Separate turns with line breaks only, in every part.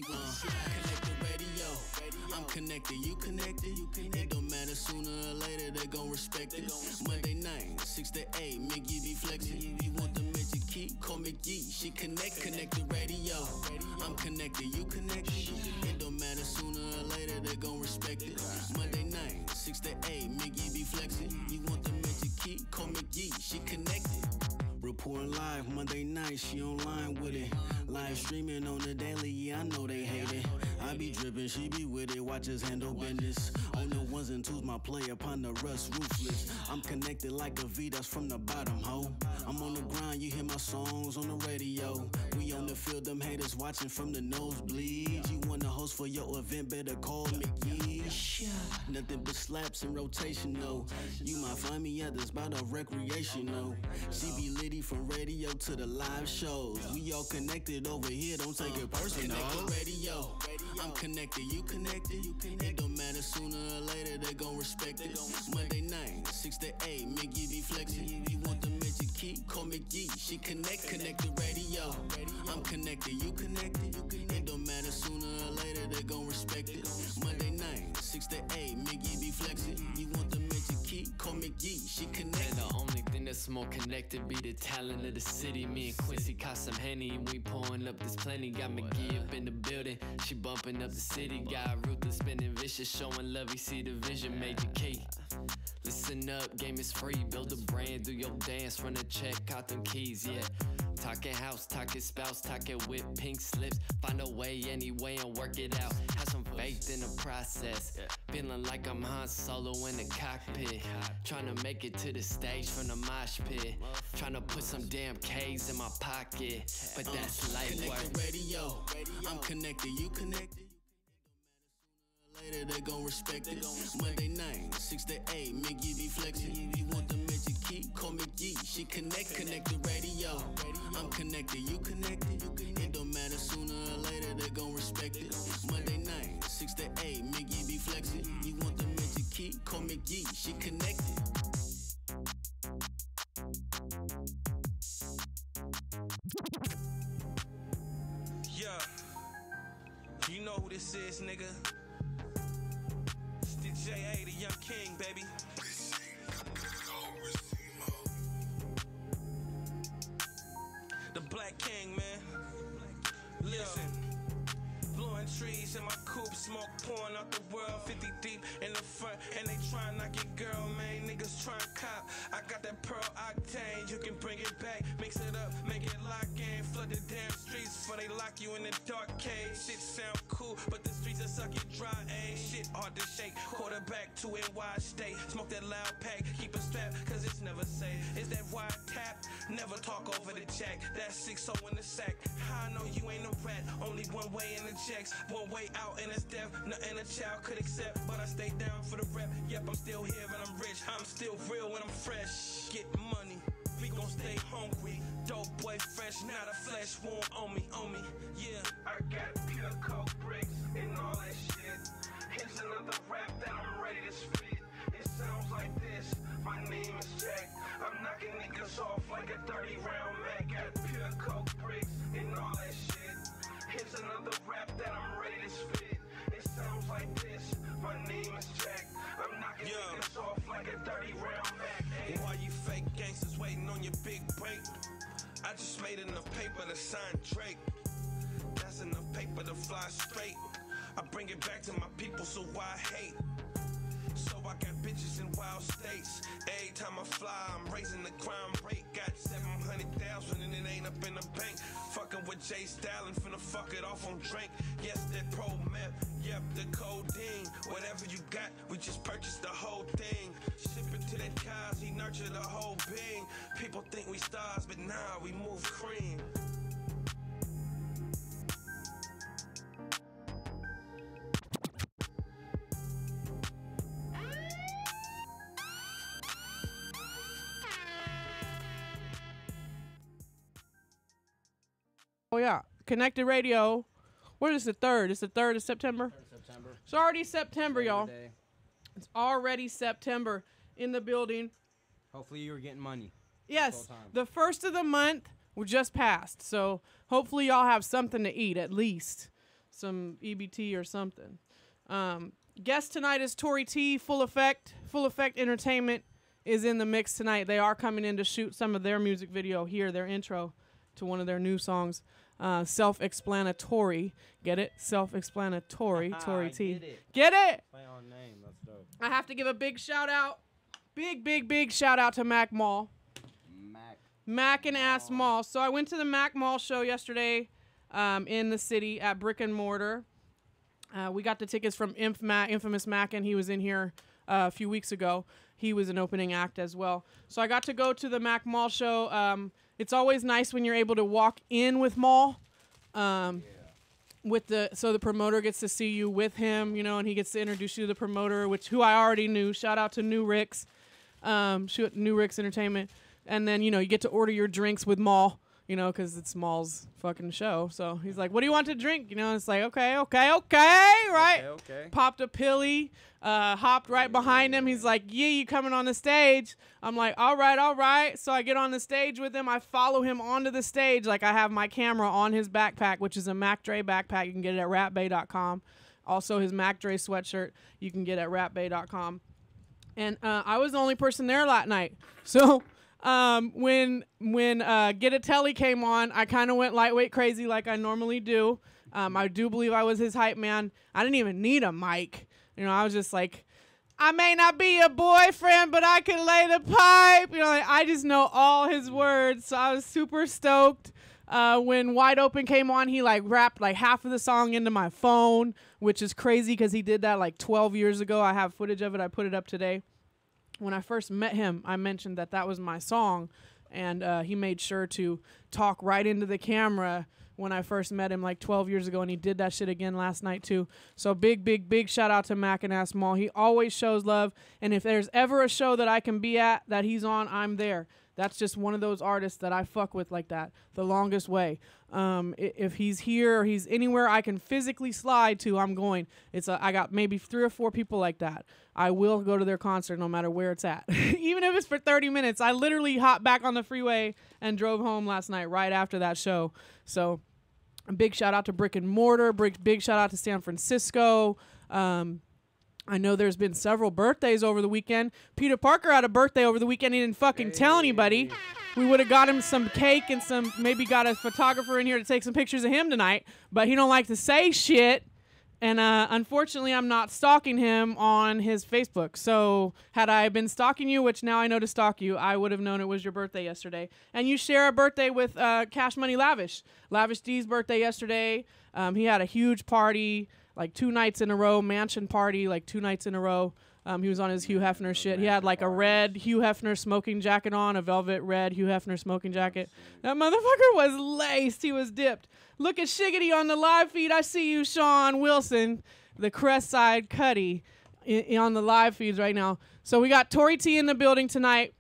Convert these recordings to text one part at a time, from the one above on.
Connect the radio. I'm connected, you connected. It don't matter, sooner or later they gon' respect it. Monday night, 6 to 8, Mickey be flexing. You want the magic key? Call McGee. She connect the radio. I'm connected, you connected. It don't matter, sooner or later they gon' respect it. Monday night, 6 to 8, Mickey be flexing. You want the magic key? Call McGee. She connected. Reporting live Monday night, she online with it. Live streaming on the daily, yeah, I know they hate it. I be dripping, she be with it, watch us handle business. On the ones and twos, my play upon the rust, ruthless. I'm connected like a V, that's from the bottom, ho. I'm on the grind, you hear my songs on the radio. We on the field, them haters watching from the nosebleeds. You want to host for your event, better call McGee. Nothing but slaps in rotation, no. You might find me at the spot of recreational. She be litty from radio to the live shows. We all connected over here, don't take it personal. Connect the radio. I'm connected, you connected. It don't matter, sooner or later they gon' respect it. Monday night, 6 to 8, Mickey be flexing. You want the magic key? Call McGee. She connect the radio. I'm connected, you connected. It don't matter, sooner or later they gon' respect it. Monday night, 6 to 8, Mickey be flexing. You want the magic key? Call McGee. She connect.
And the only thing that's more connected be the talent of the city. Me and Quincy caught some Henny and we pouring up this plenty. Got McGee up in the building, she bumping up the city. Got Ruthless spinning vicious, showing love, you see the vision. Major key. Listen up, game is free. Build a brand, do your dance, run a check, out them keys, yeah. Talking house, talking spouse, talking whip, pink slips. Find a way anyway and work it out. Have some faith in the process. Feeling like I'm Han Solo in the cockpit. Trying to make it to the stage from the mosh pit. Trying to put some damn K's in my pocket. But that's light work.
Connect the radio. I'm connected, you connected. Later they gon' respect it. Monday night, 6 to 8, Mickey be flexing. You want the magic key? Call McGee. She connect the radio. I'm connected, you connected. It don't matter, sooner or later they gon' respect it. Monday night, 6 to 8, Mickey be flexing. You want the magic key? Call McGee. She connected.
Yeah, you know who this is, nigga. It's the J.A., the Young King, baby. The Black King, man. Listen. Blowing trees in my coupe, smoke pouring out the world, 50 deep in the front, and they try not get girl, man. Niggas try cop. I got that pearl octane, you can bring it back, mix it up, make it lock in, flood the damn streets before they lock you in the dark cage. Shit sound cool, but the streets are suck it dry, ain't shit hard to shake. Quarterback to NY State, smoke that loud pack, keep it strapped, cause it's never safe. Is that wide tap? Never talk over the jack. That's 6-0 in the sack. How I know you ain't a rat? Only one way in the checks, one way out and it's death. Nothing a child could accept, but I stay down for the rep. Yep, I'm still here and I'm rich. I'm still real when I'm fresh. Get money, we gon' stay hungry. Dope boy fresh, not a flesh wound on me, yeah. I got pure coke bricks and all that shit. Here's another rap that I'm ready to spit. It sounds like this, my name is Jack. I'm knocking niggas off like a 30-round Mac. Got pure coke bricks and all that shit. Here's another rap that I'm ready to spit. It sounds like this, my name is Jack. I'm knocking niggas off like a 30-round Mac. Hey. Why you fake gangsters waiting on your big break? I just made enough paper to sign Drake. That's enough paper to fly straight. I bring it back to my people, so why hate? So I got bitches in wild states. Every time I fly, I'm raising the crime rate. Got 700,000 and it ain't up in the bank. Fucking with Jay Stalin, finna fuck it off on drink. Yes, that pro meth, yep, the codeine. Whatever you got, we just purchased the whole thing. Ship it to that cause, he nurtured the whole being. People think we stars, but nah, we move cream.
Oh yeah, Connected Radio. What is the 3rd? It's the 3rd of September?
3rd of September.
It's already September, y'all.
Day.
It's already September in the building.
Hopefully you were getting money.
Yes, the first of the month we just passed, so hopefully y'all have something to eat at least. EBT or something. Guest tonight is Tori T. Full Effect. Full Effect Entertainment is in the mix tonight. They are coming in to shoot some of their music video here, their intro to one of their new songs. Self-explanatory. Get it? Self-explanatory. Tori T. Get it?
Play on name. That's dope.
I have to give a big shout out. Big shout out to Mac Mall. Mac and Ass Mall. So I went to the Mac Mall show yesterday in the city at Brick and Mortar. We got the tickets from Infamous Mac, and he was in here a few weeks ago. He was an opening act as well. So I got to go to the Mac Mall show. It's always nice when you're able to walk in with Mall. So the promoter gets to see you with him, you know, and he gets to introduce you to the promoter, who I already knew. Shout out to New Rick's, New Rick's Entertainment. And then, you know, you get to order your drinks with Mall, you know, because it's Mall's fucking show. So he's like, what do you want to drink? You know, it's like, okay, right?
Okay.
Popped a pilly, hopped right behind him. He's like, yeah, you coming on the stage? I'm like, all right. So I get on the stage with him. I follow him onto the stage. Like, I have my camera on his backpack, which is a Mac Dre backpack. You can get it at rapbay.com. Also, his Mac Dre sweatshirt you can get at rapbay.com. And I was the only person there that night. So when Get a Telly came on, I kind of went lightweight crazy like I normally do. I do believe I was his hype man. I didn't even need a mic. You know, I was just like, I may not be your boyfriend, but I can lay the pipe. You know, like, I just know all his words. So I was super stoked. When Wide Open came on, he like rapped like half of the song into my phone, which is crazy because he did that like 12 years ago. I have footage of it. I put it up today. When I first met him, I mentioned that was my song, and he made sure to talk right into the camera when I first met him like 12 years ago, and he did that shit again last night too. So big shout out to Mac and Ass Mall. He always shows love, and if there's ever a show that I can be at that he's on, I'm there. That's just one of those artists that I fuck with like that, the longest way. If he's here or he's anywhere I can physically slide to, I'm going. I got maybe 3 or 4 people like that. I will go to their concert no matter where it's at. Even if it's for 30 minutes. I literally hopped back on the freeway and drove home last night right after that show. So a big shout out to Brick and Mortar. Big shout out to San Francisco. I know there's been several birthdays over the weekend. Peter Parker had a birthday over the weekend. He didn't fucking tell anybody. We would have got him some cake and maybe got a photographer in here to take some pictures of him tonight. But he don't like to say shit. And unfortunately, I'm not stalking him on his Facebook. So had I been stalking you, which now I know to stalk you, I would have known it was your birthday yesterday. And you share a birthday with Cash Money Lavish. Lavish D's birthday yesterday. He had a huge party. Like 2 nights in a row, mansion party, like 2 nights in a row. He was on his Hugh Hefner shit. He had like a red Hugh Hefner smoking jacket on, a velvet red Hugh Hefner smoking jacket. That motherfucker was laced. He was dipped. Look at Shiggity on the live feed. I see you, Sean Wilson, the Crestside Cuddy, on the live feeds right now. So we got Tori T in the building tonight.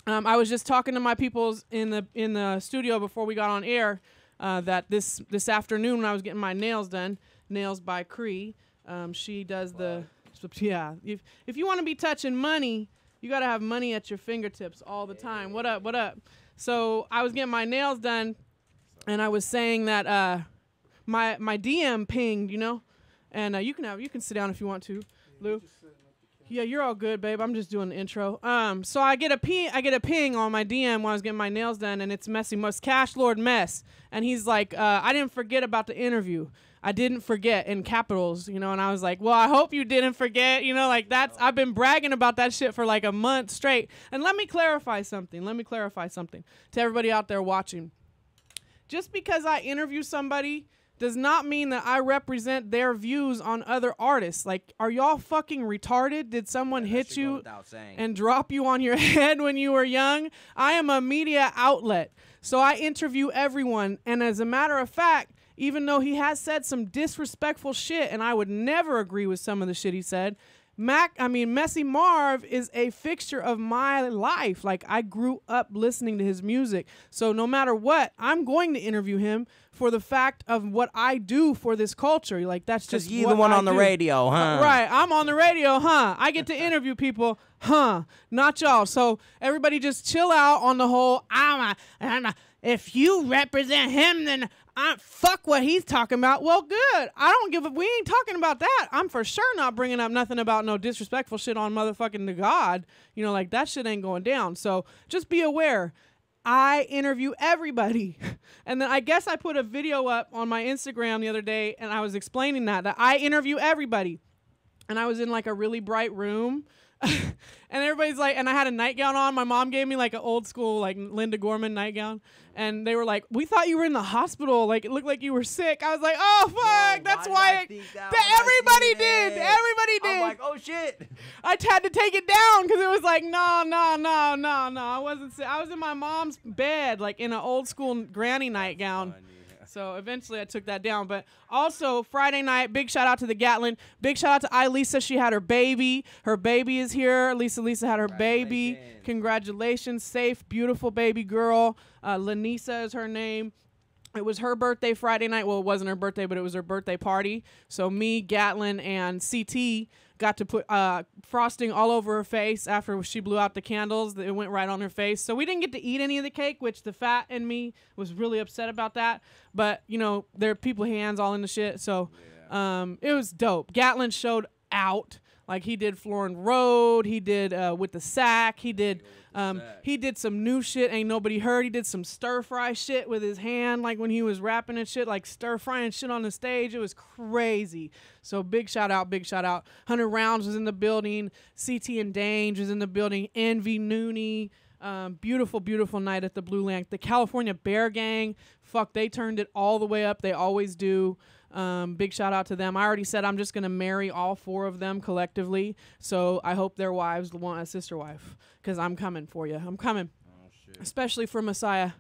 I was just talking to my peoples in the studio before we got on air that this afternoon when I was getting my nails done. Nails by Cree. She does yeah. If you want to be touching money, you got to have money at your fingertips all the time. What up? So I was getting my nails done, and I was saying that my DM pinged, you know, and you can sit down if you want to, Lou. Yeah, you're all good, babe. I'm just doing the intro. So I get a ping on my DM while I was getting my nails done, and it's Messy Most Cash Lord Mess, and he's like, I didn't forget about the interview. I didn't forget in capitals, you know, and I was like, well, I hope you didn't forget, you know, like I've been bragging about that shit for like a month straight. And let me clarify something to everybody out there watching. Just because I interview somebody does not mean that I represent their views on other artists. Like, are y'all fucking retarded? Did someone hit you and drop you on your head when you were young? I am a media outlet, so I interview everyone. And as a matter of fact, even though he has said some disrespectful shit, and I would never agree with some of the shit he said, Messy Marv is a fixture of my life. Like, I grew up listening to his music. So no matter what, I'm going to interview him for the fact of what I do for this culture. Like, that's just
you the one on the radio, huh?
Right, I'm on the radio, huh? I get to interview people, huh? Not y'all. So everybody just chill out on the whole, if you represent him, then fuck what he's talking about. Well, good. I don't give a, we ain't talking about that. I'm for sure not bringing up nothing about no disrespectful shit on motherfucking the God. You know, like that shit ain't going down. So just be aware. I interview everybody. And then I guess I put a video up on my Instagram the other day and I was explaining that I interview everybody. And I was in like a really bright room. And everybody's like, and I had a nightgown on. My mom gave me like an old school, like Linda Gorman nightgown. And they were like, we thought you were in the hospital. Like, it looked like you were sick. I was like, oh, fuck. That's why everybody did. Everybody did.
I'm like, oh, shit.
I had to take it down because it was like, no. I wasn't sick. I was in my mom's bed, like in an old school granny nightgown. So eventually I took that down. But also Friday night, big shout out to the Gatlin. Big shout out to Ilisa. She had her baby. Her baby is here. Lisa had her baby. Congratulations. Safe, beautiful baby girl. Lanisa is her name. It was her birthday Friday night. Well, it wasn't her birthday, but it was her birthday party. So me, Gatlin, and CT got to put frosting all over her face after she blew out the candles. It went right on her face. So we didn't get to eat any of the cake, which the fat in me was really upset about that. But, you know, there are people hands all in the shit. So it was dope. Gatlin showed out. Like he did Florin Road. He did with the sack. He did some new shit ain't nobody heard. He did some stir fry shit with his hand, like when he was rapping and shit, like stir frying shit on the stage. It was crazy. So big shout out. 100 Rounds was in the building. CT and Dange was in the building. Envy Nooney. Beautiful night at the Blue Lamp. The California Bear Gang, fuck, they turned it all the way up. They always do. Big shout out to them. I already said I'm just going to marry all 4 of them collectively. So I hope their wives want a sister wife because I'm coming for you. I'm coming. Oh, shit. Especially for Messiah.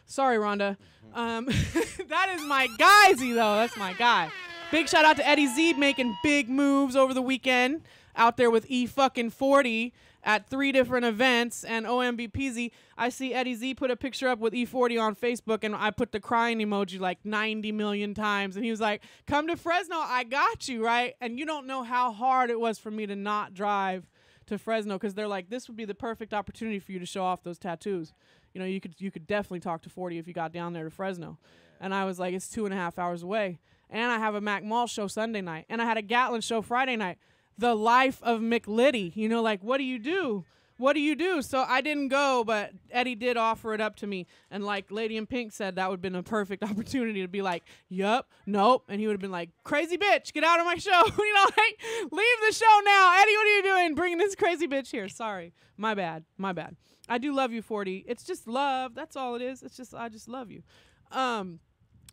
Sorry, Rhonda. That is my guy, Z, though. That's my guy. Big shout out to Eddie Z making big moves over the weekend out there with E40 at 3 different events. And OMBPZ, I see Eddie Z put a picture up with E40 on Facebook, and I put the crying emoji like 90 million times. And he was like, come to Fresno, I got you, right? And you don't know how hard it was for me to not drive to Fresno because they're like, this would be the perfect opportunity for you to show off those tattoos. You know, you could definitely talk to 40 if you got down there to Fresno. And I was like, it's 2.5 hours away. And I have a Mac Mall show Sunday night. And I had a Gatlin show Friday night. The life of McLitty. You know, like, what do you do? What do you do? So I didn't go, but Eddie did offer it up to me. And like Lady in Pink said, that would have been a perfect opportunity to be like, yup, nope. And he would have been like, crazy bitch, get out of my show. You know, like, leave the show now. Eddie, what are you doing? Bringing this crazy bitch here. Sorry. My bad. I do love you, 40. It's just love. That's all it is. It's just, I just love you.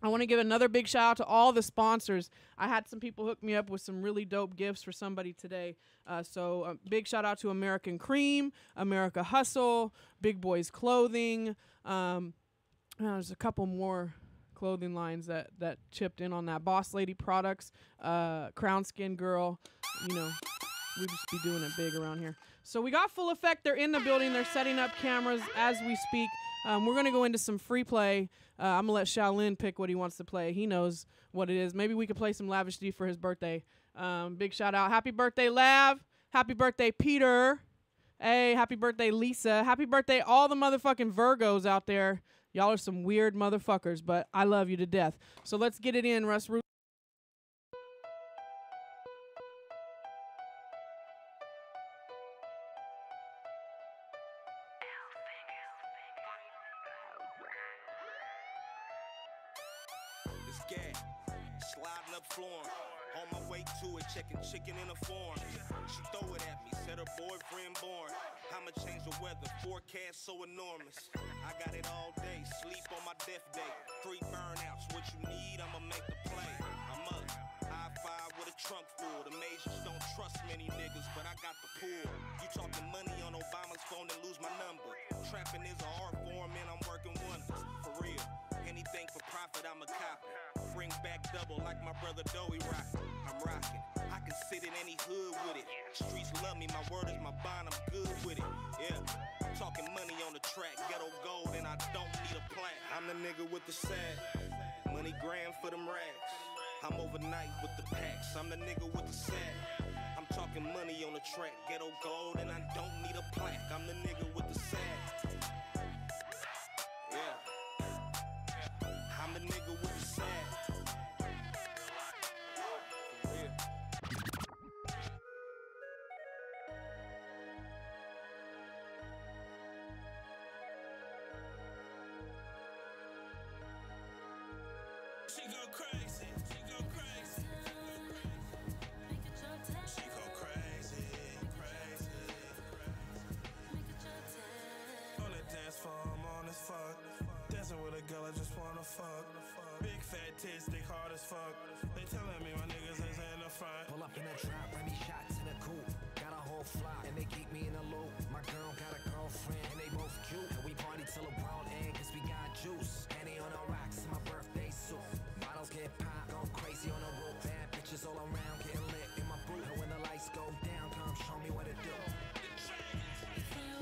I want to give another big shout out to all the sponsors. I had some people hook me up with some really dope gifts for somebody today. So big shout out to American Cream, America Hustle, Big Boys Clothing. There's a couple more clothing lines that chipped in on that. Boss Lady Products, Crown Skin Girl. You know, we just be doing it big around here. So we got Full Effect. They're in the building. They're setting up cameras as we speak. We're going to go into some free play. I'm going to let Shaolin pick what he wants to play. He knows what it is. Maybe we could play some Lavish D for his birthday. Big shout out. Happy birthday, Lav. Happy birthday, Peter. Hey, happy birthday, Lisa. Happy birthday, all the motherfucking Virgos out there. Y'all are some weird motherfuckers, but I love you to death. So let's get it in, Russ.
Sliding up flooring, on my way to it, checking chicken in a form. She throw it at me, said her boyfriend born. I'ma change the weather, forecast so enormous. I got it all day, sleep on my death day. 3 burnouts, what you need, I'ma make the play. I'm up, high five with a trunk full. The majors don't trust many niggas, but I got the pool. You talking money on Obama's phone and lose my number. Trapping is an art form and I'm working wonders, for real. Anything for profit, I'm a copper. Bring back double like my brother Doey rock. I'm rocking. I can sit in any hood with it. Streets love me, my word is my bond, I'm good with it. Yeah, talking money on the track, ghetto gold, and I don't need a plaque. I'm the nigga with the sack, money grand for them racks. I'm overnight with the packs, I'm the nigga with the sack. I'm talking money on the track, ghetto gold, and I don't need a plaque. I'm the nigga with the sack. Yeah, I'm the nigga with the sack. wanna fuck. Big fat tits, dick hard as fuck. They telling me my niggas ain't in the front.
Pull up in a drop, Remy shots in a coupe. Got a whole flock, and they keep me in the loop. My girl got a girlfriend, and they both cute. And we party till the brown egg, cause we got juice. Henny on our rocks, my birthday suit. Bottles get popped, go crazy on the roof. Bad bitches all around, getting lit in my boot. And when the lights go down, come show me what to do.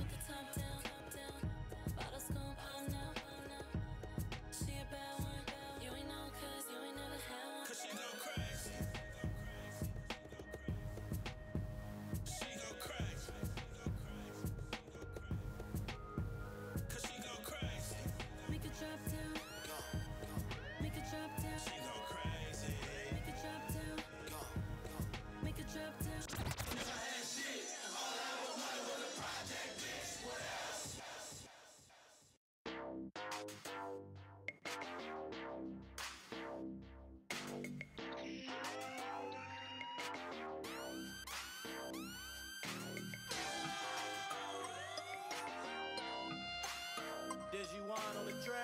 With the top down, bottles gon' pop now. She a bad one, you ain't know 'cause you ain't never had one.
'Cause she go crazy. She go crazy. 'Cause she go crazy.
Make it drop down, make it drop down.
She go crazy.
Make it drop down, make it drop down.
Dizzy Wine on the track.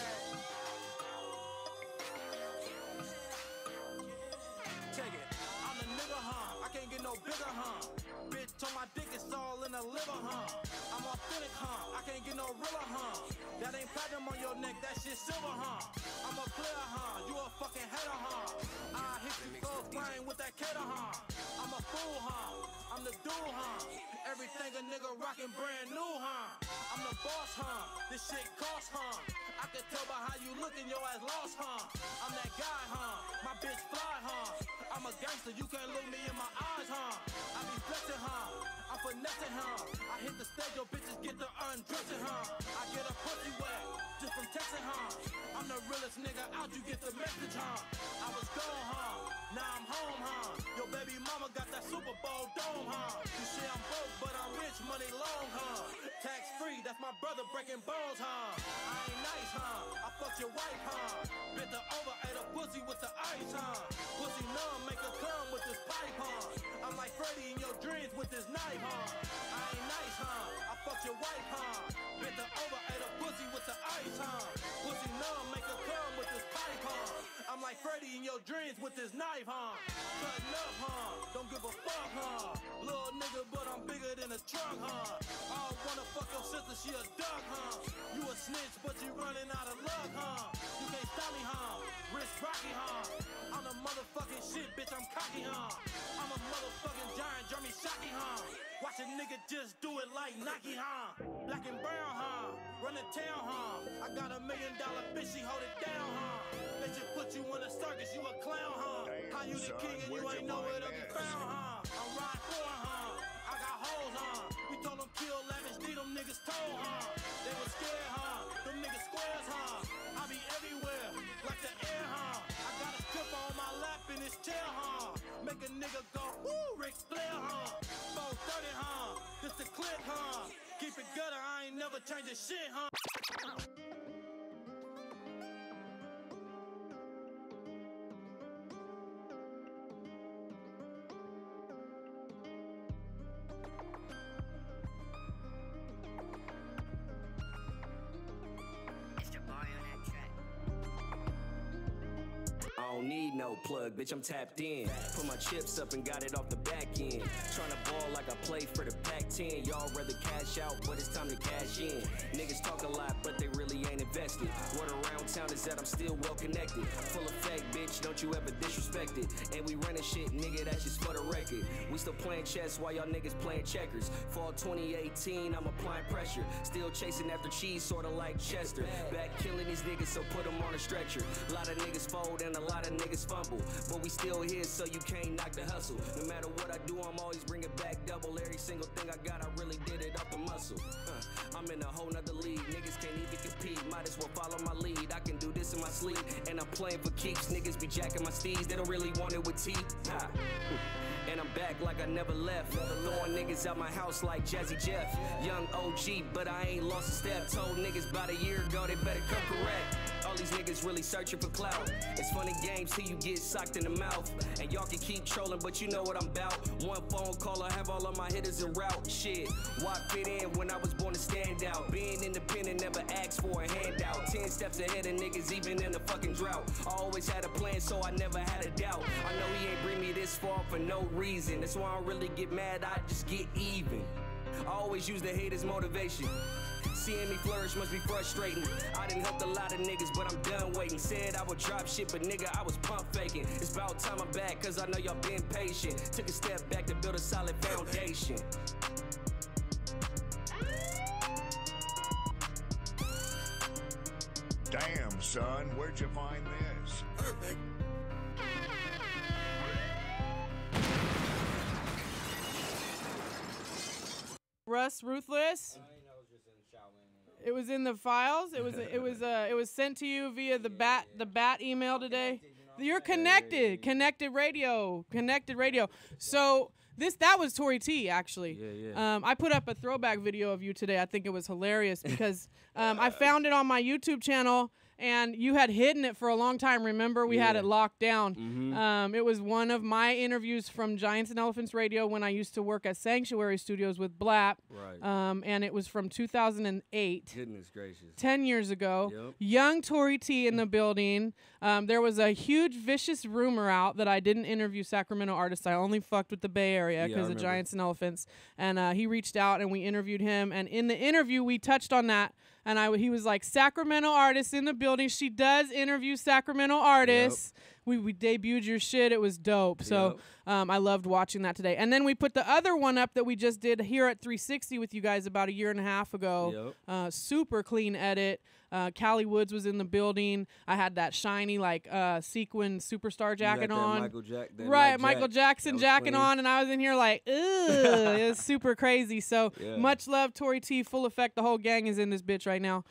Check it. I'm the nigga, huh? I can't get no bigger, huh? Bitch on my dick, it's all in the liver, huh? I'm authentic, huh? I can't get no realer, huh? That ain't platinum on your neck, that shit silver, huh? I'm a player, huh? You a fucking hater, huh? I hit you close brain with that cater, huh? I'm a fool, huh? I'm the dude, huh? Everything a nigga rockin' brand new, huh? I'm the boss, huh? This shit costs, huh? I can tell by how you lookin', your ass lost, huh? I'm that guy, huh? My bitch fly, huh? I'm a gangster, you can't look me in my eyes, huh? I be flexing, huh? I'm finessing, huh? I hit the stage, your bitches get the undressing, huh? I get a pussy wet, just from texting, huh? I'm the realest nigga out, you get the message, huh? I was gone, huh? Now I'm home, huh? Your baby mama got that Super Bowl dome, huh? You say I'm broke, but I'm rich, money long, huh? Tax free, that's my brother breaking bones, huh? I ain't nice, huh? I fucked your wife, huh? Bent her over, ate a pussy with the ice, huh? Pussy numb, make her come with this pipe, huh? I'm like Freddy in your dreams with this knife, huh? I ain't nice, huh? I fucked your wife, huh? Bent her over, ate a pussy with the ice, huh? Pussy numb, make her come with this pipe, huh? I'm like Freddy in your dreams with this knife, huh? Cutting up, huh? Don't give a fuck, huh? Little nigga, but I'm bigger than a trunk, huh? I wanna fuck your sister, she a duck, huh? You a snitch, but you running out of luck, huh? You can't stop me, huh? Wrist rocky, huh? I'm the motherfucking shit, bitch, I'm cocky, huh? I'm a motherfucking giant, Jeremy Shockey, huh? Watch a nigga just do it like Nike, huh? Black and brown, huh? Run the town, huh? I got $1 million bitch, she hold it down, huh? They just put you in a circus, you a clown, huh? How you the king and you ain't nowhere to be found, huh? I'm riding for it, huh? I got hoes, huh? We told them kill Lavish D, them niggas told, huh? They was scared, huh? Them niggas squares, huh? I be everywhere, like the air, huh? I got a stripper on my lap in this chair, huh? Make a nigga go, woo, Ric Flair, huh? 430, huh? This the clip, huh? Keep it gutter, I ain't never changing shit, huh?
I don't need no plug, bitch, I'm tapped in. Put my chips up and got it off the back end. Tryna ball like I play for the Pac-10. Y'all rather cash out, but it's time to cash in. Niggas talk a lot, but they really ain't invested. Word around town is that I'm still well connected. Full effect, bitch, don't you ever disrespect it. And we running shit, nigga, that's just for the record. We still playing chess while y'all niggas playing checkers. Fall 2018, I'm applying pressure. Still chasing after cheese, sorta like Chester. Back killing these niggas, so put them on a stretcher. A lot of niggas fold and a lot of niggas fumble, but we still here, so you can't knock the hustle. No matter what I do, I'm always bringing back double. Every single thing I got, I really did it off the muscle. I'm in a whole nother league, niggas can't even compete. Might as well follow my lead. I can do this in my sleep, and I'm playing for keeps. Niggas be jacking my steeds, they don't really want it with teeth. And I'm back like I never left. Throwing niggas out my house like Jazzy Jeff. Young OG, but I ain't lost a step. Told niggas about a year ago they better come correct. All these niggas really searching for clout. It's funny games till you get socked in the mouth. And y'all can keep trolling, but you know what I'm about. One phone call, I have all of my hitters en route. Shit, why fit in when I was born to stand out? Being independent, never asked for a handout. 10 steps ahead of niggas, even in a fucking drought. I always had a plan, so I never had a doubt. I know he ain't bring me this far for no reason. That's why I don't really get mad, I just get even. I always use the haters' motivation. Seeing me flourish must be frustrating. I done helped a lot of niggas, but I'm done waiting. Said I would drop shit, but nigga, I was pump faking. It's about time I'm back, cause I know y'all been patient. Took a step back to build a solid foundation.
Damn, son, where'd you find this?
Perfect.
Russ Ruthless. It was in the files. It was sent to you via the bat email today. You're connected. Connected radio. So that was Tory T actually.
Yeah.
I put up a throwback video of you today. I think it was hilarious because I found it on my YouTube channel. And you had hidden it for a long time. Remember, we had it locked down.
Mm-hmm.
It was one of my interviews from Giants and Elephants Radio when I used to work at Sanctuary Studios with Blap.
Right.
And it was from 2008.
Goodness gracious.
10 years ago.
Yep.
Young Tory T in the building. There was a huge vicious rumor out that I didn't interview Sacramento artists. I only fucked with the Bay Area because of Giants and Elephants. And he reached out and we interviewed him. And in the interview, we touched on that. And he was like, Sacramento artists in the building. She does interview Sacramento artists. Yep. We debuted your shit. It was dope. So I loved watching that today. And then we put the other one up that we just did here at 360 with you guys about a year and a half ago.
Yep.
Super clean edit. Callie Woods was in the building. I had that shiny sequin superstar jacket on. Michael Jackson jacket on, and I was in here like, ugh. It was super crazy. So much love, Tory T, Full Effect. The whole gang is in this bitch right now.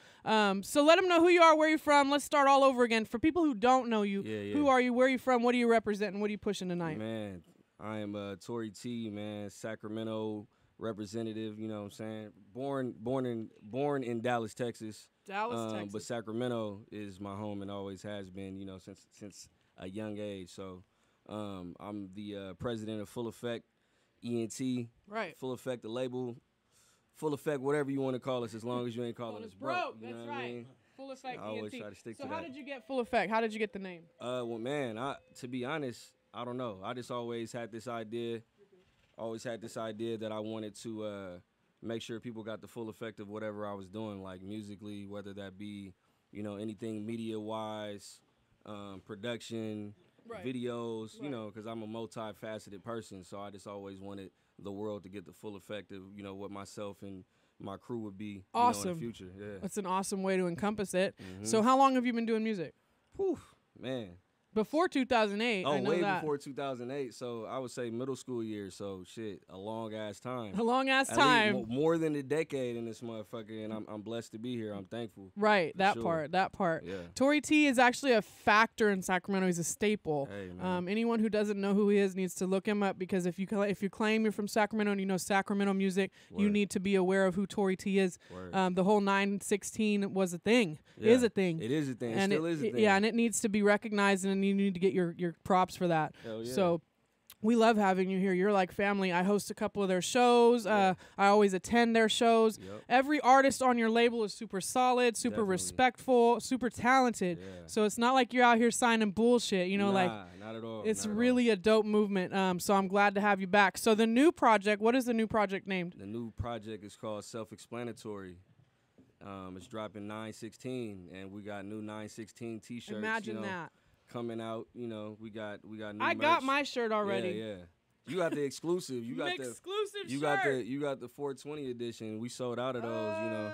So let them know who you are, where you're from. Let's start all over again. For people who don't know you, who are you, where are you from, what are you representing, what are you pushing tonight?
Man, I am Tory T, man, Sacramento representative, you know what I'm saying? Born in Dallas, Texas.
Texas.
But Sacramento is my home and always has been, you know, since a young age. So I'm the president of Full Effect ENT.
Right.
Full Effect, the label. Full Effect, whatever you want to call us, as long as you ain't calling us broke. You know
That's
what
right.
I mean?
Full Effect
I always
ENT.
try to stick to
So
that.
how did you get Full Effect? How did you get the name?
Well, man, to be honest, I don't know. I just always had this idea. Always had this idea that I wanted to make sure people got the full effect of whatever I was doing, like musically, whether that be, you know, anything media-wise, production, videos, you know, because I'm a multifaceted person. So I just always wanted the world to get the full effect of, you know, what myself and my crew would be,
awesome.
You know, in the future. Yeah.
That's an awesome way to encompass it. So how long have you been doing music?
Whew, man.
Before 2008, I know
way
that.
before 2008. So I would say middle school years. So shit, a long ass time.
A long ass
At
time.
least more than a decade in this motherfucker, and I'm blessed to be here. I'm thankful.
Right, that part.
Yeah.
Tory T is actually a factor in Sacramento. He's a staple.
Hey, man.
Anyone who doesn't know who he is needs to look him up, because if you claim you're from Sacramento and you know Sacramento music, you need to be aware of who Tory T is. The whole 916 was a thing. Is a thing.
It is a thing.
And
it still is a thing.
Yeah, and it needs to be recognized, and you need to get your props for that.
Hell yeah.
So we love having you here. You're like family. I host a couple of their shows. I always attend their shows.
Yep.
Every artist on your label is super solid, super respectful, super talented.
Yeah.
So it's not like you're out here signing bullshit. You know,
not at all.
It's really a dope movement. So I'm glad to have you back. So the new project, what is the new project named?
The new project is called Self-Explanatory. It's dropping 9/16, and we got new 9/16 t-shirts.
Imagine that.
Coming out, you know, we got new
I
merch.
got my shirt already.
Yeah. You got the exclusive. You got
exclusive
you
shirt.
You got the 420 edition. We sold out of those, you know.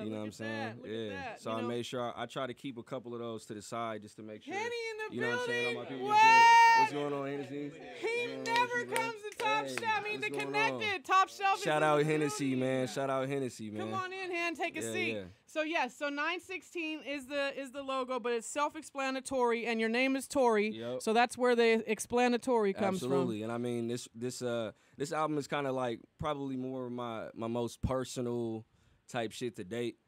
You know what I'm saying? So I made sure I try to keep a couple of those to the side just to make sure.
Henny in the
you know
building.
what I'm saying? All my people
What?
What's going on, Hennessy?
He never comes to Top Shelf. I mean, the connected Top Shelf.
Shout out Hennessy, man. Shout out Hennessy, man.
Come on in, hand, take a seat.
Yeah.
So yes, so 916 is the logo, but it's self-explanatory, and your name is Tory.
Yep.
So that's where the explanatory comes from.
Absolutely, and I mean this album is kind of like probably more of my most personal type shit to date.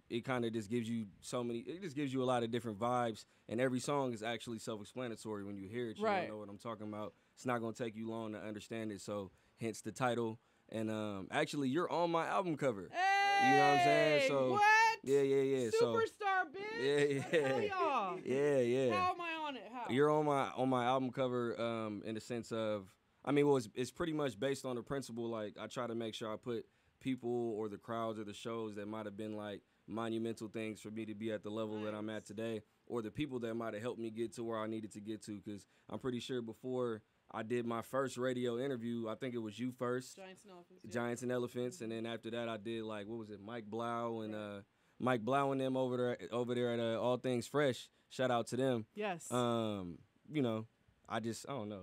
it kind of just gives you it just gives you a lot of different vibes, and every song is actually self-explanatory when you hear it. You
Right.
know what I'm talking about. It's not gonna take you long to understand it, so hence the title. And actually, you're on my album cover.
Hey,
you know what I'm saying? So
what?
yeah.
Superstar, bitch.
Yeah.
I tell y'all.
Yeah.
How am I on it? How?
You're on my album cover in the sense of, I mean, well, it's pretty much based on the principle, like, I try to make sure I put people or the crowds or the shows that might have been, like, monumental things for me to be at the level that I'm at today, or the people that might have helped me get to where I needed to get to, because I'm pretty sure before I did my first radio interview, I think it was you first.
Giants and Elephants. Yeah.
Giants and Elephants, and then after that I did, like, what was it, Mike Blau and Mike Blau and them over there at All Things Fresh. Shout out to them.
Yes.
You know, I don't know.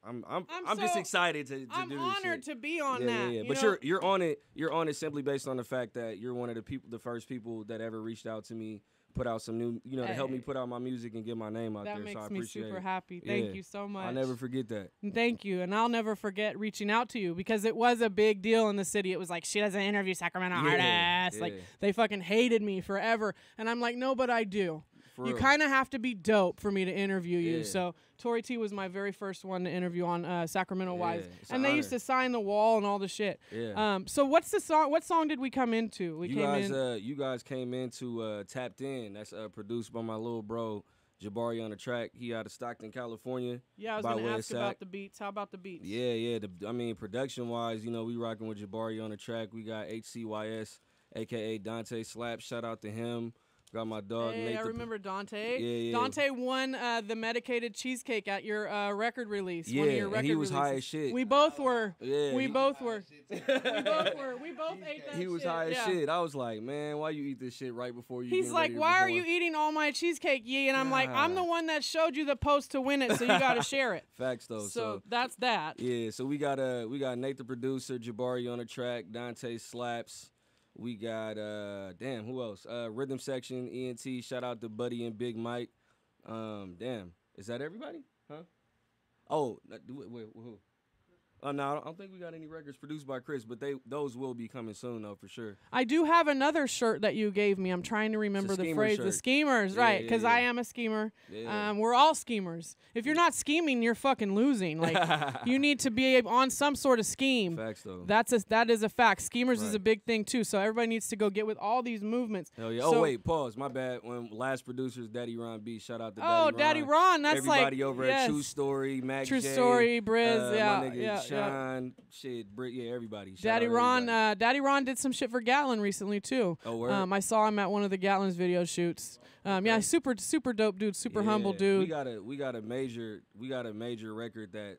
I'm just excited to do this
I'm honored
shit.
to be on that.
Yeah. But you're on it. You're on it simply based on the fact that you're one of the first people that ever reached out to me, put out some new, to help me put out my music and get my name out
that
there.
makes
So I
me
appreciate
super
it.
happy. Thank you so much.
I'll never forget that.
And thank you. And I'll never forget reaching out to you, because it was a big deal in the city. It was like, she doesn't interview Sacramento artists. Like, they fucking hated me forever. And I'm like, no, but I do. You kind of have to be dope for me to interview you.
Yeah.
So Tory T was my very first one to interview on Sacramento Wise.
It's
And
an
they
honor.
used to sign the wall and all the shit.
Yeah.
So what's the song? What song did we come into?
You guys came into Tapped In. That's produced by my little bro, Jabari on the track. He out of Stockton, California.
Yeah, I was going to ask about the beats. How about the beats?
Yeah. Production-wise, we rocking with Jabari on the track. We got HCYS, a.k.a. Dante Slap. Shout out to him. Got my dog,
Hey,
Nate.
I remember Dante.
Yeah.
Dante won the medicated cheesecake at your record release.
Yeah,
one of your
and
record
he was high
releases.
as shit.
We both were.
Yeah,
we both were. We both ate that
He was
shit.
high as
Yeah.
shit. I was like, man, why you eat this shit right before you?
He's like, why are you eating all my cheesecake, Yee? And I'm like, I'm the one that showed you the post to win it, so you got to share it.
Facts though.
So that's that.
Yeah. So we got Nate the producer, Jabari on the track, Dante Slaps. We got who else? Rhythm Section, ENT. Shout out to Buddy and Big Mike. Is that everybody? Huh? Oh, wait, who? No, I don't think we got any records produced by Chris, but those will be coming soon though, for sure.
I do have another shirt that you gave me. I'm trying to remember the phrase.
Shirt.
The schemers, right? Because I am a schemer.
Yeah.
We're all schemers. If you're not scheming, you're fucking losing. Like, you need to be on some sort of scheme.
Facts though.
That is a fact. Schemers is a big thing too. So everybody needs to go get with all these movements.
Hell yeah.
So,
wait, pause. My bad. When last producers, Daddy Ron B. Shout out to
Daddy Ron. That's
everybody over at True Story, Mac
True
J,
Story, Briz,
my nigga Sean. Shit, Britt, everybody.
Daddy Ron did some shit for Gatlin recently too.
Oh, word?
I saw him at one of the Gatlin's video shoots. Yeah, super dope dude, super humble dude.
We got a major record that,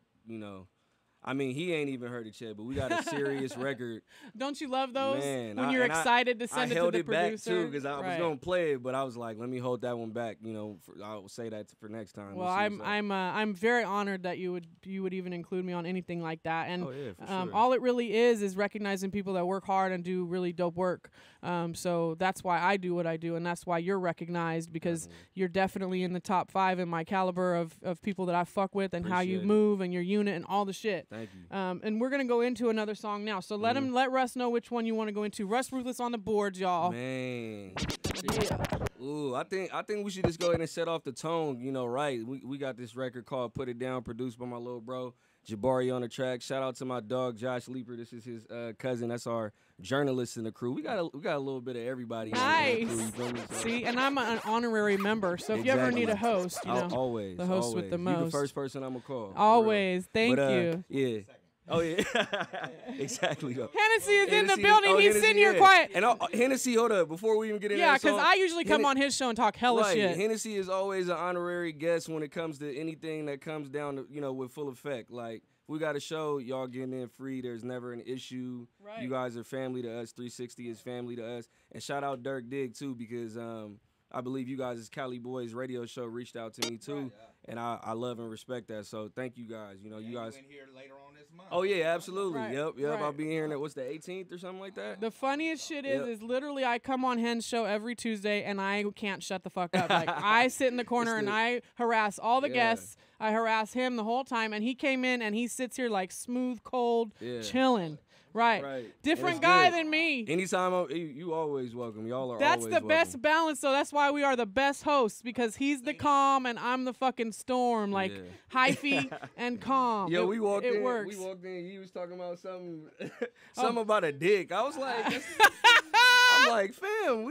I mean, he ain't even heard it yet, but we got a serious record.
Don't you love those?
Man,
when you're excited to send it to the producer?
I held it back too because I was gonna play it, but I was like, let me hold that one back. I'll say that for next time.
Well, I'm very honored that you would even include me on anything like that. And
for sure.
all it really is recognizing people that work hard and do really dope work. So that's why I do what I do, and that's why you're recognized, because you're definitely in the top 5 in my caliber of people that I fuck with, and how you move and your unit and all the shit.
Thank you.
And we're gonna go into another song now. So let Russ know which one you want to go into. Russ Ruthless on the boards, y'all.
Man. Ooh, I think we should just go ahead and set off the tone. Right? We got this record called "Put It Down," produced by my little bro Jabari on the track. Shout out to my dog Josh Leeper. This is his cousin. That's our journalist in the crew. We got a little bit of everybody.
Nice.
In the crew, you feel me? So.
See, and I'm an honorary member. So if you ever need a host,
always
the host with the most.
You the first person I'm gonna call.
Always. Thank you.
Yeah. Oh yeah, exactly.
Hennessy is in the building. He's sitting here quiet.
And Hennessy, hold up, before we even get into
that song. Yeah, because I usually come on his show and talk hella shit.
Hennessy is always an honorary guest when it comes to anything that comes down to, with full effect. Like, we got a show, y'all getting in free. There's never an issue. Right. You guys are family to us. 360 is family to us. And shout out Dirk Dig too, because I believe you guys' Cali Boys radio show reached out to me too. Right, yeah. And I love and respect that. So thank you guys. You guys.
In here later on this month.
Oh yeah, absolutely.
Right.
Yep.
Right.
I'll be here. What's the 18th or something like that?
The funniest shit is literally I come on Hen's show every Tuesday and I can't shut the fuck up. Like, I sit in the corner and I harass all the guests. I harass him the whole time, and he came in and he sits here like smooth, cold, chilling. Right. Different guy than me.
Anytime you always welcome. Y'all are
That's
always
the best balance, so that's why we are the best hosts, because he's the calm and I'm the fucking storm, like hyphy and calm.
Yo,
we walked in.
We walked in. He was talking about something about a dick. I was like, I'm like, fam,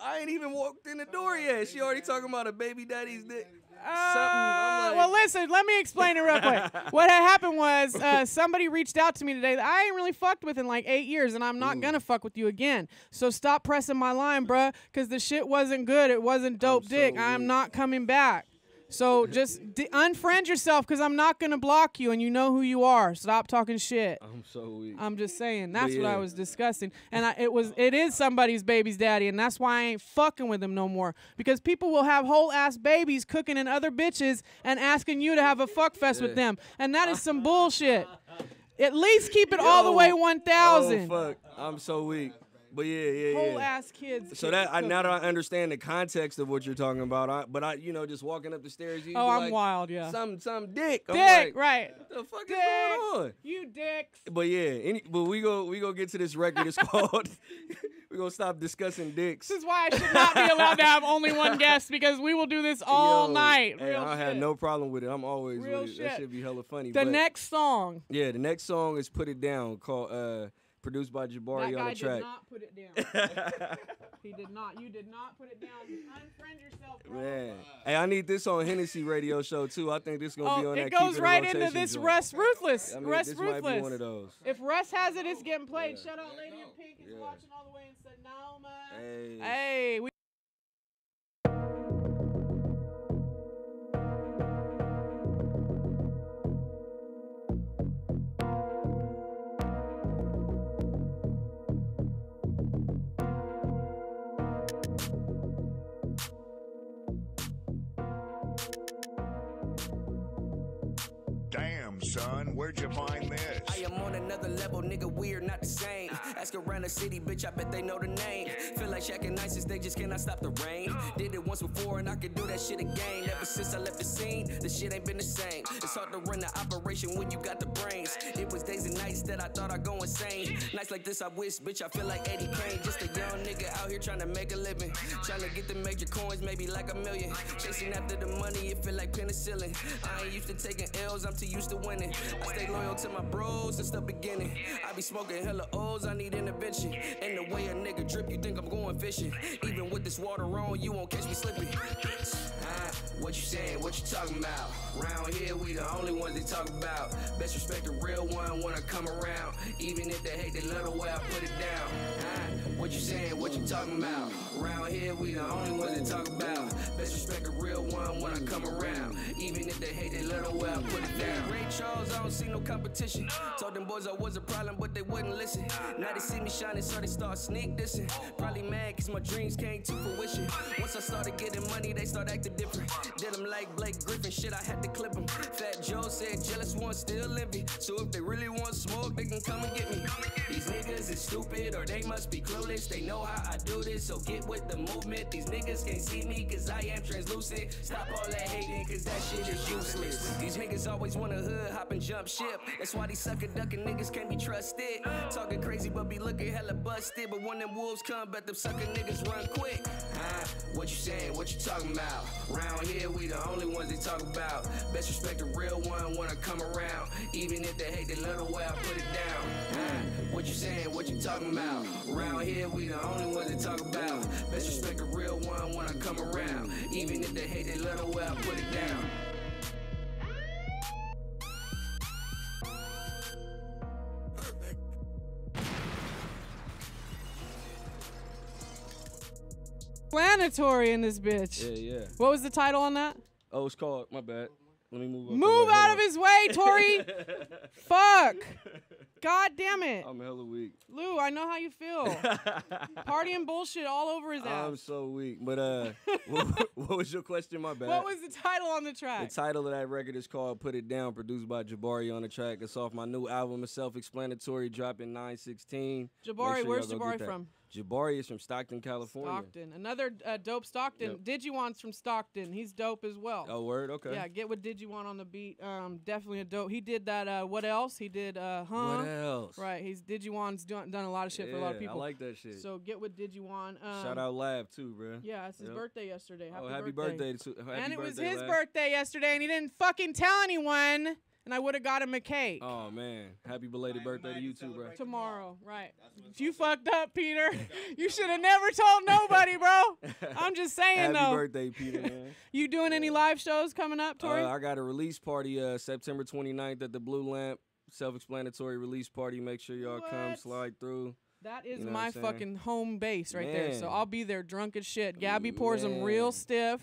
I ain't even walked in the door yet. She already talking about a baby daddy's dick.
Well, listen, let me explain it real quick. What had happened was somebody reached out to me today that I ain't really fucked with in like 8 years, and I'm not going to fuck with you again. So stop pressing my line, bruh, because the shit wasn't good. It wasn't dope dick. I'm not coming back. So just unfriend yourself, because I'm not going to block you, and you know who you are. Stop talking shit.
I'm so weak.
I'm just saying. That's what I was discussing. And it is somebody's baby's daddy, and that's why I ain't fucking with him no more. Because people will have whole-ass babies cooking in other bitches and asking you to have a fuck fest with them. And that is some bullshit. At least keep it all the way 1,000.
Oh, fuck. I'm so weak. But yeah.
Whole ass kids.
So now that I understand the context of what you're talking about, but just walking up the stairs.
Oh, I'm wild, yeah.
Some dick. I'm
dick,
like,
right?
What the fuck is going on?
You dicks.
But yeah, but we go get to this record. It's called. We gonna stop discussing dicks.
This is why I should not be allowed to have only one guest, because we will do this all night.
Hey, I have no problem with it. I'm always
Real
with it.
shit.
That should be hella funny.
The next song.
Yeah, the next song is "Put It Down," called produced by Jabari on the track.
That guy did not put it down. He did not. You did not put it down. Unfriend yourself, bro.
Man. Hey, I need this on Hennessy radio show, too. I think this is going to be on that
It goes right into
rotation
this
joint.
Russ Ruthless.
I mean,
Russ
this
Ruthless.
might be one of those.
If Russ has it, it's getting played. Shout out Lady in Pink. He's watching all the way in Sonoma. Hey.
Damn, son, where'd you find this?
I am on another level, nigga, we're not the same. Ask around the city, bitch, I bet they know the name. Feel like Shaq and ISIS, they just cannot stop the rain. Did it once before and I could do that shit again. Ever since I left the scene, the shit ain't been the same. It's hard to run the operation when you got the brains. It was days and nights that I thought I'd go insane. Nights like this I wish, bitch, I feel like Eddie Kane. Just a young nigga out here trying to make a living. Trying to get the major coins, maybe like $1 million. Chasing after the money, it feel like penicillin. I ain't used to taking L's, I'm too used to winning. I stay loyal to my bros since the beginning. I be smoking hella O's, I need intervention. And the way a nigga drip, you think I'm going fishing. Even with this water on, you won't catch me slipping. What you saying, what you talking about? Round here, we the only ones they talk about. Best respect a real one when I come around. Even if they hate, they love the way I put it down. What you saying, what you talking about? Round here, we the only ones they talk about. Best respect a real one when I come around. Even if they hate, they love the way I put it down. Ray Charles, I don't see no competition. Told them boys I was a problem, but they wouldn't listen. Now they see me shining, so they start sneak dissing. Probably mad, cause my dreams came to fruition. Once I started getting money, they start acting different. Did them like Blake Griffin, shit, I had to clip them. Fat Joe said jealous ones still envy. So if they really want smoke, they can come and get me. These niggas is stupid or they must be clueless. They know how I do this, so get with the movement. These niggas can't see me cause I am translucent. Stop all that hating cause that shit is useless. These niggas always wanna hood, hop and jump ship. That's why these sucker ducking niggas can't be trusted. Talking crazy but be looking hella busted. But when them wolves come, bet them sucker niggas run quick. What you saying, what you talking about? Round here, we the only ones they talk about. Best respect a real one when I come around. Even if they hate, they love the way I put it down. What you saying, what you talking about? Round here, we the only ones they talk about. Best respect a real one when I come around. Even if they hate, they love the way I put it down.
Explanatory in this bitch.
Yeah.
What was the title on that?
Oh, it's called, my bad. Let me move up.
Move out of his way, Tori. Fuck. God damn it.
I'm hella weak.
Lou, I know how you feel. Party and bullshit all over his ass.
I'm so weak. But what was your question? My bad.
What was the title on the track?
The title of that record is called Put It Down, produced by Jabari on the track. It's off my new album, It's Self-Explanatory, dropping 9/16.
Jabari, where's Jabari from?
Jabari is from Stockton, California.
Stockton. Another dope Stockton.
Yep.
Digiwan's from Stockton. He's dope as well.
Oh, word? Okay.
Yeah, get with Digiwan on the beat. Definitely a dope. He did that, What Else? He did,
What else?
Right. Digiwan's done a lot of shit for a lot of people.
I like that shit.
So get with Digiwan.
Shout out Lab, too, bro.
Yeah, it's his birthday yesterday.
Happy birthday.
And it was his birthday yesterday, and he didn't fucking tell anyone. And I would have got him a cake.
Oh, man. Happy belated birthday to you, too, bro.
Tomorrow, right. You fucked up, Peter. You should have never told nobody, bro. I'm just saying, though.
Happy birthday, Peter, man.
You doing any live shows coming up, Tori?
I got a release party September 29th at the Blue Lamp. Self-explanatory release party. Make sure y'all come, slide through.
That is
You know
my
what I'm saying?
fucking home base right there. So
Man.
I'll be there drunk as shit. Gabby pours them
Man.
real stiff.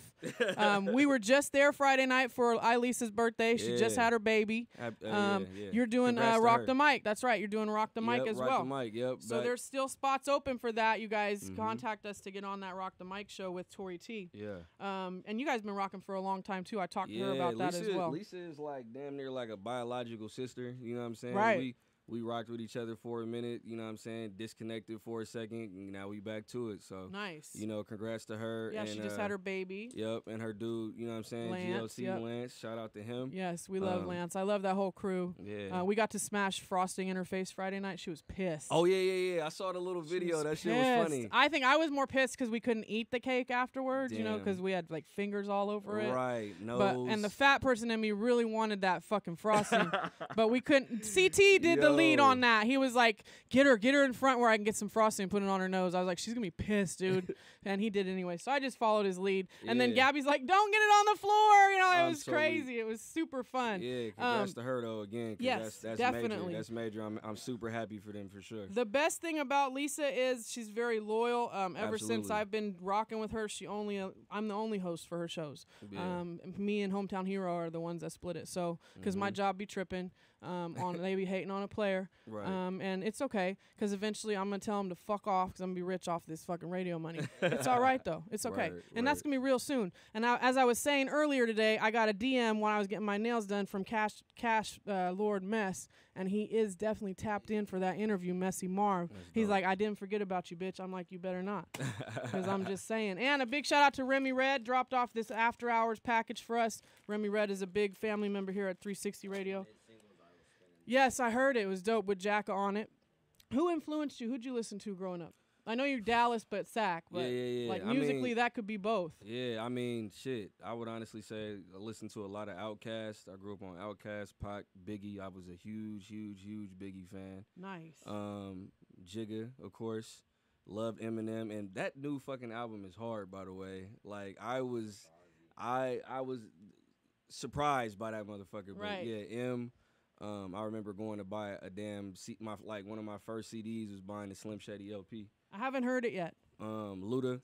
We were just there Friday night for Elisa's birthday. She just
Yeah.
had her baby.
Yeah.
You're doing
Congrats to
Rock
her.
the Mic. That's right. You're doing Rock the Mic
Yep,
as
Rock
well.
the Mic, yep.
So
Back-
there's still spots open for that. You guys contact us to get on that Rock the Mic show with Tori T.
Yeah.
And you guys been rocking for a long time too. I talked to her about that as well.
Lisa is like damn near like a biological sister. You know what I'm saying?
Right.
We rocked with each other for a minute, you know what I'm saying? Disconnected for a second, and now we back to it. So
Nice.
You know, congrats to her.
Yeah,
and,
she just had her baby.
Yep, and her dude, you know what I'm saying?
Lance,
GLC
yep.
Lance, shout out to him.
Yes, we love Lance. I love that whole crew.
Yeah.
We got to smash frosting in her face Friday night. She was pissed.
Oh yeah. I saw the little video. That shit was
Pissed.
funny.
I think I was more pissed because we couldn't eat the cake afterwards, you know,
Damn.
because we had like fingers all over it.
Right.
And the fat person in me really wanted that fucking frosting, but we couldn't. CT did the lead on that. He was like, get her in front where I can get some frosting and put it on her nose. I was like, she's gonna be pissed, dude. And he did anyway. So I just followed his lead. And then
Yeah.
Gabby's like, don't get it on the floor. You know, it
I'm
was
totally-
crazy. It was super fun.
Yeah, congrats to her though again. 'Cause
yes,
that's
definitely.
Major. That's major. I'm super happy for them for sure.
The best thing about Lisa is she's very loyal. Ever since
Absolutely.
I've been rocking with her, I'm the only host for her shows.
Yeah.
Me and Hometown Hero are the ones that split it. So, because my job be tripping, they be hating on a player.
Right.
And it's okay, because eventually I'm gonna tell them to fuck off, because I'm gonna be rich off this fucking radio money. It's all right though. It's okay, and that's gonna be real soon. And as I was saying earlier today, I got a DM when I was getting my nails done from Cash Lord Mess, and he is definitely tapped in for that interview, Messy Marv. He's like, I didn't forget about you, bitch. I'm like, you better not, because I'm just saying. And a big shout out to Remy Red, dropped off this after hours package for us. Remy Red is a big family member here at 360 Radio. Yes, I heard it. It was dope with Jacka on it. Who influenced you? Who'd you listen to growing up? I know you're Dallas, but Sac. But
Yeah.
like
I
musically,
mean,
that could be both.
Yeah, I mean, shit. I would honestly say I listened to a lot of Outkast. I grew up on Outkast, Pac, Biggie. I was a huge Biggie fan.
Nice.
Jigga, of course. Loved Eminem, and that new fucking album is hard, by the way. Like I was surprised by that motherfucker. But
Right.
yeah, I remember going to buy a damn one of my first CDs was buying the Slim Shady LP.
I haven't heard it yet.
Luda.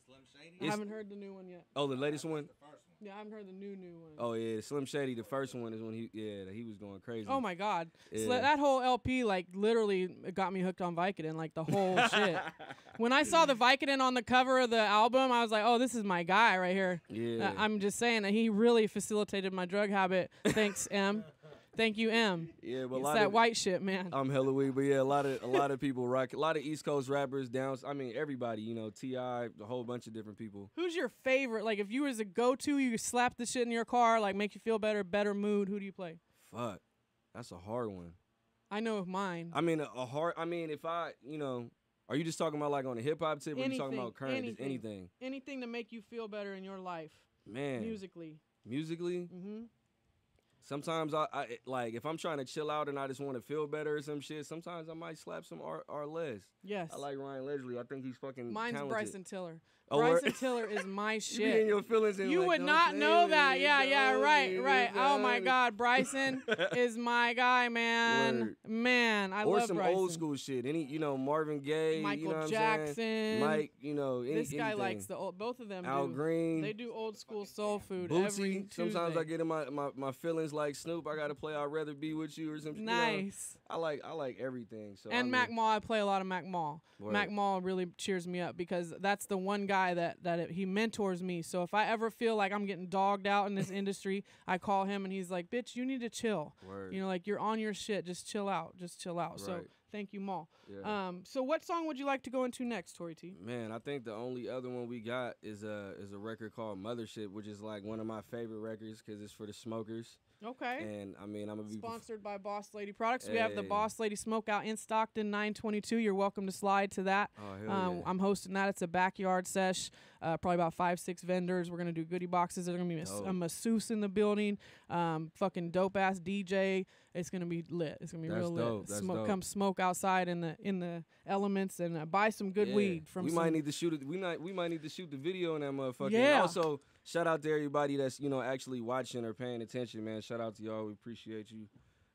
I haven't heard the new one yet.
Oh, the latest one?
Yeah, I haven't heard the new one.
Oh yeah, Slim Shady. The first one is when he was going crazy.
Oh my God!
Yeah.
So that whole LP like literally got me hooked on Vicodin, like the whole shit. When I saw the Vicodin on the cover of the album, I was like, oh, this is my guy right here.
Yeah.
I'm just saying that he really facilitated my drug habit. Thanks, M. Thank you, M.
Yeah, but
It's that white shit, man.
I'm hella weak, but yeah, a lot of people rock. A lot of East Coast rappers down. I mean, everybody, you know, T.I., a whole bunch of different people.
Who's your favorite? Like, if you was a go-to, you could slap the shit in your car, like make you feel better mood. Who do you play?
Fuck, that's a hard one.
I know of mine.
I mean, if I, you know, are you just talking about like on a hip hop tip, or are you talking about current? Just anything.
Anything to make you feel better in your life.
Man.
Musically.
Mm-hmm. Sometimes I like if I'm trying to chill out and I just want to feel better or some shit. Sometimes I might slap some Les.
Yes.
I like Ryan Leslie. I think he's fucking.
Mine's
talented.
Bryson Tiller.
Oh,
Bryson Tiller is my shit.
You be in your feelings and
you
like,
would
don't
not
play
know
with
that.
me,
Yeah,
don't
right.
be
Oh my
this
God, Bryson is my guy, man.
Word.
Man, I
or
love
some
Bryson.
old school shit. Marvin Gaye,
Michael
you know what
Jackson.
I'm saying? Mike,
this guy
anything.
likes the old. Both of them.
Al Green.
They do old school soul food every
Bootsy. Sometimes
Tuesday.
I get in my feelings like Snoop. I gotta play I'd Rather Be With You or something.
Nice.
You know? I like everything. So
And Mac Mall, I play a lot of Mac Mall.
Word.
Mac Mall really cheers me up because that's the one guy that he mentors me. So if I ever feel like I'm getting dogged out in this industry, I call him and he's like, "Bitch, you need to chill.
Word.
You know, like you're on your shit. Just chill out. Just chill out." So
Right.
Thank you, Maul.
Yeah.
So what song would you like to go into next, Tory T?
Man, I think the only other one we got is a record called Mothership, which is like one of my favorite records because it's for the smokers.
Okay.
And I mean, I'm gonna be
Sponsored by Boss Lady Products. We have the
Hey.
Boss Lady Smokeout in Stockton, 922. You're welcome to slide to that.
Oh, hell yeah.
I'm hosting that. It's a backyard sesh. Probably about 5-6 vendors. We're gonna do goodie boxes. There's gonna be a masseuse in the building. Fucking dope ass DJ. It's gonna be lit. It's gonna be real
dope.
lit.
That's
Smoke,
dope.
come smoke outside in the elements and buy some good
Yeah.
weed from.
We
some,
might need to shoot it. We might need to shoot the video on that motherfucker.
Yeah.
And also, shout out to everybody that's actually watching or paying attention, man. Shout out to y'all. We appreciate you,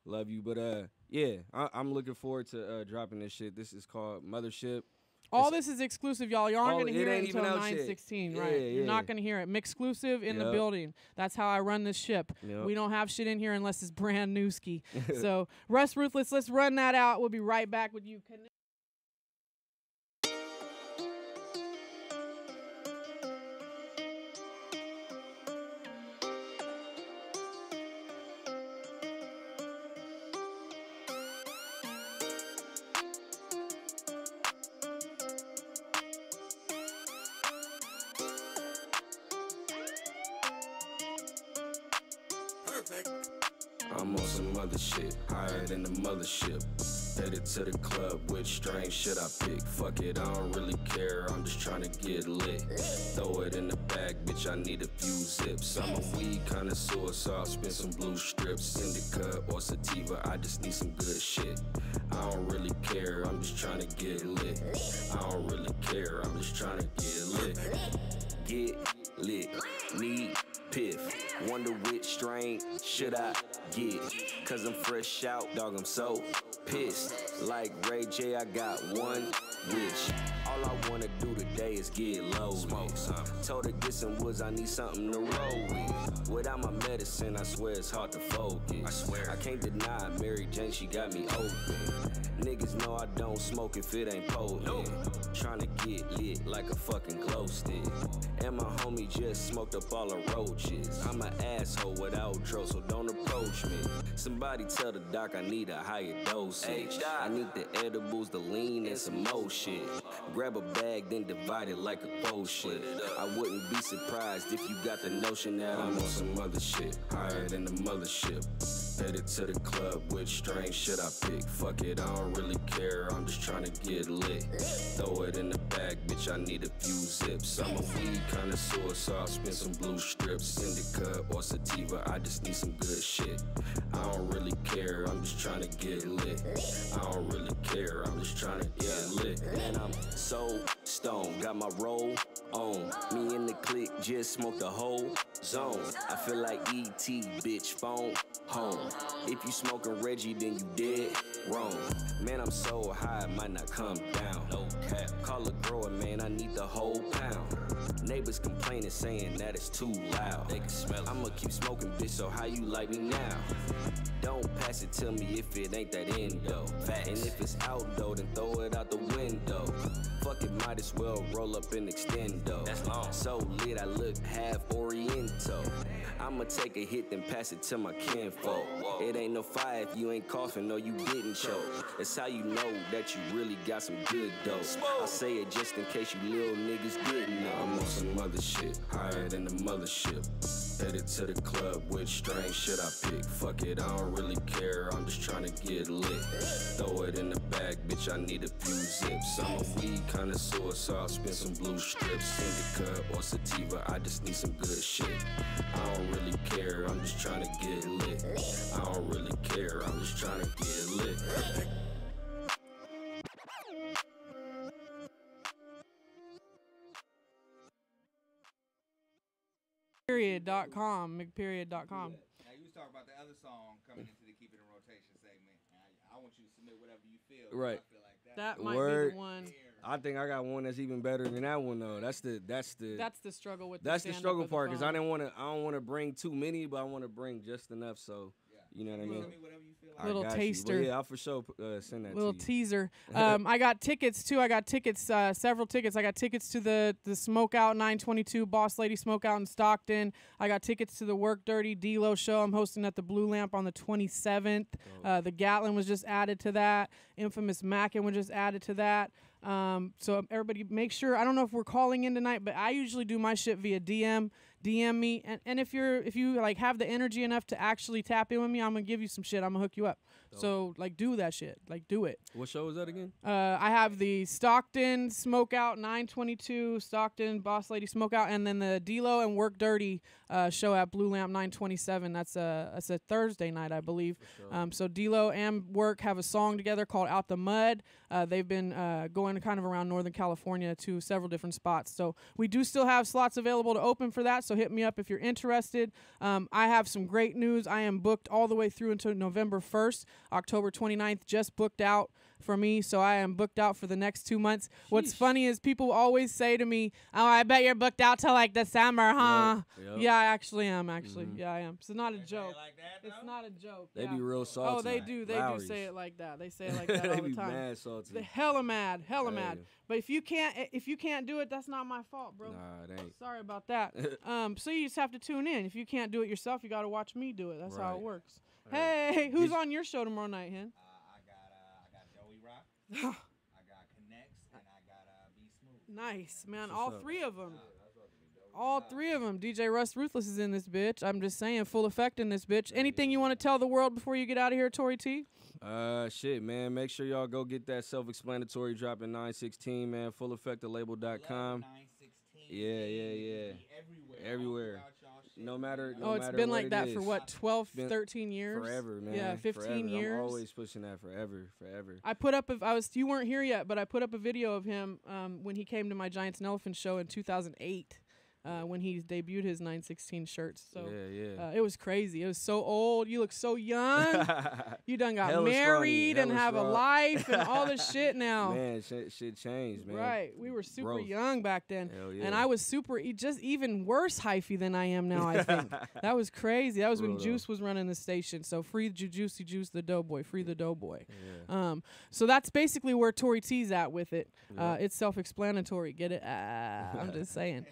love you. But yeah, I'm looking forward to dropping this shit. This is called Mothership.
All this is exclusive, y'all. You aren't
All-
gonna
it
hear it
ain't even
until
out yet.
9/16,
Yeah,
right? You're
yeah.
not gonna hear it. Exclusive in the
Yup.
building. That's how I run this ship.
Yup.
We don't have shit in here unless it's brand new ski. So, Russ Ruthless, let's run that out. We'll be right back with you.
I'm on some other shit, higher than the mothership. Headed to the club, which strange shit I pick. Fuck it, I don't really care, I'm just trying to get lit. Throw it in the bag, bitch, I need a few zips. I'm a weed connoisseur, so I'll spin some blue strips. Indica or sativa, I just need some good shit. I don't really care, I'm just trying to get lit. I don't really care, I'm just trying to get lit. Get lit, need piff. Wonder which strain should I get? Cause I'm fresh out, dog, I'm so pissed. Like Ray J, I got one wish. All I wanna do today is get low. Smoke some. Told her get some woods, I need something to roll with. Without my medicine, I swear it's hard to focus. I swear I can't deny Mary Jane, she got me open. Niggas know I don't smoke if it ain't potent. Tryna get lit like a fucking glow stick. And my homie just smoked up all the roaches. I'm an asshole without dro, so don't approach me. Somebody tell the doc I need a higher dosage. I need the edibles, the lean, and some more shit. Grab a bag, then divide it like a quotient. I wouldn't be surprised if you got the notion that I'm on some other shit, higher than the mothership. Headed to the club, which strange shit I pick. Fuck it, I don't really care, I'm just trying to get lit. Throw it in the bag, bitch, I need a few zips. I'm a weed connoisseur, so I'll spin some blue strips. Indica or sativa, I just need some good shit. I don't really care, I'm just trying to get lit. I don't really care, I'm just trying to get lit. And I'm so stoned, got my roll on. Me and the clique just smoked the whole zone. I feel like E.T., bitch, phone home. If you smoking Reggie, then you dead wrong. Man, I'm so high, I might not come down. No cap. Call a grower, man, I need the whole pound. Neighbors complaining, saying that it's too loud. They can smell it. I'ma keep smoking, bitch, so how you like me now? Don't pass it to me if it ain't that endo. And if it's out though, then throw it out the window. Fuck it, might as well roll up and extend though. That's long. So lit, I look half Oriental. I'ma take a hit, then pass it to my kinfolk. It ain't no fire if you ain't coughing or you didn't choke. That's how you know that you really got some good dough. I say it just in case you little niggas didn't know. I'm on some other shit, higher than the mothership. Headed to the club, which strange shit I pick. Fuck it, I don't really care, I'm just trying to get lit. Throw it in the bag, bitch, I need a few zips. I'm a weed connoisseur, so I'll spin some blue strips. Indica or sativa, I just need some good shit. I don't really care, I'm just trying to get lit. I don't really care, I'm just trying to get lit.
Period.com, McPeriod.com.
Now you was talking about the other song coming into the Keep It in Rotation segment. I want you to submit whatever you feel.
Right.
I feel like
That might
Word.
be the one.
I think I got one that's even better than that one though. That's the
That's the struggle with.
that's the
stand-up
struggle
with the
part because I
phone.
didn't want to. I don't want to bring too many, but I want to bring just enough. So you know what I mean.
Tell me whatever you feel
Little
got
taster.
You. Well, yeah, I'll for sure send that
Little
to you.
teaser. I got tickets too. I got tickets, several tickets. I got tickets to the Smokeout 922 Boss Lady Smokeout in Stockton. I got tickets to the Work Dirty D-Lo show I'm hosting at the Blue Lamp on the 27th. The Gatlin was just added to that. Infamous Mackin was just added to that. So everybody make sure, I don't know if we're calling in tonight, but I usually do my shit via DM me. And if you like have the energy enough to actually tap in with me, I'm going to give you some shit. I'm going to hook you up. Dope. So like do that shit. Like do it.
What show is that again?
I have the Stockton Smokeout 922, Stockton Boss Lady Smokeout, and then the D-Lo and Work Dirty show at Blue Lamp 927. That's a Thursday night, I believe. Sure. So D-Lo and Work have a song together called Out the Mud. They've been going kind of around Northern California to several different spots. So we do still have slots available to open for that. So hit me up if you're interested. I have some great news. I am booked all the way through until November 1st. October 29th just booked out for me, so I am booked out for the next 2 months. Sheesh. What's funny is people always say to me, "Oh, I bet you're booked out till like December, huh?" Yep. Yeah, I actually am. Yeah, I am. It's not a joke.
Like that,
it's not a joke.
They be real salty.
Oh, they do. They do say it like that. They say it like that all the time.
They be mad salty.
They're hella mad. But if you can't do it, that's not my fault, bro.
Nah, it ain't.
Sorry about that. So you just have to tune in. If you can't do it yourself, you got to watch me do it. That's how it works. Hey, who's on your show tomorrow night, Hen?
I got Joey Rock. I got Connects, and I got Be Smooth.
Nice, man. All three of them. All three of them. DJ Russ Ruthless is in this bitch. I'm just saying, full effect in this bitch. Anything you want to tell the world before you get out of here, Tory T?
Shit, man. Make sure y'all go get that self-explanatory drop in 916, man. Fulleffectolabel.com. Yeah. Everywhere. No matter.
It's been like that for what, 12, 13 years?
Forever, man.
Yeah, 15 years.
I'm always pushing that forever.
I put up, you weren't here yet, but I put up a video of him when he came to my Giants and Elephants show in 2008. When he debuted his 916 shirts. So it was crazy. It was so old. You look so young. You done got
Hella
married
scrawny,
and have a life and all this shit now.
Man, shit changed, man.
Right. We were super young back then.
Hell yeah.
And I was just even worse hyphy than I am now, I think. That was crazy. That was when Juice was running the station. So free Juicy Juice the Doughboy. Free the Doughboy. Yeah. So that's basically where Tory T's at with it. It's self-explanatory. Get it? I'm just saying.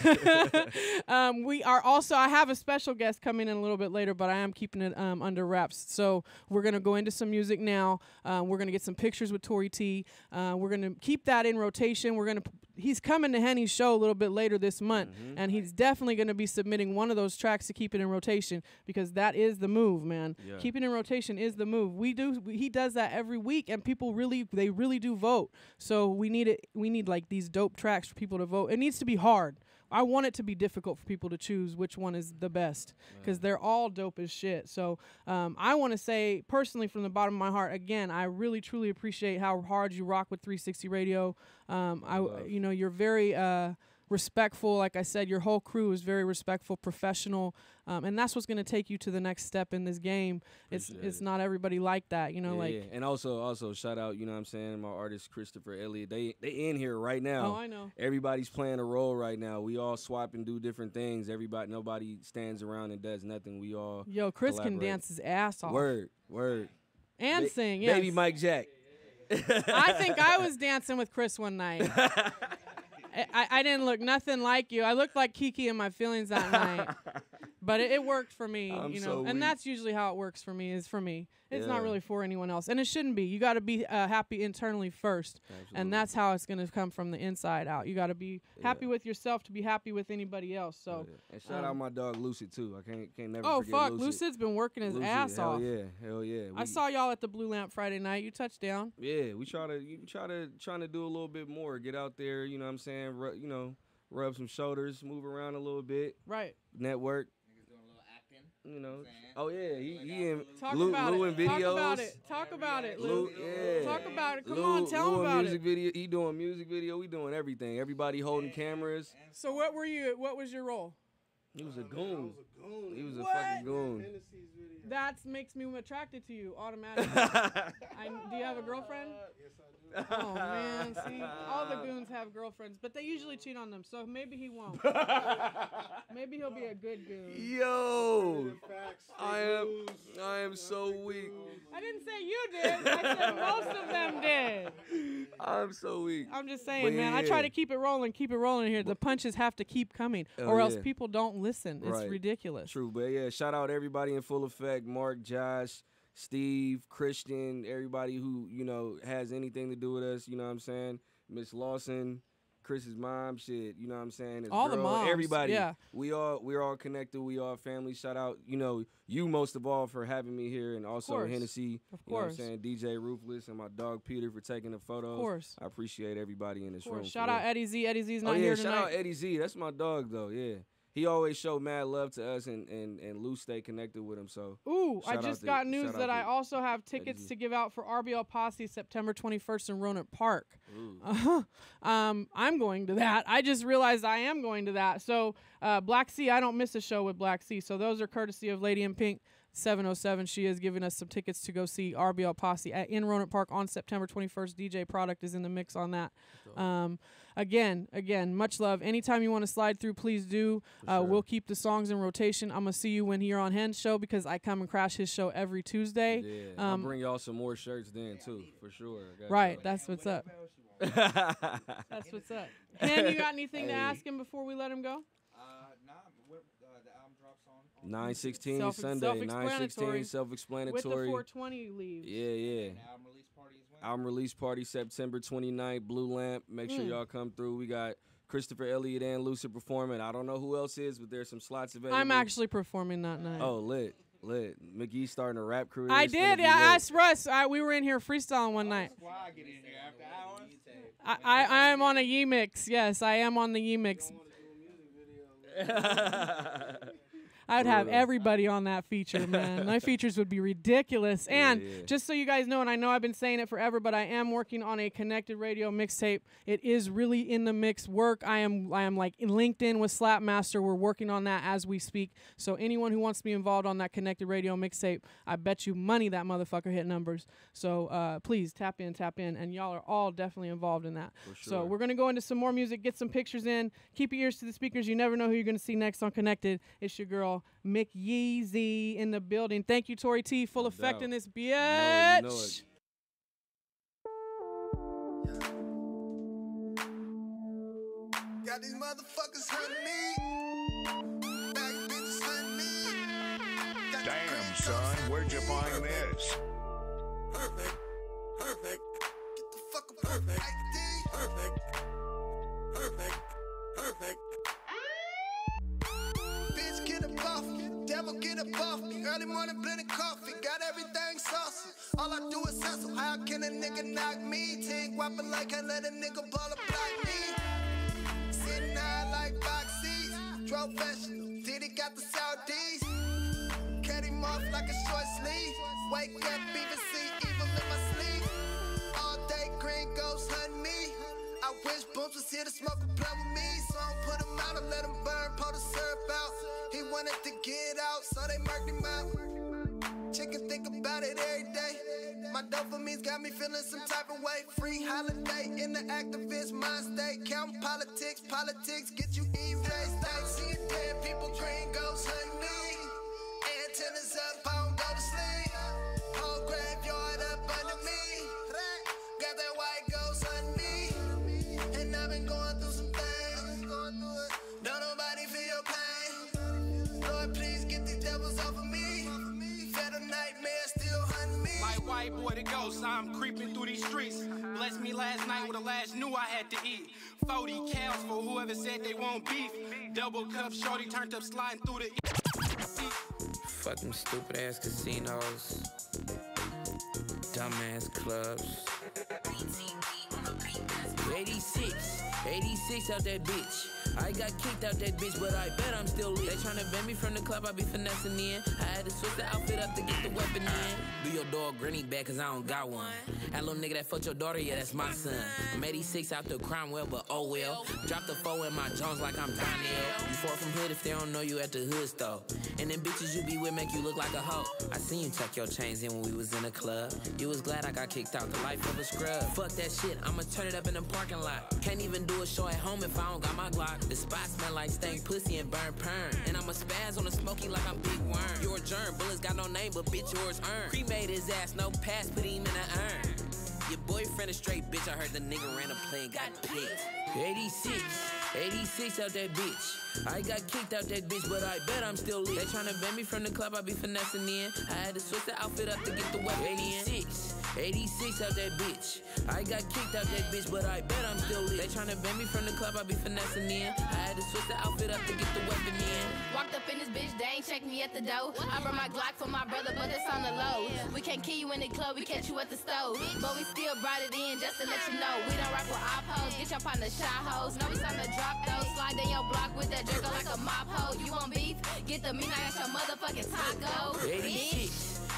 We are also, I have a special guest coming in a little bit later, but I am keeping it under wraps. So we're going to go into some music now. We're going to get some pictures with Tory T. We're going to keep that in rotation. He's coming to Henny's show a little bit later this month, and he's definitely going to be submitting one of those tracks to keep it in rotation, because that is the move, man. Yeah. Keep it in rotation is the move. He does that every week, and people really do vote. So we need like these dope tracks for people to vote. It needs to be hard. I want it to be difficult for people to choose which one is the best, because they're all dope as shit. So I want to say personally from the bottom of my heart, again, I really truly appreciate how hard you rock with 360 Radio. You're very respectful. Like I said, your whole crew is very respectful, professional, and that's what's going to take you to the next step in this game. It's not everybody like that,
And also shout out, you know what I'm saying, my artist Christopher Elliott. They in here right now.
Oh, I know.
Everybody's playing a role right now. We all swap and do different things. Nobody stands around and does nothing. We all
Chris
collaborate.
Can dance his ass off.
Word.
And sing, yes.
Baby Mike Jack.
I think I was dancing with Chris one night. I didn't look nothing like you. I looked like Kiki in My Feelings that night. But it worked for me, and that's usually how it works for me, is for me. It's not really for anyone else. And it shouldn't be. You got to be happy internally first. Absolutely. And that's how it's going to come from the inside out. You got to be happy with yourself to be happy with anybody else. So
And shout out my dog Lucid, too. I can't never
forget
fuck.
Lucid. Lucid's been working his ass off.
Hell yeah.
I saw y'all at the Blue Lamp Friday night. You touched down.
Yeah, we trying to do a little bit more. Get out there, you know what I'm saying? Rub some shoulders, move around a little bit.
Right.
Network.
You know,
oh yeah, he in
Lou
in videos.
Talk about it,
Lou. Yeah.
Talk about it. Come on, tell him about
music video. He doing music video. We doing everything. Everybody holding cameras.
So what was your role?
He was a goon. He was a
What?
fucking goon.
That makes me attracted to you automatically. Do you have a girlfriend?
Yes, I do.
Oh man, see, all the goons have girlfriends, but they usually cheat on them. So maybe he won't. Maybe he'll be a good goon.
Yo, I am so weak.
I didn't say you did. I said most of them did.
I'm so weak.
I'm just saying,
But
man.
yeah,
I try to keep it rolling here. The punches have to keep coming,
Oh,
or else
yeah.
people don't listen. It's
Right.
ridiculous.
True, but yeah, shout out everybody in Full Effect, Mark, Josh, Steve, Christian, everybody who, you know, has anything to do with us, you know what I'm saying? Miss Lawson, Chris's mom, shit, you know what I'm saying? His
All the
girl,
moms,
everybody.
yeah.
We're all connected, we all family. Shout out, you know, you most of all for having me here, and also
course.
Hennessy,
Of
you know what I'm
course.
saying? DJ Ruthless and my dog Peter for taking the photos.
Of course.
I appreciate everybody in this
Of
room.
course.
for
Shout
real.
out Eddie Z. Eddie Z's not
Oh yeah,
here
shout
tonight.
out Eddie Z. That's my dog though. Yeah, he always showed mad love to us, and Lou stay connected with him. So
Ooh, I
shout out
just
to-
got news
shout out
that I
to
also have tickets
Z.
to give out for RBL Posse September 21st in Roanoke Park.
Ooh.
I'm going to that. I just realized I am going to that. So Black Sea, I don't miss a show with Black Sea. So those are courtesy of Lady in Pink 707. She has given us some tickets to go see RBL Posse in Roanoke Park on September 21st. DJ Product is in the mix on that. Again, much love. Anytime you want to slide through, please do.
Sure.
We'll keep the songs in rotation. I'm going to see you when you're on Hen's show because I come and crash his show every Tuesday.
Yeah, I'll bring y'all some more shirts then too, for sure. I got
Right,
y'all.
that's what's up. That's what's up. Hen, you got anything to ask him before we let him go?
Nah, the album drops on
9/16 Sunday, 9/16 self-explanatory.
With the 420 leaves.
Yeah, yeah.
the album release party as well.
Album release party September 29th, Blue Lamp. Make sure y'all come through. We got Christopher Elliott and Lucid performing. I don't know who else is, but there's some slots available.
I'm actually performing that night.
Oh, lit. McGee starting a rap career.
I
It's gonna
did.
be
Yeah, I
lit.
asked Russ. We were in here freestyling one night.
Squad get in here after hours.
I am on a Yee mix. Yes, I am on the Yee mix. I would have everybody on that feature, man. My features would be ridiculous. And just so you guys know, and I know I've been saying it forever, but I am working on a connected radio mixtape. It is really in the mix work. I am like linked in with Slapmaster. We're working on that as we speak. So anyone who wants to be involved on that connected radio mixtape, I bet you money that motherfucker hit numbers. So please tap in, and y'all are all definitely involved in that. So we're gonna go into some more music, get some pictures in. Keep your ears to the speakers. You never know who you're gonna see next on Connected. It's your girl Mick Yeeeeeee in the building. Thank you, Tori T. Full effect in this bitch.
You know it.
Got these motherfuckers hunting me. Back bitches hunting me. Got
Damn, son, where'd you find this?
Perfect. Get the fuck up perfect. Perfect. Bitch, get up off me. Devil, get up off me. Early morning blending coffee. Got everything saucy. All I do is hustle. How can a nigga knock me? Tank whopping like I let a nigga ball up like me. Sitting high like box seats. Professional. Diddy got the Saudis. Cut him off like a short sleeve. Wake up, even see evil in my sleep. All day green ghosts hunt me. I wish Booms was here to smoke a blunt with me. So I don't put him out and let him burn, pour the syrup out. He wanted to get out, so they murked him out. Chicken think about it every day. My dopamine's got me feeling some type of way. Free holiday in the activist mind state. Counting politics get you erased. Seeing dead people, green ghosts hunt me. Antennas up, I don't go to sleep. Whole graveyard up under me. Got that white ghost on me. And I've been going through some things. Don't nobody feel your pain. Lord, please get these devils off of me. Fed a nightmare still hunting me.
Like white boy the ghost, I'm creeping through these streets. Blessed me last night with the last knew I had to eat. 40 cows for whoever said they won't beef. Double cup shorty turned up sliding through the
Fuck them stupid ass casinos, dumbass clubs. 86 out that bitch. I got kicked out that bitch, but I bet I'm still lit. They tryna ban me from the club, I be finessing in. I had to switch the outfit up to get the weapon in. Do your dog granny back, cause I don't got one. That little nigga that fucked your daughter, yeah, that's my son. I'm 86 out the crime well, but oh well. Drop the 4 in my Jones like I'm Donnell. You far from hood if they don't know you at the hood store. And them bitches you be with make you look like a hoe. I seen you tuck your chains in when we was in the club. You was glad I got kicked out the life of a scrub. Fuck that shit, I'ma turn it up in the parking lot. Can't even do a show at home if I don't got my Glock. The spot smell like stank pussy and burn perm. And I'ma spaz on the smoky like I'm Big Worm. You're a germ, bullets got no name, but bitch yours earned. Cremate his ass, no pass, put him in an urn. Your boyfriend a straight bitch, I heard the nigga ran a plane, got picked. 86 out that bitch. I got kicked out that bitch, but I bet I'm still lit. They tryna ban me from the club, I be finessing in. I had to switch the outfit up to get the weapon in. 86 out that bitch. I got kicked out that bitch, but I bet I'm still lit. They tryna ban me from the club, I be finessing in. I had to switch the outfit up to get the weapon in.
Walked up in this bitch, they ain't checked me at the door. I brought my Glock for my brother, but it's on the low. We can't kill you in the club, we catch you at the stove. But we still brought it in just to let you know. We don't rock with op hoes, get your partner shot hoes. Know we time to drop those, slide in your block with that jerker like a mop hoe. You want beef? Get the meat, I got your motherfucking taco.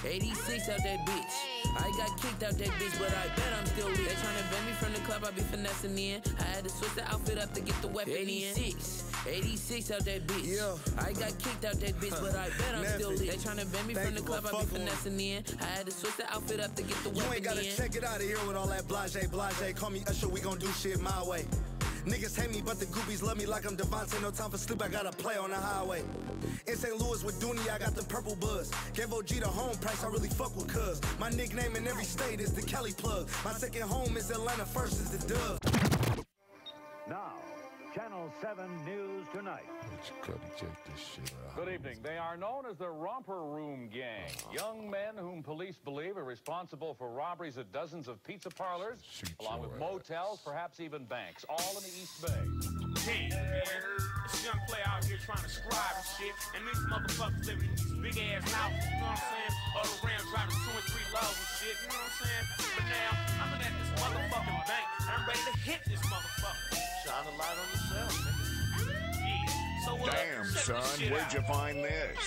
86 out that bitch. I got kicked out that bitch, but I bet I'm still lit. They tryna ban me from the club, I be finessing in. I had to switch the outfit up to get the weapon in. 86 out that bitch. Yeah. I got kicked out that bitch, but I bet I'm still lit. They tryna ban me from the club, I be finessing in. I had to switch the outfit up to get the weapon in.
You ain't gotta check it out of here with all that blase. Call me Usher, we gon' do shit my way. Niggas hate me, but the groupies love me like I'm Devontae. No time for sleep, I gotta play on the highway. In St. Louis with Dooney, I got the purple buzz. Gave OG the home price, I really fuck with cuz. My nickname in every state is the Kelly Plug. My second home is Atlanta, first is the Dove.
Now, Channel 7 News Tonight. Good evening. They are known as the Romper Room Gang. Young men whom police believe are responsible for robberies at dozens of pizza parlors, along with motels, perhaps even banks, all in the East Bay.
Damn, man. This young player out here trying to scribe and shit, and these motherfuckers living in these big ass houses, you know what I'm saying? All around driving 2 and 3 lows and shit, you know what I'm saying? But now, I'm at this motherfucking bank, and I'm ready to hit this motherfucker. Shine a light on yourself, nigga. Yeah. So,
damn, son, where'd you find this?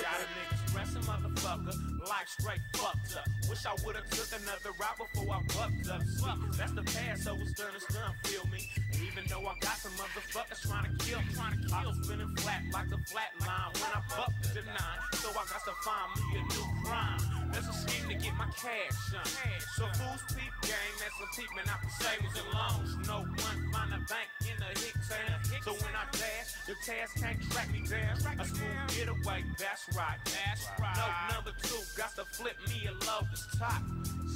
Got a nigga stressing motherfucker, life straight fucked up. Wish I would've took another route before I bucked up. See, that's the past, so it's done, feel me? And even though I got some motherfuckers trying to kill, I was spinning flat like the flat line when I bucked the 9. So I got to find me a new crime. There's a scheme to get my cash on. So fools peep gang, that's a peeping out the savings and loans. No one find a bank in the hick town. So when I dash, the task can't track me down. A smooth getaway, that's right. No, number 2, got to flip me a Lotus top.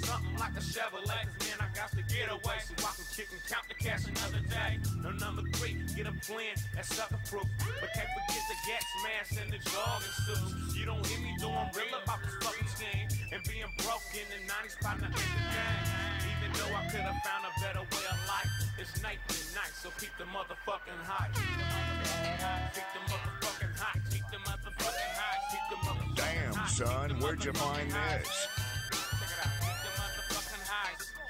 Something like a Chevrolet, cause man, I got to get away so I can kick and count the cash another day. No, number 3, get a plan that's sucker proof. But can't forget the gas mask and the jogging suits. You don't hear me doing real about this fucking scheme. And being broke in the 90s, partner ain't the game. Even though I could have found a better way of life, it's night to night, so keep the motherfucking high. Keep the motherfucking high. Keep the motherfucking high. Keep the motherfucking high.
Damn, son, where'd you find this?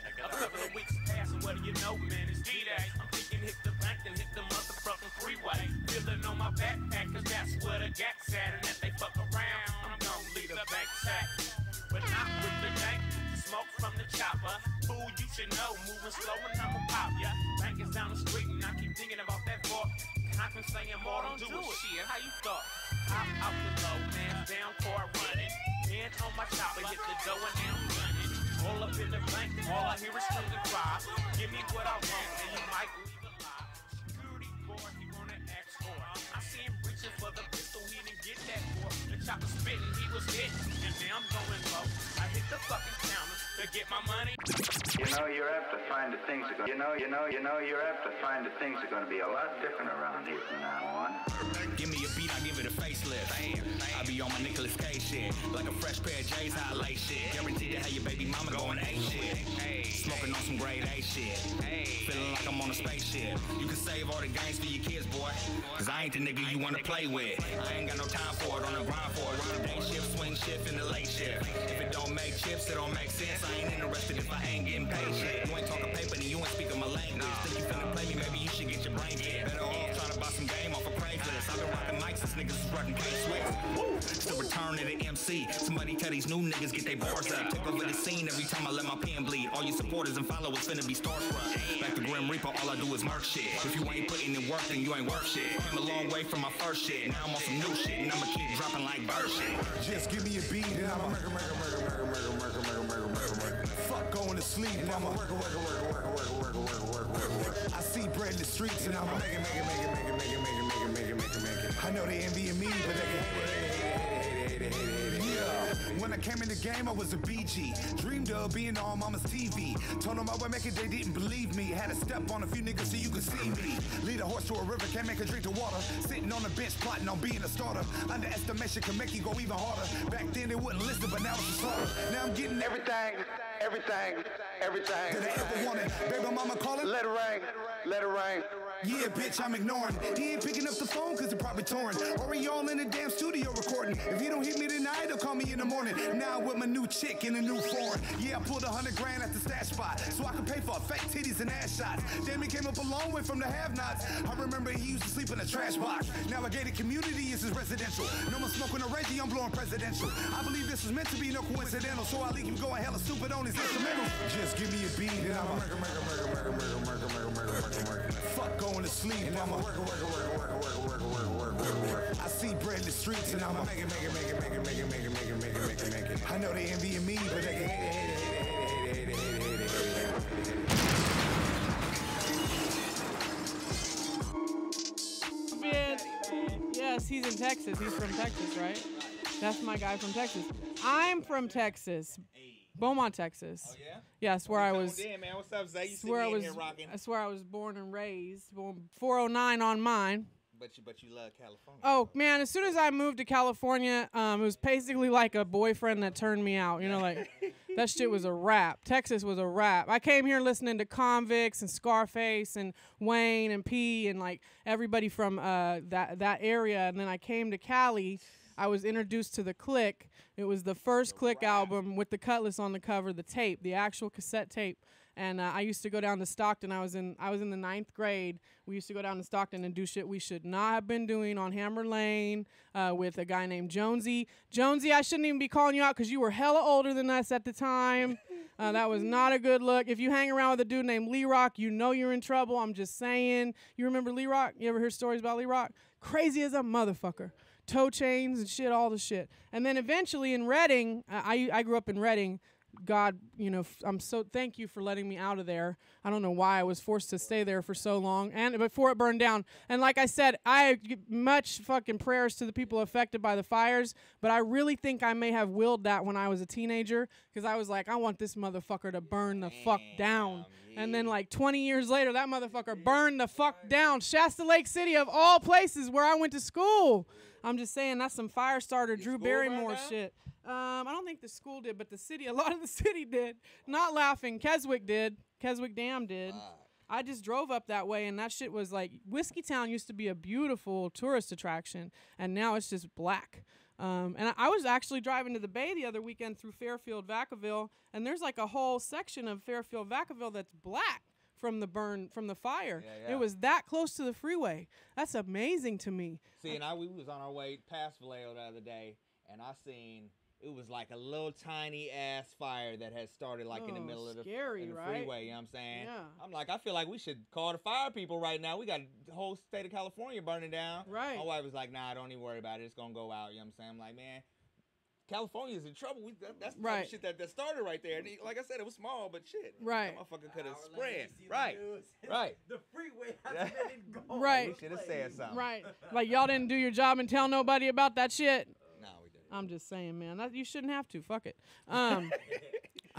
A couple of weeks passing, what do you know, man? It's D-Day. I'm thinking hit the bank and hit the motherfucking freeway. Feeling on my backpack, cause that's where the gat's at. And if they fuck around, I'm gon' leave the bank sack. But not with the bank, smoke from the chopper. Fool, you should know, moving slow and I'ma pop ya. Bank is down the street and I keep thinking about that fork. I've been saying more, don't do it. Shit, how you thought? Hop out the low, man, down car running. Hand on my chopper, hit the dough and now I'm running. Roll up in the bank, all I hear is screams and cries. Give me what I want, and you might leave alive. Security boy, he wanna ask for it. I see him reaching for the pistol, he didn't get that for. The chopper spitting, he was hit, and now I'm going low. I hit the fucking counter to get my money.
You know, you're apt to find that things are going. You're apt to find that things are going to be a lot different around here from now on.
Give me a beat, I give it a facelift. I be on my Nicolas Cage shit, like a fresh pair of J's, how I lay shit. Guaranteed to have your baby mama going A shit. Smoking on some grade A shit. Feeling like I'm on a spaceship. You can save all the games for your kids, boy. Cause I ain't the nigga you wanna play with. I ain't got no time for it, on the grind for it. Run the day shift, swing shift, and the late shift. If it don't make chips, it don't make sense. I ain't interested if I ain't getting paid shit. You ain't talking paper, then you ain't speaking my language. Think you finna play me, maybe you should shit get your brain dead. Better off trying to buy some game off of Craigslist. I've been rocking mics since niggas was rocking K-Swift. Still return to the MC. Somebody tell these new niggas get their bars up. Take over the scene every time I let my pen bleed. All your supporters and followers finna be starstruck. Back to Grim Reaper, all I do is murk shit. If you ain't putting in work, then you ain't worth shit. Came a long way from my first shit. Now I'm on some new shit, and I'ma keep dropping like bird shit.
Just give me a beat and I'ma murder. Fuck going to sleep, I'ma work. I see bread in the streets and I'ma make it. I know they envying me, but they can hate it. When I came in the game, I was a BG. Dreamed of being on mama's TV. Told them I would make it, they didn't believe me. Had to step on a few niggas so you could see me. Lead a horse to a river, can't make a drink to water. Sitting on the bench, plotting on being a starter. Underestimation can make you go even harder. Back then they wouldn't listen, but now it's a slaughter. Now I'm getting everything. Did I ever want it? Baby mama calling? Let it rain. Yeah, bitch, I'm ignoring. He ain't picking up the phone cause it probably torn. Or he all in the damn studio recording. If he don't hit me tonight, he'll call me in the morning. Now I'm with my new chick in a new foreign. Yeah, I pulled $100 grand at the stash spot so I could pay for fake titties and ass shots. Damn, he came up a long way from the have-nots. I remember he used to sleep in a trash box. Now a gated community is his residential. No more smoking a Reggie, I'm blowing presidential. I believe this was meant to be no coincidental, so I leave him going hella stupid on his instrumentals. Just give me a beat and I'ma murder. Fuck going to sleep, I'ma work. I see bread in the streets and I'ma make it. I know they envying me, but they can hate it.
Yes, he's in Texas. He's from Texas, right? That's my guy from Texas. I'm from Texas. Beaumont, Texas.
Oh, yeah?
Yes, where I was.
Damn, man. What's up, Zay? You see
where
me
I
in
was.
here rocking.
That's where I was born and raised. 409 on mine.
But you love California.
Oh man! As soon as I moved to California, it was basically like a boyfriend that turned me out. You know, like that shit was a wrap. Texas was a wrap. I came here listening to Convicts and Scarface and Wayne and P and like everybody from that area, and then I came to Cali. I was introduced to the Click. It was the first Click album with the Cutlass on the cover, the tape, the actual cassette tape. And I used to go down to Stockton. I was in the 9th grade. We used to go down to Stockton and do shit we should not have been doing on Hammer Lane with a guy named Jonesy. Jonesy, I shouldn't even be calling you out because you were hella older than us at the time. That was not a good look. If you hang around with a dude named Lee Rock, you know you're in trouble. I'm just saying. You remember Lee Rock? You ever hear stories about Lee Rock? Crazy as a motherfucker. Toe chains and shit, all the shit. And then eventually in Reading, I grew up in Reading. God, you know, thank you for letting me out of there. I don't know why I was forced to stay there for so long and before it burned down. And like I said, I give much fucking prayers to the people affected by the fires, but I really think I may have willed that when I was a teenager because I was like, I want this motherfucker to burn the fuck down. Yeah. And then like 20 years later, that motherfucker burned the fuck down. Shasta Lake City of all places where I went to school. I'm just saying that's some fire starter Drew Barrymore shit. I don't think the school did, but the city, a lot of the city did. Not laughing. Keswick did. Keswick Dam did. I just drove up that way, and that shit was like, Whiskey Town used to be a beautiful tourist attraction, and now it's just black. And I was actually driving to the Bay the other weekend through Fairfield, Vacaville, and there's like a whole section of Fairfield, Vacaville that's black from the fire. Yeah. It was that close to the freeway. That's amazing to me.
See, and we was on our way past Vallejo the other day, and I seen... It was like a little tiny ass fire that had started like in the middle of the freeway, you know what I'm saying? Yeah. I'm like, I feel like we should call the fire people right now. We got the whole state of California burning down. Right. My wife was like, nah, don't even worry about it. It's going to go out, you know what I'm saying? I'm like, man, California's in trouble. That's the type of shit that started right there. And like I said, it was small, but shit. Right. That motherfucker could have spread. Right. Right.
The freeway hasn't let it go.
Right.
We should have said something.
Right. Like y'all didn't do your job and tell nobody about that shit. I'm just saying, man. You shouldn't have to. Fuck it. I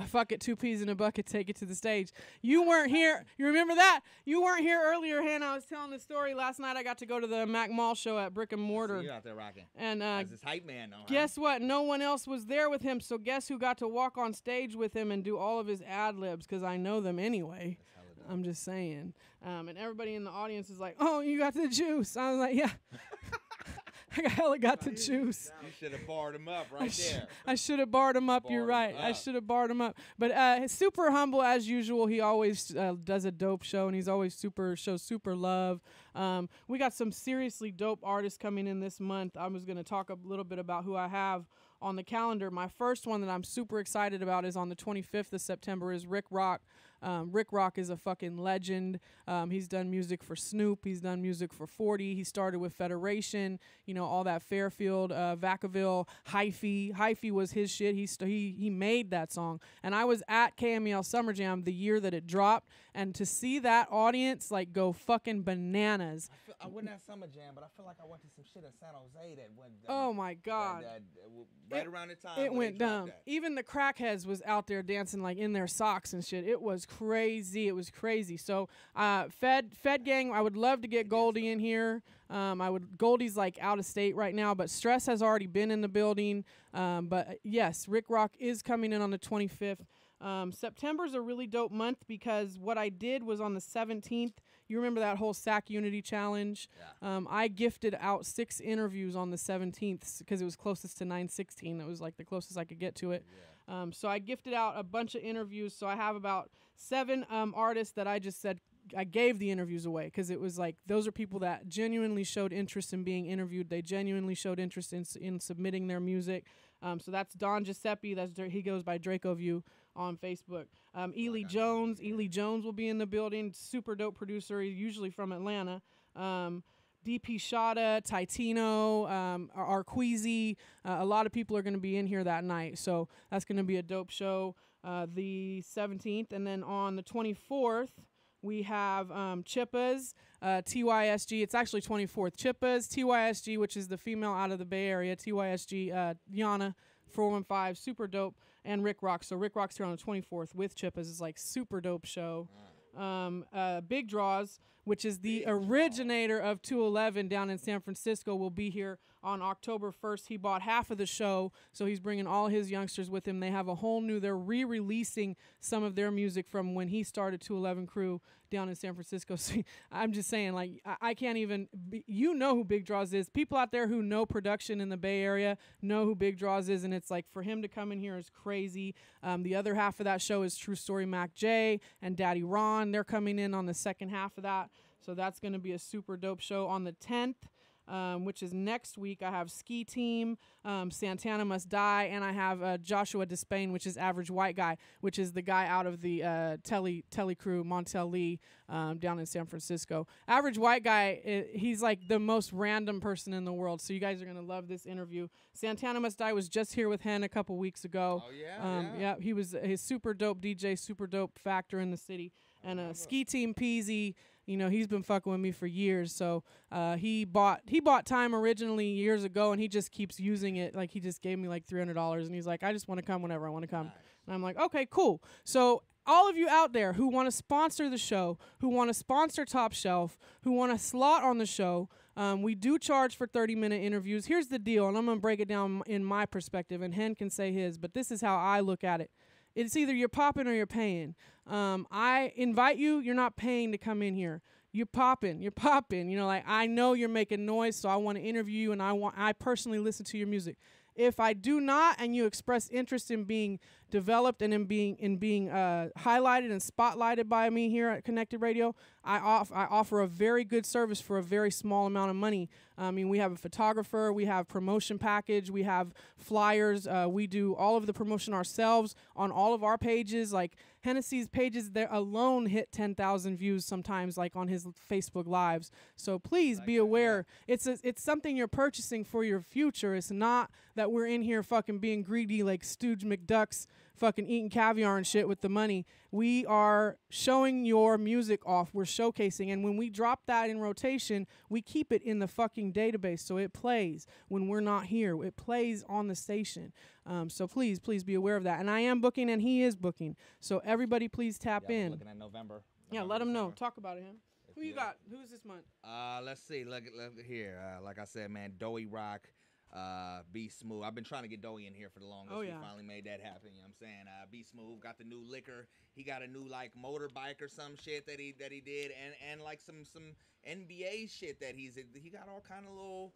fuck it. 2 peas in a bucket. Take it to the stage. You weren't here. You remember that? You weren't here earlier, Hannah. I was telling the story last night. I got to go to the Mac Mall show at Brick and Mortar.
So you're out there rocking.
And
as this hype man, though.
Guess what? No one else was there with him. So guess who got to walk on stage with him and do all of his ad libs? Because I know them anyway. I'm just saying. And everybody in the audience is like, "Oh, you got the juice." I was like, "Yeah." I hella got to choose.
You should have barred him up right there.
I should have barred him up. You're right. I should have barred him up. But he's super humble as usual. He always does a dope show, and he's always shows super love. We got some seriously dope artists coming in this month. I was going to talk a little bit about who I have on the calendar. My first one that I'm super excited about is on the 25th of September is Rick Rock. Rick Rock is a fucking legend. He's done music for Snoop. He's done music for 40. He started with Federation, you know, all that Fairfield, Vacaville, Hyphy. Hyphy was his shit. He made that song. And I was at KMEL Summer Jam the year that it dropped, and to see that audience like go fucking bananas.
I went at Summer Jam, but I feel like I went to some shit in San Jose that went.
Oh my God!
Right around the time
it went dumb. Even the crackheads was out there dancing like in their socks and shit. It was crazy. It was crazy. So, Fed Gang, I would love to get Goldie in here. Goldie's like out of state right now, but Stress has already been in the building. But yes, Rick Rock is coming in on the 25th. September's a really dope month because what I did was on the 17th. You remember that whole SAC Unity Challenge? Yeah. I gifted out 6 interviews on the 17th because it was closest to 9/16. That was like the closest I could get to it. Yeah. So I gifted out a bunch of interviews. So I have about 7 artists that I just said I gave the interviews away because it was like those are people that genuinely showed interest in being interviewed. They genuinely showed interest in submitting their music. So that's Don Giuseppe. He goes by Draco View on Facebook. Ely Jones will be in the building. Super dope producer. He's usually from Atlanta. DP Shada, Titino, Arqueezy. A lot of people are going to be in here that night. So that's going to be a dope show. The 17th. And then on the 24th, we have Chippas, TYSG. It's actually 24th. Chippas, TYSG, which is the female out of the Bay Area. TYSG, Yana, 415, super dope. And Rick Rock. So Rick Rock's here on the 24th with Chippas. It's like super dope show. Big Draws, which is the originator of 211 down in San Francisco, will be here on October 1st. He bought half of the show, so he's bringing all his youngsters with him. They have a whole new, they're re-releasing some of their music from when he started 211 Crew down in San Francisco. So I'm just saying, like, I can't even, you know who Big Draws is. People out there who know production in the Bay Area know who Big Draws is, and it's like, for him to come in here is crazy. The other half of that show is True Story Mac J and Daddy Ron. They're coming in on the second half of that. So that's going to be a super dope show. On the 10th, which is next week, I have Ski Team, Santana Must Die, and I have Joshua Despain, which is Average White Guy, which is the guy out of the Telly crew, Montel Lee, down in San Francisco. Average White Guy, he's like the most random person in the world, so you guys are going to love this interview. Santana Must Die was just here with Hen a couple weeks ago. Oh, yeah? Yeah, he was his super dope DJ, super dope factor in the city. And Ski Team Peasy, you know, he's been fucking with me for years. So he bought time originally years ago, and he just keeps using it. Like, he just gave me like $300, and he's like, I just want to come whenever I want to come. Nice. And I'm like, okay, cool. So all of you out there who want to sponsor the show, who want to sponsor Top Shelf, who want to slot on the show, we do charge for 30-minute interviews. Here's the deal, and I'm going to break it down in my perspective, and Hen can say his, but this is how I look at it. It's either you're popping or you're paying. I invite you. You're not paying to come in here. You're popping. You're popping. You know, like, I know you're making noise, so I want to interview you, and I personally listen to your music. If I do not, and you express interest in being developed and in being highlighted and spotlighted by me here at Connected Radio, I offer a very good service for a very small amount of money. I mean, we have a photographer, we have promotion package, we have flyers, we do all of the promotion ourselves on all of our pages. Like Hennessy's pages, there alone hit 10,000 views sometimes, like on his Facebook lives. So please be aware, it's something you're purchasing for your future. It's not that we're in here fucking being greedy like Stooge McDucks, fucking eating caviar and shit with the money. We are showing your music off. We're showcasing. And when we drop that in rotation, we keep it in the fucking database. So it plays when we're not here. It plays on the station. So please be aware of that. And I am booking, and he is booking. So everybody please tap in.
Looking at November.
Yeah, let him know. Talk about it, him. Who you got? Who's this month?
Let's see. Look here. Like I said, man, Doey Rock. Be Smooth. I've been trying to get Doey in here for the longest. We finally made that happen. You know what I'm saying? Be Smooth got the new liquor. He got a new like motorbike or some shit that he did, and like some NBA shit that he got all kind of little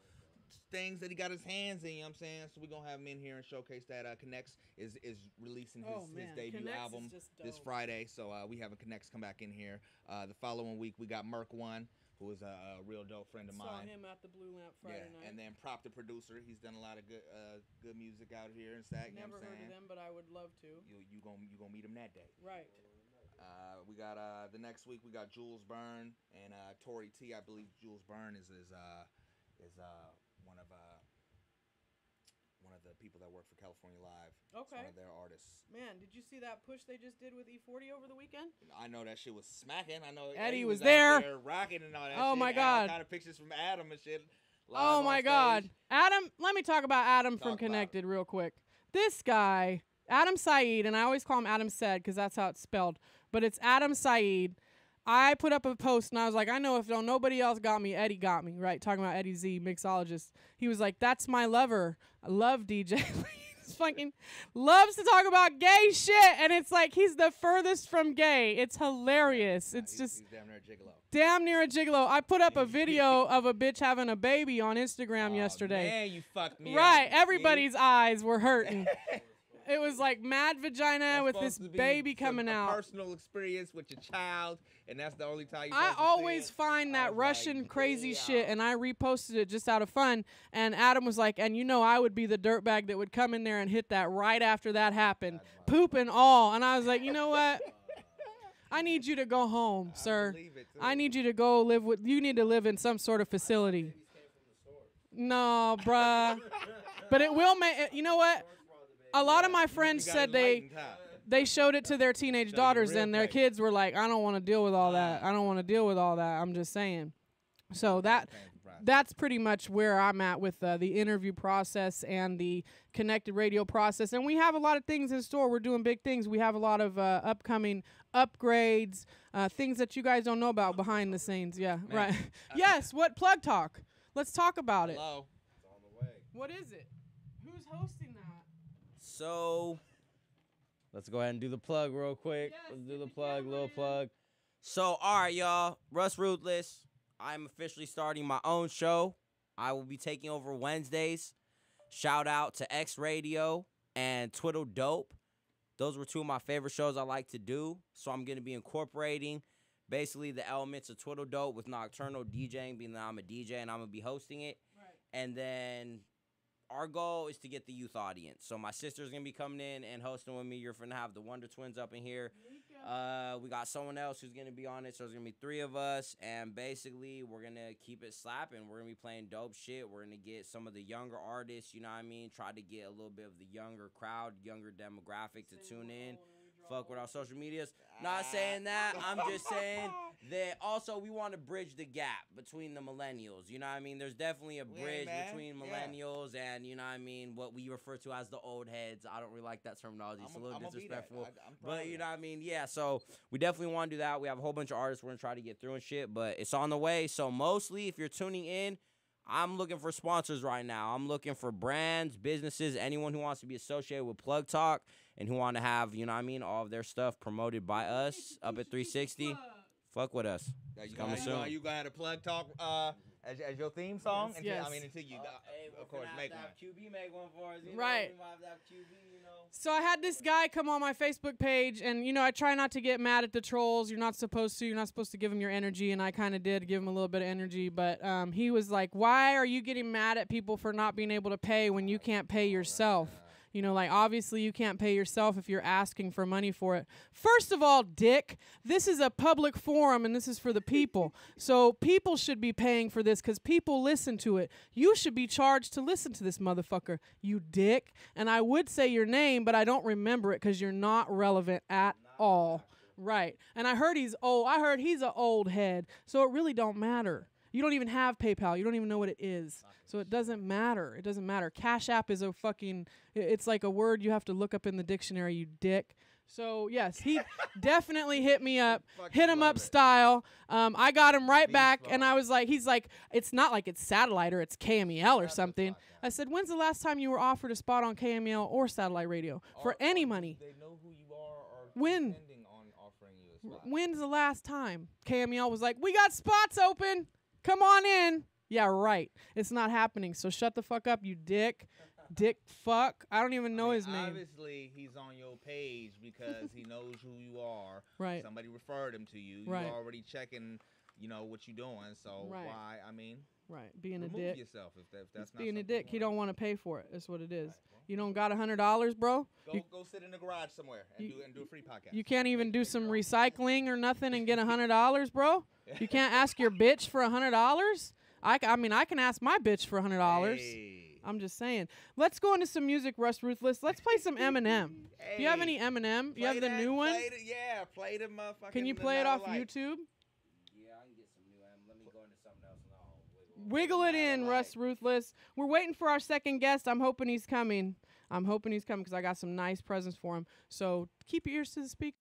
things that he got his hands in, you know what I'm saying? So we're gonna have him in here and showcase that. Connects is releasing his debut
Connects
album
is just
this
dope.
Friday, so we having Connects come back in here. The following week we got Merc One, who is a real dope friend of
Saw
mine.
him at the Blue Lamp Friday night.
And then Prop the producer, he's done a lot of good music out here in Sac.
Never heard of them, but I would love to.
You gonna meet him that day.
Right.
We got the next week we got Jules Byrne and Tory T. I believe Jules Byrne is one of the people that work for California Live.
Okay.
It's one of their artists.
Man, did you see that push they just did with E40 over the weekend?
I know that shit was smacking. I know
Eddie
was
was there.
out there rocking and all that.
Oh
shit.
my God.
Got pictures from Adam and shit.
Oh my God. Adam, let me talk about Adam from
Talk about
Connected real quick. This guy, Adam Saeed, and I always call him Adam Said because that's how it's spelled, but it's Adam Saeed. I put up a post and I was like, I know if nobody else got me, Eddie got me, right? Talking about Eddie Z, mixologist. He was like, that's my lover. I love DJ. He's fucking loves to talk about gay shit. And it's like, he's the furthest from gay. It's hilarious. It's just
he's damn near a gigolo.
Damn near a gigolo. I put up a video of a bitch having a baby on Instagram yesterday.
Man, you fucked me
Right.
up.
Everybody's eyes were hurting. It was like mad vagina with this baby coming out.
Personal experience with your child, and that's the only time
I always find that Russian crazy shit, and I reposted it just out of fun. And Adam was like, and I would be the dirtbag that would come in there and hit that right after that happened, poop and all. And I was like, you know what? I need you to go home, sir. I need you to go live you need to live in some sort of facility. No, bruh. But it will make, you know what? A lot of my friends said they showed it to their teenage daughters, and their kids were like, I don't want to deal with all that. I don't want to deal with all that. I'm just saying. So that's pretty much where I'm at with the interview process and the Connected Radio process. And we have a lot of things in store. We're doing big things. We have a lot of upcoming upgrades, things that you guys don't know about behind the scenes. Yeah, right. Yes, what Plug Talk? Let's talk about it.
Hello.
It's on the way.
What is it? Who's hosting that?
So, let's go ahead and do the plug real quick.
Yes,
let's do the plug, little plug. So, all right, y'all. Russ Ruthless. I'm officially starting my own show. I will be taking over Wednesdays. Shout out to X Radio and Twiddle Dope. Those were two of my favorite shows I like to do. So, I'm going to be incorporating basically the elements of Twiddle Dope with nocturnal DJing, being that I'm a DJ and I'm going to be hosting it.
Right.
And then our goal is to get the youth audience. So my sister's going to be coming in and hosting with me. You're going to have the Wonder Twins up in here. We got someone else who's going to be on it. So there's going to be 3 of us. And basically, we're going to keep it slapping. We're going to be playing dope shit. We're going to get some of the younger artists, you know what I mean? Try to get a little bit of the younger crowd, younger demographic to tune in. Fuck with our social medias. Not saying that. I'm just saying that also we want to bridge the gap between the millennials. You know what I mean? There's definitely a bridge between millennials and, you know what I mean, what we refer to as the old heads. I don't really like that terminology. It's a little disrespectful. But, you know what I mean? Yeah, so we definitely want to do that. We have a whole bunch of artists we're going to try to get through and shit, but it's on the way. So mostly, if you're tuning in, I'm looking for sponsors right now. I'm looking for brands, businesses, anyone who wants to be associated with Plug Talk and who want to have, you know what I mean, all of their stuff promoted by us up at 360. Fuck with us.
You
Coming soon.
You gonna have a Plug Talk as your theme song?
Yes.
I mean, until you, of course, make one.
QB make one for us.
Right.
We might have to have QB, you know.
So I had this guy come on my Facebook page, and, I try not to get mad at the trolls. You're not supposed to. You're not supposed to give them your energy, and I kind of did give him a little bit of energy. But he was like, why are you getting mad at people for not being able to pay when you can't pay yourself? Obviously you can't pay yourself if you're asking for money for it. First of all, dick, this is a public forum, and this is for the people. So people should be paying for this because people listen to it. You should be charged to listen to this motherfucker, you dick. And I would say your name, but I don't remember it because you're not relevant at all. Right. And I heard he's old. I heard he's an old head. So it really don't matter. You don't even have PayPal. You don't even know what it is. So it doesn't matter. It doesn't matter. Cash App is a fucking, it's like a word you have to look up in the dictionary, you dick. So, yes, he definitely hit me up, hit him up style. I got him right back, and I was like, he's like, it's not like it's satellite or it's KMEL or something. I said, when's the last time you were offered a spot on KMEL or satellite radio for any money?
They know who you are or
when?
Depending on offering you a spot.
When's the last time KMEL was like, we got spots open. Come on in. Yeah, right. It's not happening. So shut the fuck up, you dick. Dick fuck. I don't even know his name.
Obviously, he's on your page because he knows who you are.
Right.
Somebody referred him to you.
Right.
You're already checking, what you're doing. So
Right.
why?
Right, being a
remove
dick.
yourself if that's not
being a
something
dick.
you
He
wanna
don't want to pay for it. That's what it is. You don't got $100, bro.
Go sit in the garage somewhere and do a free podcast.
You can't even do some recycling or nothing and get $100, bro. You can't ask your bitch for $100. I mean, I can ask my bitch for $100.
Hey.
I'm just saying. Let's go into some music, Russ Ruthless. Let's play some Eminem. Do you have any Eminem? You have the new one?
Play the motherfucking.
Can you play it off YouTube?
Yeah, I can get some new M. Let me go into something else.
Wiggle it in, Russ Ruthless. We're waiting for our second guest. I'm hoping he's coming. Because I got some nice presents for him. So keep your ears to the speaker.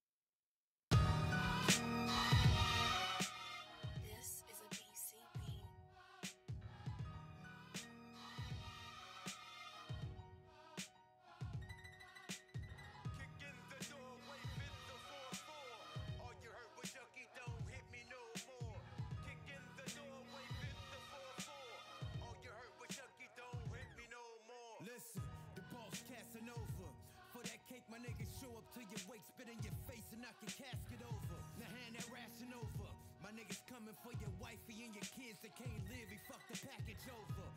Casket over, now hand that ration over. My niggas coming for your wifey and your kids that can't live. He fucked the package over.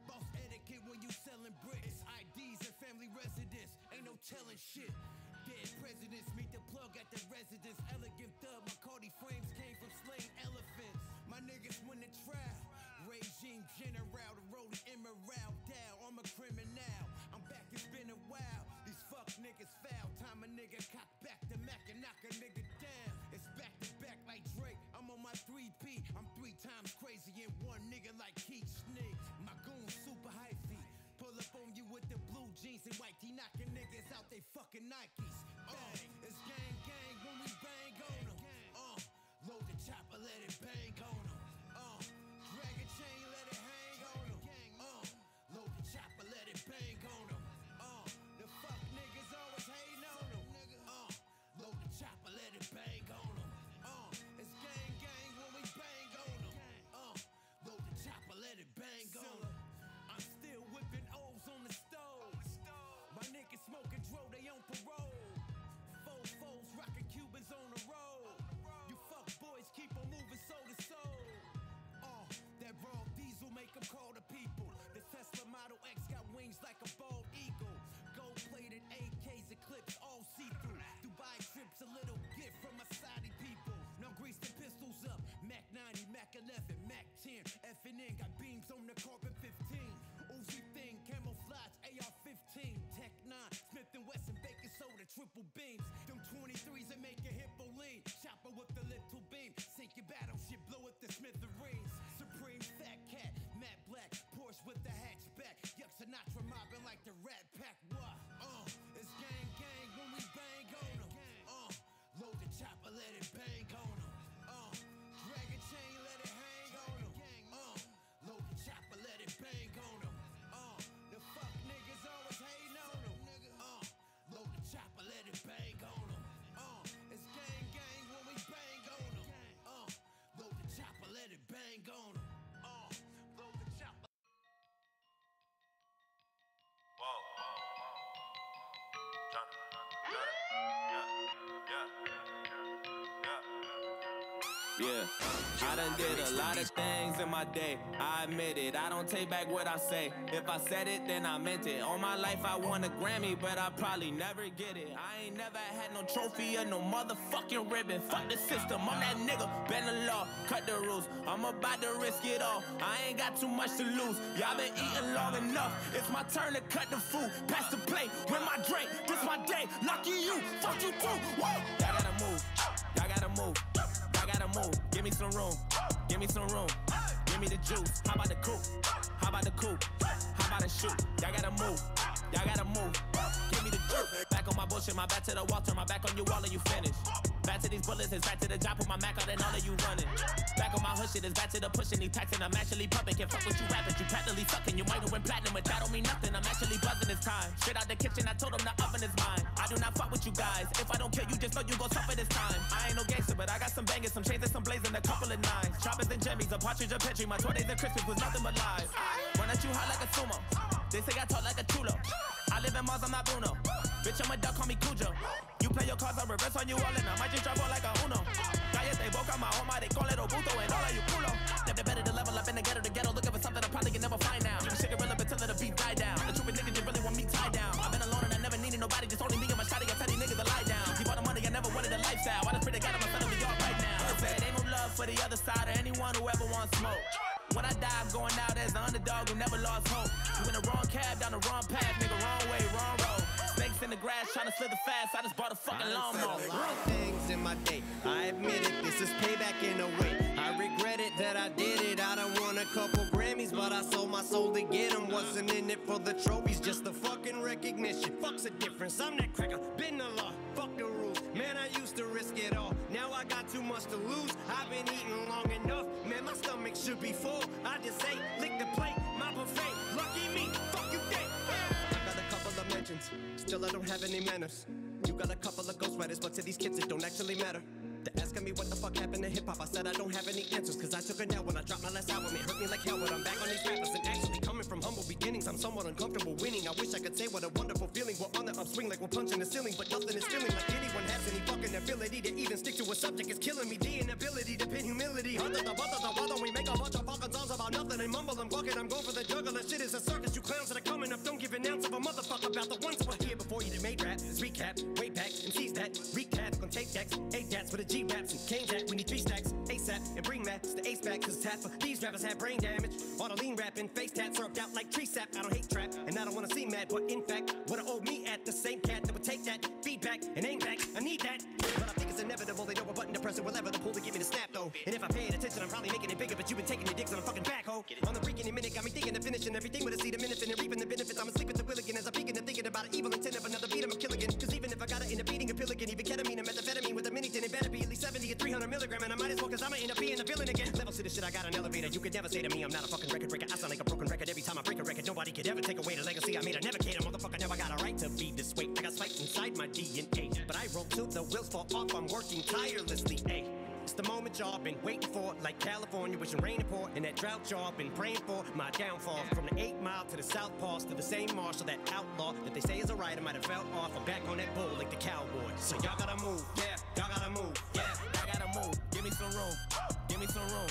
Boss etiquette when you selling bricks. IDs and family residence, ain't no telling shit. Dead presidents meet the plug at the residence. Elegant thug, McCarty frames came from slain elephants. My niggas went to trial. Regime general, the rolling immoral down. I'm a criminal. I'm back, it's been a while. These fuck niggas foul. Time a nigga cock back the Mac and knock a nigga down. It's back to back like Drake. I'm on my 3P. I'm 3 times crazy and one nigga like Keith Snake. My goon super hyphy. Pull up on you with the blue jeans and white tee, knocking niggas out they fucking Nikes. It's gang gang when we bang on them. Load the chopper, let it bang on them. Drag a chain, let it hang on them. Load the chopper, let it bang on them. The fuck niggas always hating on them. Load the chopper, let it bang on them. It's gang gang when we bang on them. Load the chopper, let it bang on them. I'm still whipping O's on the stove. My niggas smoking dro, they on parole. Foes rocking Cubans on the road. You fuck boys keep on moving soul to soul. That raw diesel make them call the people. The Tesla Model X got wings like a bald eagle. Gold-plated AKs, Eclipse, all see-through. Dubai trips, a little gift from my Saudi people. Now grease the pistols up. Mac 90, Mac 11, Mac 10. F&N got beams on the Carbon 15. Uzi thing, camouflage, AR-15. Tech 9, Smith & Wesson, baking soda, triple beams. Them 23s that make a hippo lean. Chopper with the little beam. Sink your battleship, blow up the smithereens. Supreme fat cat, matte black, Porsche with the hatchback. Yuck Sinatra mobbing like the Rat Pack. What? It's gang gang when we bang on them. Load the chopper, let it bang on them. Drag a chain, let it hang on them. Load the chopper, let it bang on them. The fuck niggas always hating on them. Load the chopper, let it bang on them. It's gang gang when we bang on them. Load the chopper, let it bang on them. Load the chopper.
Yeah, I done did a lot of things in my day. I admit it, I don't take back what I say. If I said it, then I meant it. All my life I won a Grammy, but I probably never get it. I ain't never had no trophy or no motherfucking ribbon. Fuck the system, I'm that nigga. Bend the law, cut the rules. I'm about to risk it all. I ain't got too much to lose. Y'all been eating long enough. It's my turn to cut the food. Pass the plate, win my drink. This my day. Lucky you, fuck you too. Woo! Y'all gotta move. Y'all gotta move. Gotta move, give me some room, give me some room, give me the juice. How about the coupe? How about the coupe? How about the shoot? Y'all gotta move, y'all gotta move, give me the juice. Back on my bullshit, my back to the wall, turn my back on you all and you finish. Back to these bullets, it's back to the job, put my Mac out and all of you running. Back on my hood shit, it's back to the pushing, these packs and I'm actually pumping. Can't fuck with you rapping, you practically sucking. You might have went platinum, but that don't mean nothing. I'm actually buzzing this time. Straight out the kitchen, I told him the oven is mine. I do not fuck with you guys. If I don't kill you, just know you gon' suffer this time. I ain't no gangster, but I got some baby. banging, some chains and some blazing, a couple of nines. Choppers and jimmies, a partridge, a petri. My 20s and Christmas was nothing but lies. Run at you hot like a sumo. They say I talk like a chulo. I live in Mars, I'm not Bruno. Bitch, I'm a duck, call me Cujo. You play your cards, I reverse on you all, and I might just drop on like a Uno. Cállate boca, my home, they call it Obuto, and all of you culo. Never better to level up in the ghetto, looking for something I probably can never find now. Keep shit irrelevant till the beat die down. The truth is niggas just really want me tied down. I've been alone and I never needed nobody, just only me and my shawty. I tell these niggas to lie down. Keep all the money, I never wanted a lifestyle. I just pray to God I'm a son of a yard right now. I said ain't no love for the other side or anyone who ever wants smoke. When I die, I'm going out as the underdog who never lost hope. You in the wrong cab, down the wrong path, nigga, wrong way, wrong road. Snakes in the grass, trying to slither fast, I just bought a fucking lawnmower.
A lot of things in my day, I admit it, this is payback in a way. I regret it that I did it, I done won a couple Grammys, but I sold my soul to get them. Wasn't in it for the trophies, just the fucking recognition. Fuck's the difference, I'm that cracker, been the law, fuck the rules. Man, I used to risk it all, now I got too much to lose. I've been eating long enough, man, my stomach should be full. I just ate, lick the plate, my buffet, lucky me, fuck you day. I got a couple of mentions, still I don't have any manners. You got a couple of ghostwriters, but to these kids it don't actually matter. They're asking me what the fuck happened to hip-hop. I said I don't have any answers, cause I took a L when I dropped my last album. It hurt me like hell, but I'm back on these rappers. And actually coming from humble beginnings, I'm somewhat uncomfortable winning. I wish I could say what a wonderful feeling. We're on the upswing like we're punching the ceiling, but nothing is feeling like anyone has any fucking ability to even stick to a subject. It's killing me, the inability to pin humility. Why don't we make a bunch of fucking songs about nothing and mumble and bucket? I'm going for the juggler. Shit is a circus, you clowns that are coming up. Don't give an ounce of a motherfucker about the ones that were here before you that made rap. It's recap, way back, and seize that. Recap, gonna take decks, 8 dats for the G-raps and Kane that. We need 3 stacks, ASAP, and bring that. It's the ace back, cause it's half of these rappers have brain damage. All the lean rapping, face tats served out like tree sap. I don't hate trap, and I don't wanna see mad, but in fact, what I owe me at the same cat that would take that feedback and aim back. I need that, but I think it's inevitable. They know a button to press it, will ever the pull to give me the snap though. And if I paid attention, I'm probably making it bigger, but you've been taking your dicks on a fucking backhoe. On the freaking minute, got me thinking of finishing everything with a seed of minutes and reaping the benefits. I'm asleep at the wheel again as I'm peeking and thinking about an evil intent of another beat. I'm a kill again, cause even if I got it in a beating a pill again, even ketamine and methamphetamine with a mini tin, it better be at least 70 or 300 milligram, and I might as well, cause I'ma end up being a villain again. Levels to the shit, I got an elevator. You could never say to me, I'm not a fucking record breaker. I sound like a broken record every time I break a record. Nobody could ever take away the legacy I made. I never cater, motherfucker, never got a right to be this way. I got spikes inside my DNA, but I roll till the wheels fall off. I'm working tirelessly, ayy. It's the moment y'all been waiting for, like California wishing rain to pour, and that drought y'all been praying for. My downfall from the 8 Mile to the South Pass to the same marshal, that outlaw that they say is a rider might have fell off. I'm back on that bull like the cowboy. So y'all gotta move, yeah, y'all gotta move, yeah,
I gotta move, give me some room, give me some room,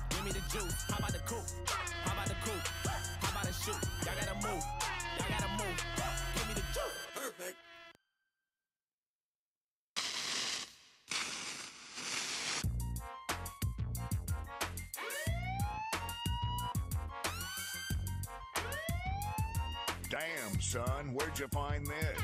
give me the juice. How about the coupe? How about the coupe? How about the shoot? Y'all gotta move, y'all gotta move, give me the juice. Perfect.
Damn, son, where'd you find this?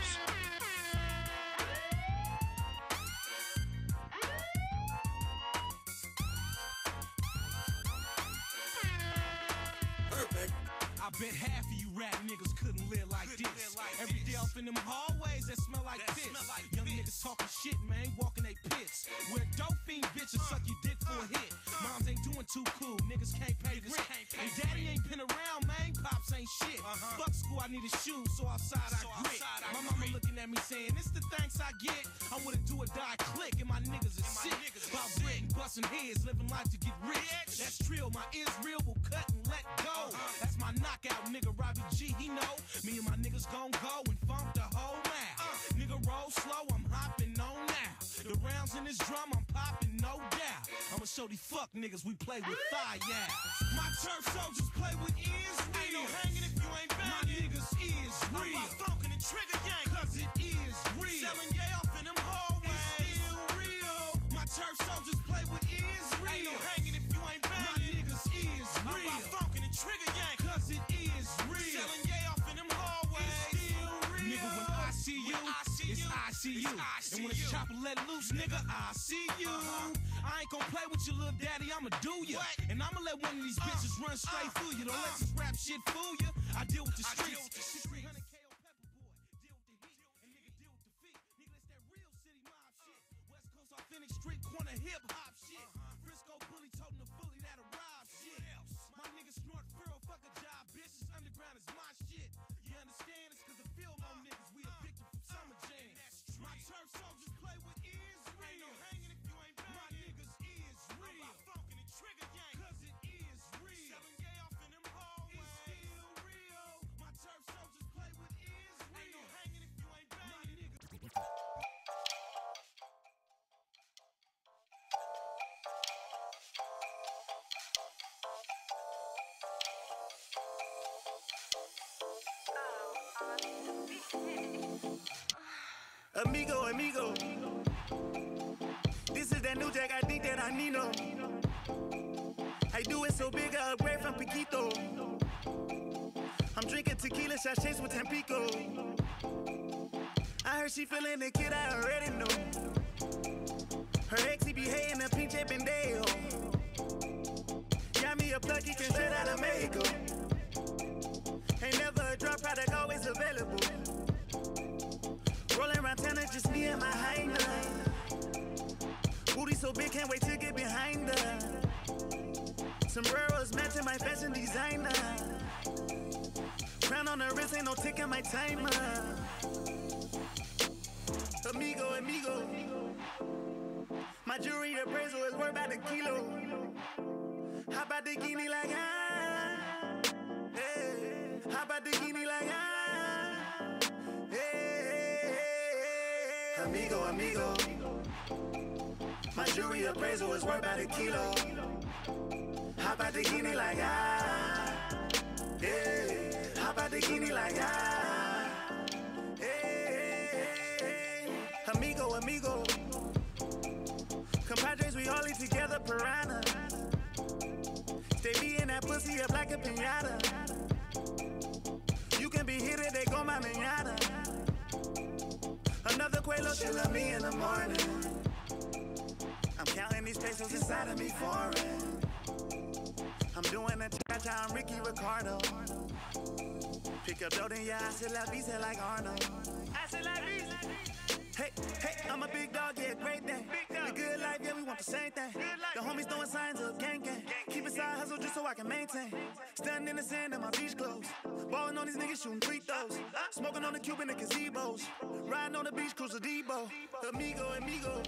Perfect. I bet half of you rap niggas couldn't live like this. Every day off in them hallways that smell like piss. Young niggas talking shit, man, walking they pits. Where dope fiend bitches suck your dick for a hit. Moms ain't doing too cool, niggas can't pay rent. And daddy ain't been around, man, pops ain't shit. Fuck school, I need a shoe, so outside I grit. My mama looking at me saying, this the thanks I get. I'm with a do or die click, and my niggas are sick. About bread and busting heads, living life to get rich. That's trill, my Israel will cut and let go. That's my knockout nigga, Robbie G, he know. Me and my niggas gon' go and funk the whole mouth. Nigga roll slow, I'm hopping on now. The rounds in this drum, I'm popping, no doubt. I'ma show these fuck niggas we play with fire, yeah. My turf soldiers play with Israel. Ain't no hanging if you ain't banging. My niggas is real. I'm about funkin' and trigger yank, cause it is real. Selling yay off in them hallways, it's still real. My turf soldiers play with Israel. Ain't no hanging if you ain't banging. My niggas is real. I'm about funkin' and trigger yank, cause it is real. Selling yay off in them hallways, it's still real. Nigga, when I see you, it's I see you. And when it's chopper let loose, nigga, I see you. I ain't gon' play with your little daddy, I'ma do ya. And I'ma let one of these bitches run straight through you. Don't let this rap shit fool ya. I deal with the streets. 300 KO Pepperboy, deal with the heat. And nigga deal with the feet. Nigga, that's that real city mob shit. West Coast authentic street corner hip hop shit. Frisco bully toting the fully that arrived shit. My niggas snort feral, fuck a job, bitches. Underground is my shit. You understand? It's cause the field on niggas, we evicted from summer jam. My turf soldiers play with Israel. Ain't no hanging if you ain't banging. My niggas is
Amigo, amigo. This is that new jack, I think that I need no. I do it so big, I upgrade from Piquito. I'm drinking tequila, shots chased with Tampico. I heard she feeling the kid, I already know. Her ex, he be hating a pinche pendejo. Got me a plug, he came straight out of Mexico. Ain't never a drop product, always available. Rolling around town, it's just me and my hyena. Booty so big, can't wait to get behind her. Sombreros matching my fashion designer. Crown on the wrist, ain't no ticking my timer. Amigo, amigo. My jewelry appraisal is worth about a kilo. How about the guinea like hey. How about the guinea like hey. Amigo, amigo. My jewelry appraisal is worth about a kilo. How about the guinea like yeah. How about the guinea like hey. Amigo, amigo. Compadres, we all eat together, piranha. Stay be in that pussy up like a piñata. You can be hit it, they go my mañana. Another Quelo, she love me in the morning. I'm counting these pesos inside of me foreign. I'm doing a cha-cha, I'm Ricky Ricardo. Pick up dough, then yeah, I still la visa like Arnold. I still la visa. Hey, hey, I'm a big dog, yeah, great thing. The good life, yeah, we want the same thing. The homies throwing signs of gang gang. Keep it side hustle just so I can maintain. Standing in the sand in my beach clothes. Balling on these niggas shooting free throws. Smoking on the cube in the gazebos. Riding on the beach, cruise a Debo. Amigo, amigo.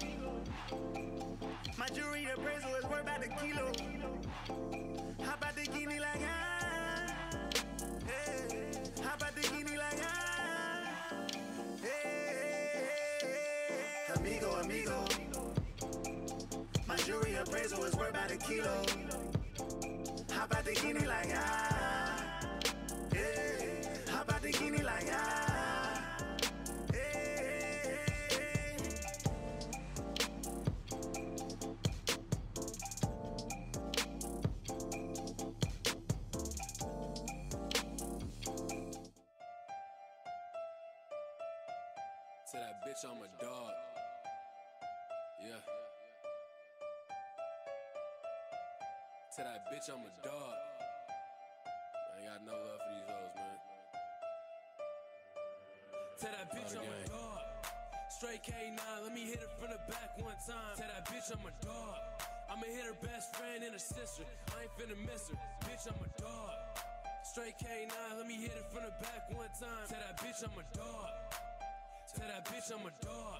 My jewelry appraisal is worth about a kilo. How about the guinea like hey. How about the guinea like hey. Amigo, amigo. My jewelry appraisal is worth about a kilo. How about the guinea like hey. How about the guinea like
To that bitch, I'm a dog. Yeah. To that bitch, I'm a dog. I ain't got no love for these hoes, man.
To that bitch, I'm a dog. Straight K9, let me hit her from the back one time. To that bitch, I'm a dog. I'ma hit her best friend and her sister. I ain't finna miss her. Bitch, I'm a dog. Straight K9, let me hit her from the back one time. To that bitch, I'm a dog. To that bitch, I'm a dog.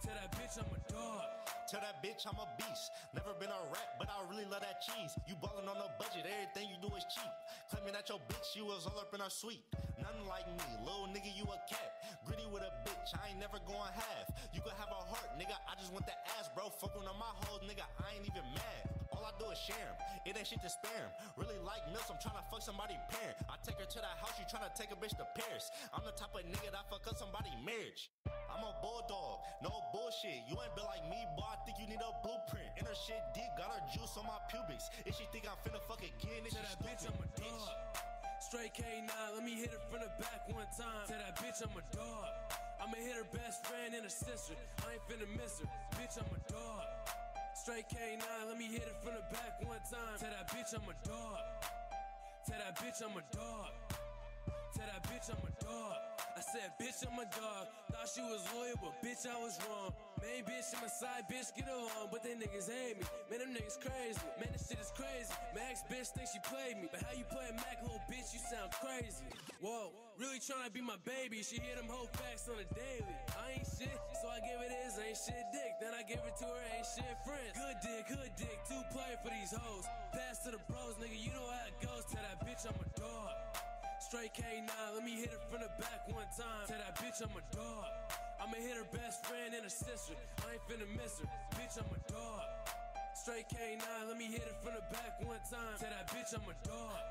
To that bitch, I'm a dog.
To that bitch, I'm a beast. Never been a rat, but I really love that cheese. You ballin' on a budget, everything you do is cheap. Claiming that your bitch, you was all up in her suite. Nothing like me, little nigga, you a cat. Gritty with a bitch, I ain't never going half. You could have a heart, nigga, I just want that ass, bro. Fuckin' on my hoes, nigga, I ain't even mad. All I do is share 'em. It ain't shit to spare 'em. Really like milks, I'm tryna fuck somebody parent. I take her to the house, you tryna take a bitch to Paris. I'm the type of nigga that fuck up somebody marriage. I'm a bulldog, no bullshit. You ain't built like me, boy, I think you need a blueprint. And her shit deep, got her juice on my pubics. If she think I'm finna fuck again, then she
that bitch, I'm a dog. Straight K9, let me hit her from the back one time. To that bitch, I'm a dog. I'ma hit her best friend and her sister. I ain't finna miss her. Bitch, I'm a dog. Straight K9, let me hit her from the back one time. To that bitch, I'm a dog. To that bitch, I'm a dog. To that bitch, I'm a dog. I said, bitch, I'm a dog. Thought she was loyal, but bitch, I was wrong. Main bitch and my side bitch get along, but they niggas hate me. Man, them niggas crazy. Man, this shit is crazy. My ex bitch thinks she played me, but how you play Mac, little bitch? You sound crazy. Whoa, really tryna be my baby. She hear them whole facts on the daily. I ain't shit, so I give it his ain't shit dick. Then I give it to her, ain't shit friends. Good dick, two play for these hoes. Pass to the bros, nigga, you know how it goes. To that bitch, I'm a dog. Straight K9, let me hit her from the back one time. To that bitch, I'm a dog. I'ma hit her best friend and her sister. I ain't finna miss her. Bitch, I'm a dog. Straight K9, let me hit her from the back one time. To that bitch, I'm a dog.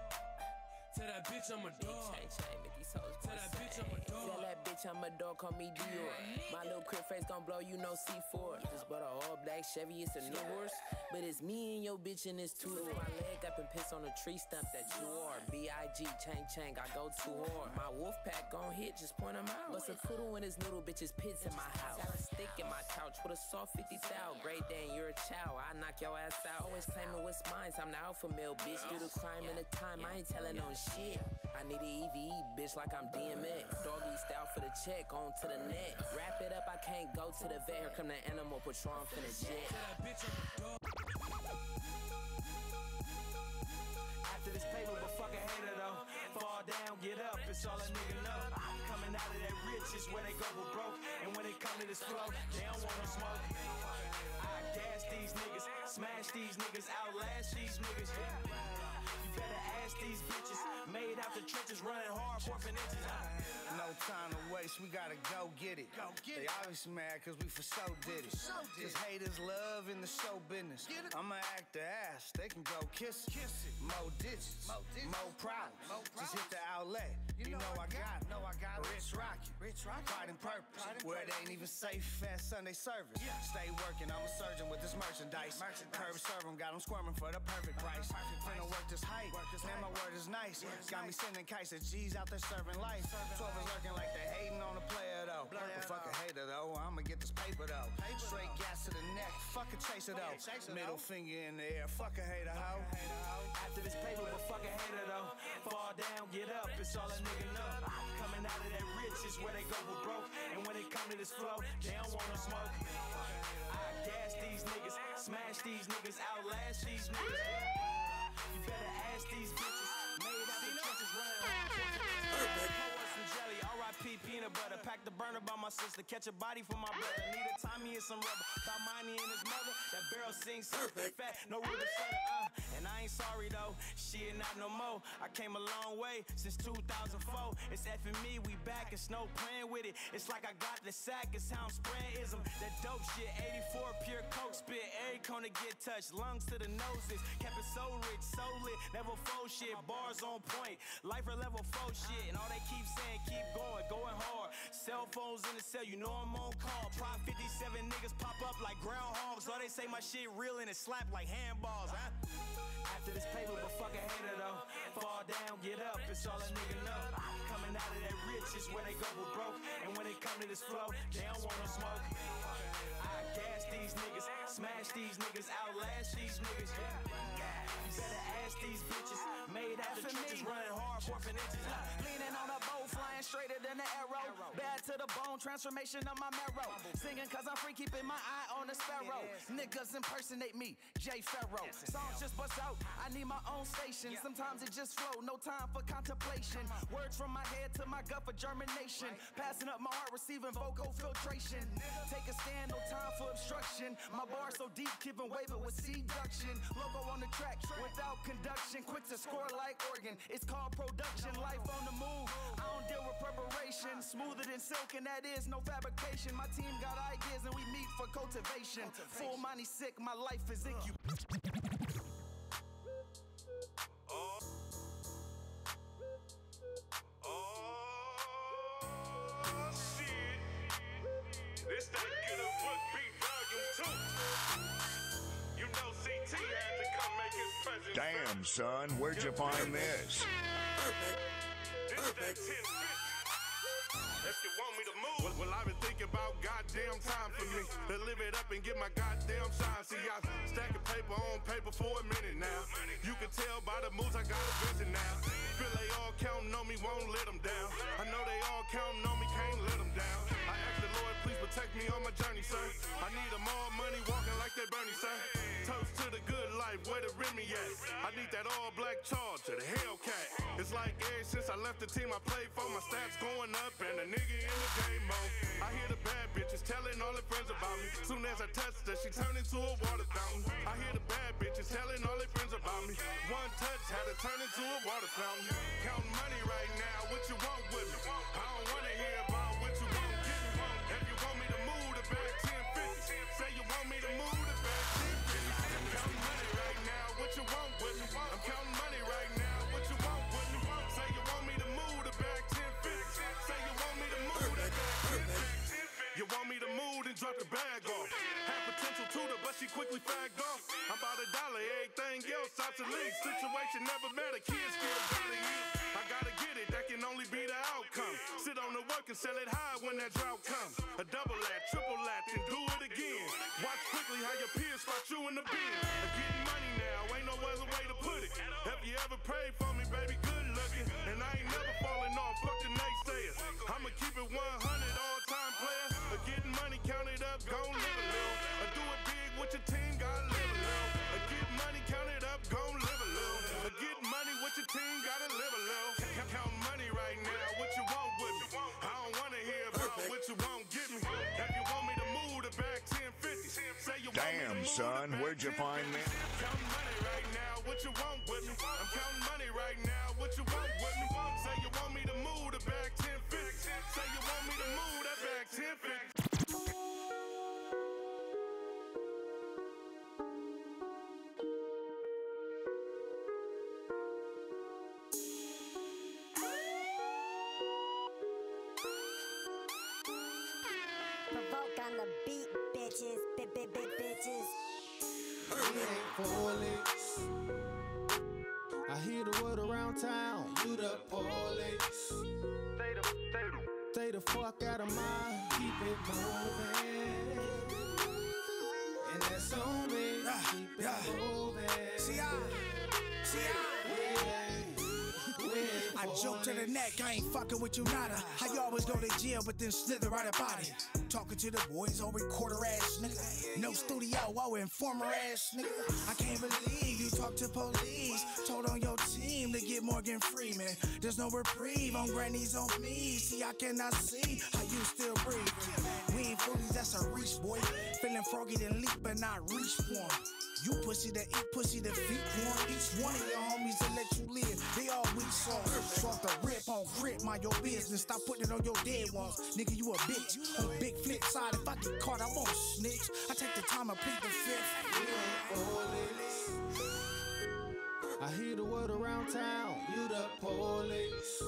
To Tell that bitch I'm a dog. Tell that bitch I'm a dog.
Tell that bitch I'm a dog, call me Dior. My little crib face gon' blow, you know C4. Just bought a all black Chevy, it's a new horse. But it's me and your bitch and it's two. My leg up and piss on a tree stump that you are. B.I.G. Chang, I go too hard. My wolf pack gon' hit, just point him out. Bust a poodle in his noodle, bitches pits in my house. Got a stick in my couch with a soft 50 thou. Great day, you're a chow, I knock your ass out. Always claiming what's mine, I'm the alpha male, bitch. Do the crime in the time, I ain't telling on shit. I need an EVE, bitch, like I'm DMX. Doggy style for the check, on to the net. Wrap it up, I can't go to the vet. Here come the animal patrol, I'm finna jet.
After this paper, but fuck a hater though. Fall down, get up, it's all a nigga know. Coming out of that rich is where they go for broke. And when it come to this flow, they don't want no smoke. I gas these niggas, smash these niggas, outlast these niggas. You better ask these bitches, made out the trenches, running hard, 4 inches.
No time to waste, we gotta go get it. They obviously mad cause we for so did it. Cause haters love in the show business. I'ma act the ass, they can go kiss it. More digits, more problems. Just hit the outlet, you know I got it. Rich Rocket, pride and purpose. Where it ain't even safe at Sunday service. Stay working, I'm a surgeon with this merchandise. Curb serve 'em, got 'em squirming for the perfect price. Finna work this height, man, my word is nice. Got me sending kites at G's out there serving life. 12 is lurking like they hating on the player though. But fuck a hater though, I'ma get this paper though. Straight gas to the neck, fuck a chaser though. Middle finger in the air, fuck a hater hoe.
After this paper, but fuck a hater though. Fall down, get up, it's all a nigga know. Coming out of that rich is where they go for broke. And when it come to this flow, they don't want no smoke. I gas these niggas, smash these niggas, outlast these niggas. You better ask these bitches, made out the trenches, running hard. Some jelly, R.I.P. peanut butter. Pack the burner by my sister, catch a body for my brother. Need a Tommy and some rubber. About Miney and his mother, that barrel sings surfing fat, no room to stutter. And I ain't sorry though, shit not no more. I came a long way since 2004. It's effing me, we back, it's no playing with it. It's like I got the sack, it's how I'm spraying ism. That dope shit, 84 pure coke spit. Every corner get touched, lungs to the noses. Kept it so rich, so lit, never faux shit. Bars on point, life or level 4 shit. And all they keep saying, keep going hard. Cell phones in the cell, you know I'm on call. Prop 57 niggas pop up like groundhogs. All they say my shit real and it slap like handballs, huh? After this paper, but fuck a hater though. Fall down, get up, it's all a nigga know. Coming out of that rich is where they go for broke. And when it come to this flow, they don't want no smoke. I gas these niggas, smash these niggas, outlast these niggas. You better ask these bitches, made out the trenches, running hard, 4 inches.
Leaning on a bow, flying straighter than an arrow. Bad to the bone, transformation of my marrow. Singing cause I'm free, keeping my eye on the sparrow. Niggas impersonate me, Jay Farrow. Songs just bust out, I need my own station. Sometimes it just flow, no time for contemplation. Words from my head to my gut for germination. Passing up my heart, receiving vocal filtration. Take a stand, no time for obstruction. My bar so deep, keeping waving with seduction. Logo on the track, without conduction. Quick to score like organ, it's called production. Life on the move, I don't deal with preparation. Smoother than silk and that is no fabrication. My team got ideas and we meet for cultivation. Full money sick, my life is incubation.
This that get a book beat volume 2. You know CT had to come make his presence.
Damn, son, where'd you find this?
This that 1050. If you want me to move, well, I've been thinking about goddamn time for me to live it up and get my goddamn shine. See, I stacking paper on paper for a minute now. You can tell by the moves I got a vision now. Feel they all counting on me, won't let them down. I know they all counting on me, can't let them down. I ask the Lord, please protect me on my journey, sir. I need them all money, walking like that Bernie, sir. Toast to the good life, where the Remy at? I need that all black charge to the Hellcat. It's like ever since I left the team I played for, my stats going up and the nigga in the game mode. I hear the bad bitches telling all their friends about me. Soon as I touched her, she turned into a water fountain. I hear the bad bitches telling all their friends about me. One touch had to turn into a water fountain. Counting money right now, what you want with me? I don't wanna hear about what you won't get me. If you want me to move the back 1050, say you want me to move the back 1050. I'm counting money right now, what you want with me? I'm counting money right now, what you want with me?
certified golf. I'm about $1, everything else obsolete. Situation never matter, kids still gotta eat. I gotta get it, that can only be the outcome. Sit on the work and sell it high when that drought comes. A double lat, triple lat, then do it again. Watch quickly how your peers spot you in the bin. Getting money now, ain't no other way to put it. Have you ever prayed for me, baby? Good looking. And I ain't never falling off, fuck the naysayers. I'ma keep it 100 all time player. Getting money, count it up, gon' live a little. Do it big with your team, gotta live a little. Get money, count it up, gon' live a little. Get money with your team, gotta live a little. Count money right now, what you want with me? I don't wanna hear about what you won't give me. If you want me to move the back 1050, say you
Damn, son, where'd you find me?
Counting money right now, what you want with me? I'm counting money right now, what you want with me? Say you want me to move the back 1050. Say you want me to move that back 1050.
Provoke on the beat, bitches. Big bitches.
We ain't police. I hear the word around town. You the police. Stay the fuck out of mine. Keep it moving. And that's on me. Keep it moving. See
I joke to the neck, I ain't fucking with you nada. How you always go to jail but then slither right about it. Talking to the boys on recorder ass nigga. No studio, oh informer ass nigga. I can't believe you talk to police. Told on your team to get Morgan Freeman. There's no reprieve on grannies on me. See, I cannot see how you still breathe. We ain't foolies, that's a reach, boy. Feeling froggy then leap but not reach for 'em. You pussy to eat, pussy to feet porn. Each one of your homies to let you live. They all weak sauce. Off the rip on grip, mind your business. Stop putting it on your dead ones. Nigga, you a bitch. On the big flip side, if I get caught, I won't snitch. I take the time to plead the fifth.
I hear the word around town. You the police.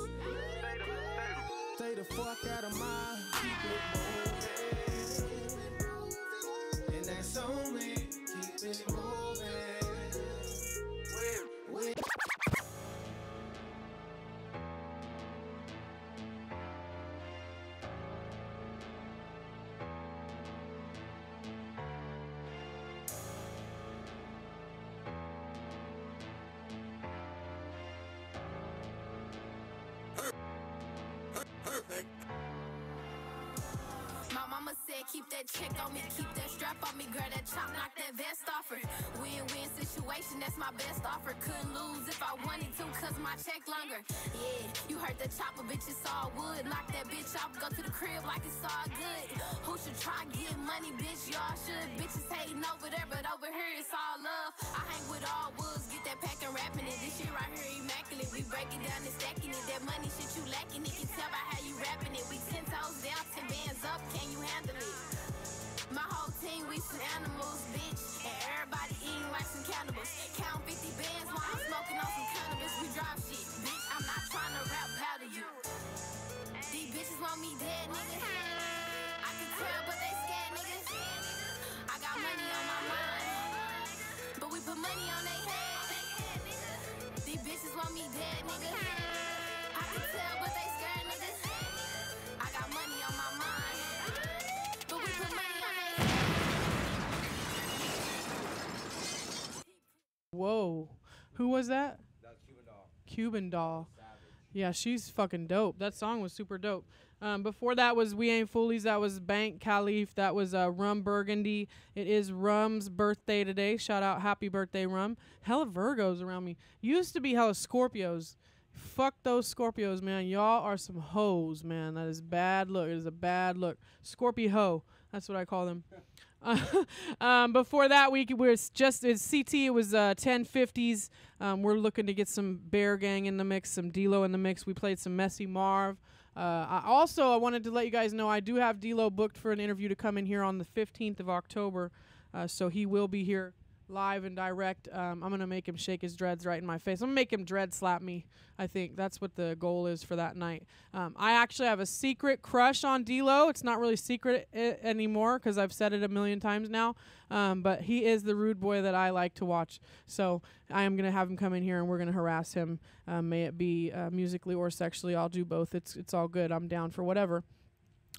Stay the fuck out of mine. Keep it moving. And that's on me. Keep it moving.
My mama said keep that chick on me, keep that strap on me, girl, that chop, knock that vest off her. Win-win situation, that's my best offer. Couldn't lose if I wanted to, cause my check longer. Yeah, you heard the chopper, bitch, it's all wood. Knock that bitch off, go to the crib like it's all good. Who should try get money, bitch? Y'all should. Bitches hating over there, but over here it's all love. I hang with all woods, get that pack and rapping it. This shit right here immaculate, we break it down and stacking it. That money shit you lacking, it can tell by how you rapping it. We 10 toes down, 10 bands up, can you handle it? My whole team, we some animals, bitch. And everybody eating like some cannibals. Count 50 bands while I'm smoking on some cannabis. We drop shit, bitch. I'm not trying to rap powder you. These bitches want me dead, nigga. I can tell, but they scared, nigga. I got money on my mind, but we put money on they head. These bitches want me dead, nigga. I can tell, but they scared, nigga. I got money on my mind, but we put money on they head.
Whoa. Who was that?
That's Cuban Doll.
Cuban Doll. Yeah, she's fucking dope. That song was super dope. Before that was We Ain't Foolies. That was Bank Caliph. That was Rum Burgundy. It is Rum's birthday today. Shout out, happy birthday, Rum. Hella Virgos around me. Used to be hella Scorpios. Fuck those Scorpios, man. Y'all are some hoes, man. That is bad look. It is a bad look. Scorpio hoe. That's what I call them. Before that week, it's CT. It was 1050s. We're looking to get some Bear Gang in the mix, some D-Lo in the mix. We played some Messy Marv. I wanted to let you guys know I do have D-Lo booked for an interview to come in here on the 15th of October. So he will be here live and direct. I'm going to make him shake his dreads right in my face. I'm going to make him dread slap me. I think that's what the goal is for that night. I actually have a secret crush on D-Lo. It's not really secret anymore because I've said it a million times now. But he is the rude boy that I like to watch. So I am going to have him come in here and we're going to harass him. May it be musically or sexually. I'll do both. It's all good. I'm down for whatever.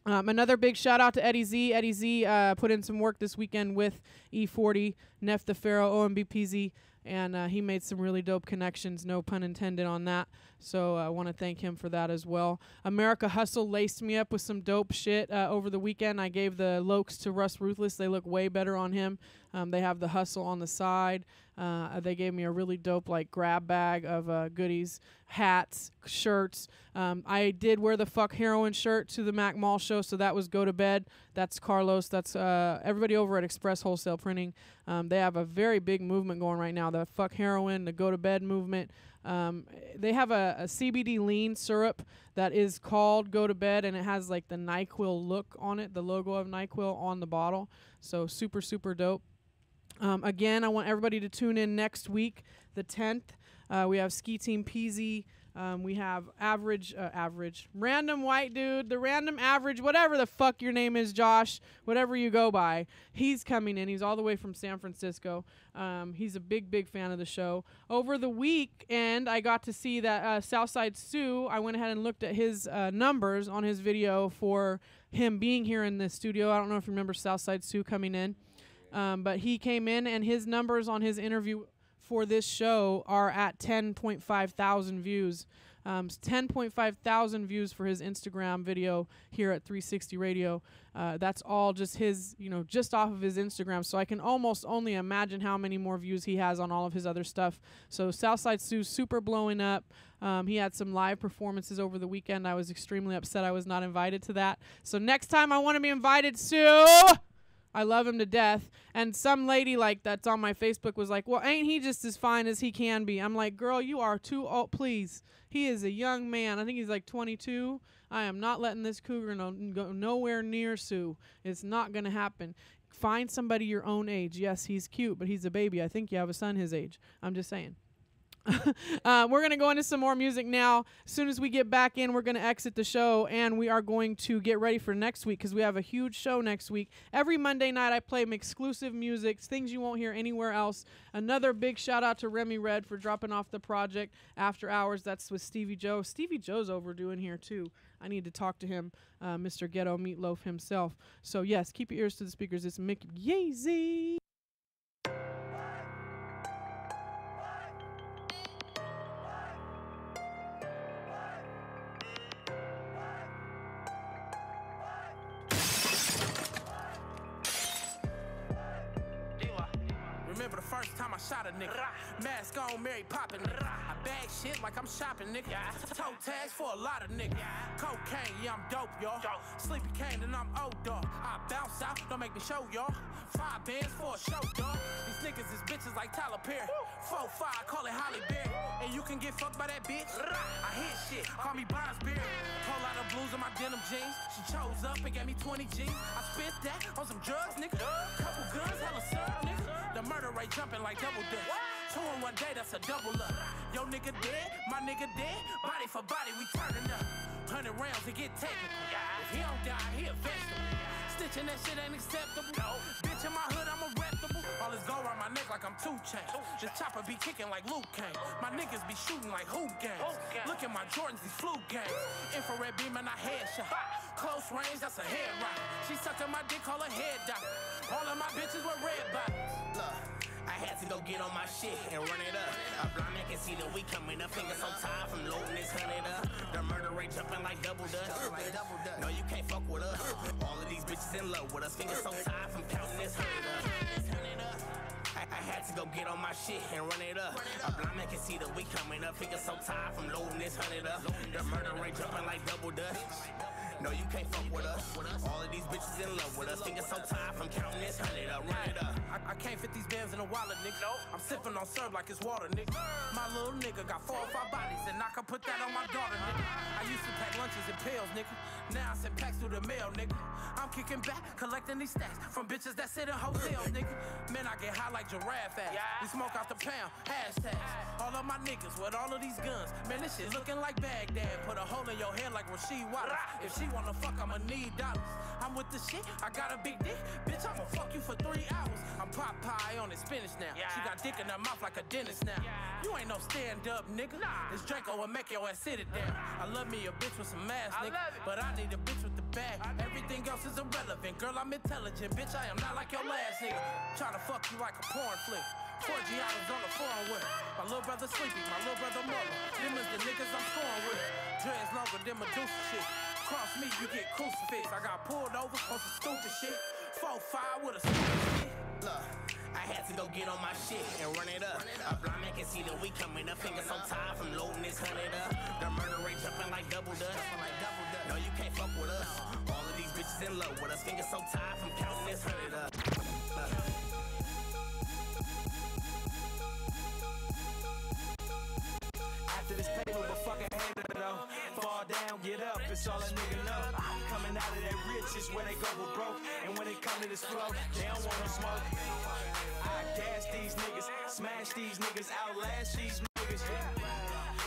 Another big shout out to Eddie Z. Eddie Z put in some work this weekend with E40, Neff the Pharaoh, OMBPZ, and he made some really dope connections, no pun intended on that. So I want to thank him for that as well. America Hustle laced me up with some dope shit over the weekend. I gave the Lokes to Russ Ruthless. They look way better on him. They have the Hustle on the side. They gave me a really dope grab bag of goodies, hats, shirts. I did wear the Fuck Heroin shirt to the Mac Mall show, so that was Go to Bed. That's Carlos. That's everybody over at Express Wholesale Printing. They have a very big movement going right now, the Fuck Heroin, the Go to Bed movement. They have a CBD lean syrup that is called Go to Bed, and it has the NyQuil look on it, the logo of NyQuil on the bottle. So super, super dope. Again, I want everybody to tune in next week, the 10th. We have Ski Team Peasy. We have Random White Dude, the Random Average, whatever the fuck your name is, Josh, whatever you go by. He's coming in. He's all the way from San Francisco. He's a big, big fan of the show. Over the weekend, I got to see that Southside Sue. I went ahead and looked at his numbers on his video for him being here in the studio. I don't know if you remember Southside Sue coming in. But he came in, and his numbers on his interview for this show are at 10.5 thousand views. 10.5 thousand views for his Instagram video here at 360 Radio. That's all just his, just off of his Instagram. So I can almost only imagine how many more views he has on all of his other stuff. So Southside Sue's super blowing up. He had some live performances over the weekend. I was extremely upset I was not invited to that. So next time I want to be invited, Sue. I love him to death. And some lady that's on my Facebook was like, well, ain't he just as fine as he can be? I'm like, girl, you are too old. Please. He is a young man. I think he's 22. I am not letting this cougar go nowhere near Sue. It's not going to happen. Find somebody your own age. Yes, he's cute, but he's a baby. I think you have a son his age. I'm just saying. We're going to go into some more music now. As soon as we get back in, we're going to exit the show, and we are going to get ready for next week because we have a huge show next week. Every Monday night, I play exclusive music, things you won't hear anywhere else. Another big shout out to Remy Red for dropping off the project After Hours. That's with Stevie Joe. Stevie Joe's overdoing here, too. I need to talk to him, Mr. Ghetto Meatloaf himself. So, yes, keep your ears to the speakers. It's Mick Yeeeeeee.
Remember the first time I shot a nigga. Mask on, Mary poppin' nigga. I bag shit like I'm shopping, nigga. Toe tags for a lot of niggas. Cocaine, yeah, I'm dope, y'all. Sleepy cane, and I'm old, dog. I bounce out, don't make me show, y'all. 5 bands for a show, dog. These niggas is bitches like Tyler Perry. 4-5, call it Holly Berry. And you can get fucked by that bitch. I hit shit, call me Bonsberry. Whole lot of blues in my denim jeans. She chose up and gave me 20 G's. I spent that on some drugs, nigga. Couple guns, hella syrup, nigga. The murder rate jumping like double dutch. 2 in 1 day, that's a double up. Yo nigga dead, my nigga dead. Body for body, we turning up. 100 rounds to get technical. If he don't die, he a vegetable. Stitching that shit ain't acceptable. Bitch in my hood, I'm a reputable. All this gold around my neck like I'm 2 Chainz. This chopper be kicking like Luke Kane. My niggas be shooting like hoop games. Look at my Jordans, these flu games. Infrared beam and I headshot. Close range, that's a head rock. She sucking my dick, call her head doc. All of my bitches were red bottoms. Look, I had to go get on my shit and run it up. A blind man can see that we coming up. Fingers so tired from loading this 100 up. The murder rate jumping like double dutch. No, you can't fuck with us. All of these bitches in love with us. Fingers so tired from counting this 100 up. I had to go get on my shit and run it up. A blind man can see that we coming up. Fingers so tired from loading this 100 up. The murder rate jumping like double dutch.
No, you can't fuck with us. All of these bitches in love with us. Fingers so tired from counting this 100 up, run it up.
I can't fit these bands in a wallet, nigga. No. I'm sipping on syrup like it's water, nigga. My little nigga got 4 or 5 bodies, and I can put that on my daughter, nigga. I used to pack lunches in pills, nigga. Now I send packs through the mail, nigga. I'm kicking back, collecting these stacks from bitches that sit in hotels, nigga. Man, I get high like giraffe ass. We smoke out the pound, hashtags. All of my niggas with all of these guns. Man, this shit looking like Baghdad. Put a hole in your head like Rasheed Wallace. If she wanna fuck, I'ma need dollars. I'm with the shit, I got a big dick. Bitch, I'ma fuck you for 3 hours. I'm Popeye on his spinach now. She got dick in her mouth like a dentist now. You ain't no stand-up, nigga. This Draco will make your ass sit it down. I love me a bitch with some ass, nigga. But I need a bitch with the bag. Everything else is irrelevant. Girl, I'm intelligent. Bitch, I am not like your last nigga. Tryna fuck you like a porn flick. 4 Giannis on the phone with my little brother Sleepy, my little brother Mother. Them is the niggas I'm scoring with. Dreads longer than Medusa shit. Cross me, you get crucifix. I got pulled over on some stupid shit. 4-5 with a stupid shit.
Look, I had to go get on my shit and run it up. A blind man can see that we coming up. Fingers so tired from loading this 100 up. The murder rate jumping like double dutch. No, you can't fuck with us. All of these bitches in love with us. Fingers so tired from counting this 100 up.
After this paper, but fucking hate it though. Fall down, get up, it's all a nigga know. Coming out of that rich is where they go for broke. And when it come to this flow, they don't wanna smoke. I gas these niggas, smash these niggas, outlast these niggas.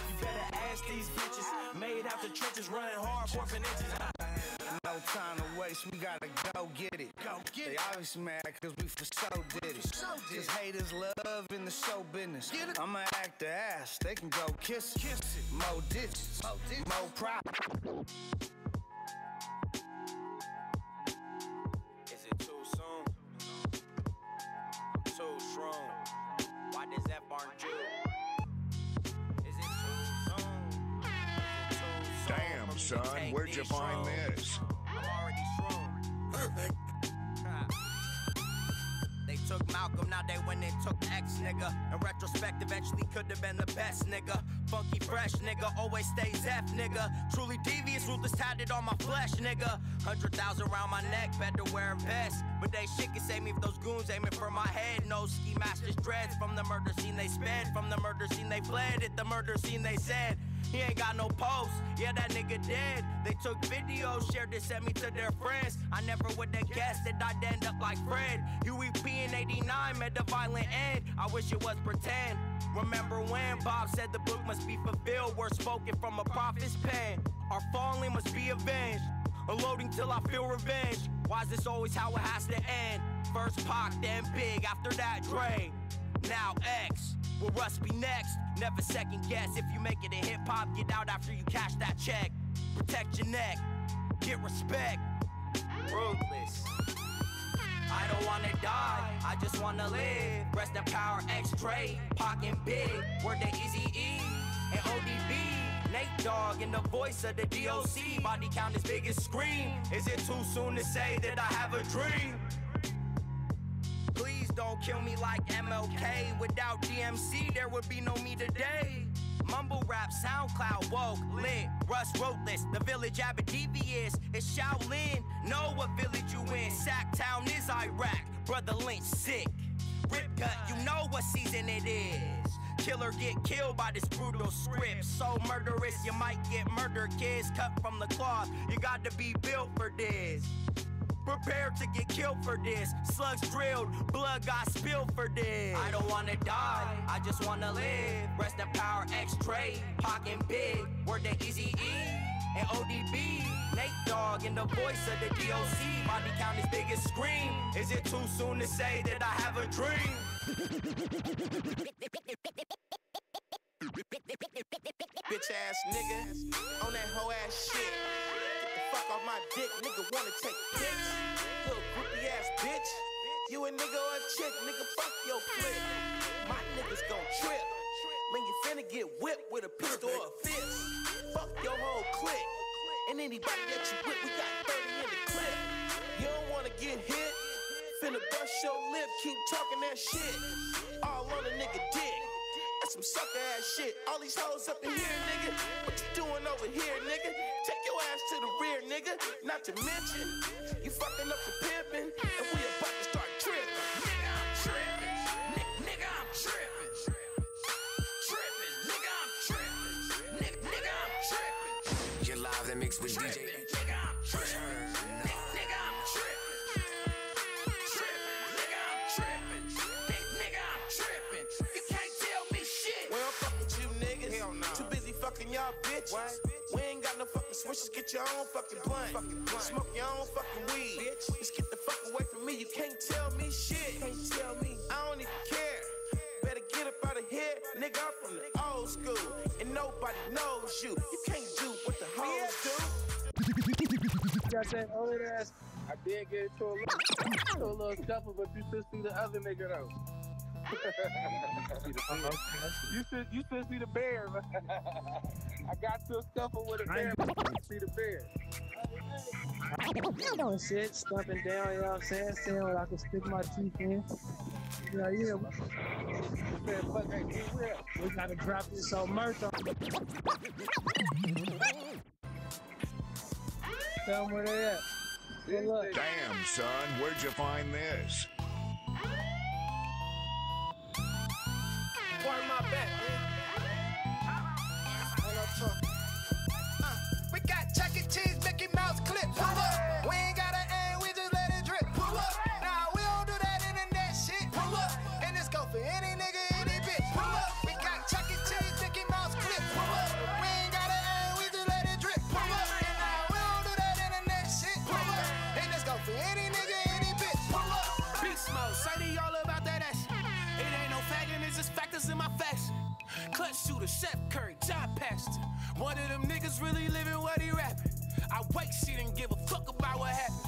You better ask these bitches, made out the trenches, running hard, 4 inches.
No time to waste, we gotta go get it. They always mad cause we for so did it. Just haters love in the show business. I'ma act the ass, they can go kiss it. More ditches, more pride.
Is it too soon? I'm too strong. Why does that aren't you? Is it too soon?
Damn, son, where'd you find this?
I'm already strong. They took Malcolm, now they went and took X, nigga. In retrospect, eventually could have been the best, nigga. Funky fresh, nigga, always stays F, nigga. Truly devious, ruthless, tatted on my flesh, nigga. 100,000 around my neck, better wear a vest. But they shit can save me if those goons aiming for my head. No ski masters dreads from the murder scene they sped. From the murder scene they fled, at the murder scene they said he ain't got no post, yeah, that nigga dead. They took videos, shared it, sent me to their friends. I never would have guessed that I'd end up like Fred. UEP in 89 met a violent end. I wish it was pretend. Remember when Bob said the book must be fulfilled, words spoken from a prophet's pen. Our falling must be avenged, unloading till I feel revenge. Why is this always how it has to end? First Pac, then Big, after that Dre. Now X, will Russ be next? Never second guess, if you make it in hip-hop, get out after you cash that check. Protect your neck, get respect. Ruthless. I don't wanna die, I just wanna live. Rest in power, X-Dre, Pac and Big. Word to Eazy-E and ODB. Nate Dogg in the voice of the DOC. Body count as big as Scream. Is it too soon to say that I have a dream? Please don't kill me like MLK. Without DMC, there would be no me today. Mumble rap, SoundCloud, woke, lit. Russ Ruthless, the village Abedevious. It's Shaolin, know what village you in. Sacktown is Iraq, Brother Lynch sick. Rip Gut, you know what season it is. Killer get killed by this brutal script. So murderous, you might get murdered. Kids cut from the cloth, you got to be built for this. Prepared to get killed for this. Slugs drilled, blood got spilled for this. I don't wanna die, I just wanna live. Rest in power, X-Dre, Pac and Big. Word to Eazy-E and ODB. Nate Dogg in the voice of the DOC. Body count as big as Scream. Is it too soon to say that I have a dream?
Bitch ass nigga, on that hoe ass shit. Fuck off my dick, nigga wanna take pics. Little groupie ass bitch. You a nigga or a chick, nigga fuck your flick. My niggas gon' trip. Man, you finna get whipped with a pistol or a fist. Fuck your whole clique. And anybody that you with, we got 30 in the clip. You don't wanna get hit. Finna bust your lip, keep talking that shit. All on a nigga dick. That's some sucker ass shit. All these hoes up in here, nigga. What you doing over here, nigga? Take your ass to to the rear, nigga. Not to mention, you fucking up the pimpin', and we about to start trippin'. Nigga, I'm trippin'. Nigga, I'm trippin'. Trippin'. Nigga, I'm trippin'. Nigga, I'm trippin'.
You're live and mixed with DJ.
Nigga, I'm trippin'. Nigga, I'm trippin'. Trippin'. Nigga, I'm trippin'. Nigga, I'm trippin'. You can't tell me shit. We don't fuck with you niggas. Hell no. Too busy fucking y'all bitches. What? We ain't got no fucking switches. Get your own fucking blunt. Smoke your own fucking weed. Bitch. Just get the fuck away from me. You can't tell me shit. Can't tell me. I don't even care. Better get up out of here. Nigga, I'm from the old school. And nobody knows you. You can't do what the hoes do.
Got that old ass. I did get into a little scuffle, but you should see the other nigga though. You should see the bear, man. I got to a scuffle with a bear. See the bear. Oh shit, stumping down, you know what I'm saying? Seeing what I can stick my teeth in. Yeah. Said, fuck, hey, get real. We gotta drop this on merch. Tell them where they at.
Damn, son, where'd you find this?
Why my back, we got Chuck E. Cheese, Mickey Mouse clip. Pull up. We ain't gotta aim, we just let it drip. Pull up. Nah, we don't do that internet shit. Pull up. And this go for any nigga, any bitch. Pull up. We got Chuck E. Cheese, Mickey Mouse clip. Pull up. We ain't gotta aim, we just let it drip. Pull up. And nah, we don't do that internet shit. Pull up. And this go for any nigga, any bitch. Pull up. Beast mode, say to y'all about that ass. It ain't no fagging, it's just factors in my fashion. Clutch shooter, Chef Curry, job pastor. One of them niggas really living what he rapping. I wake shit and give a fuck about what happened.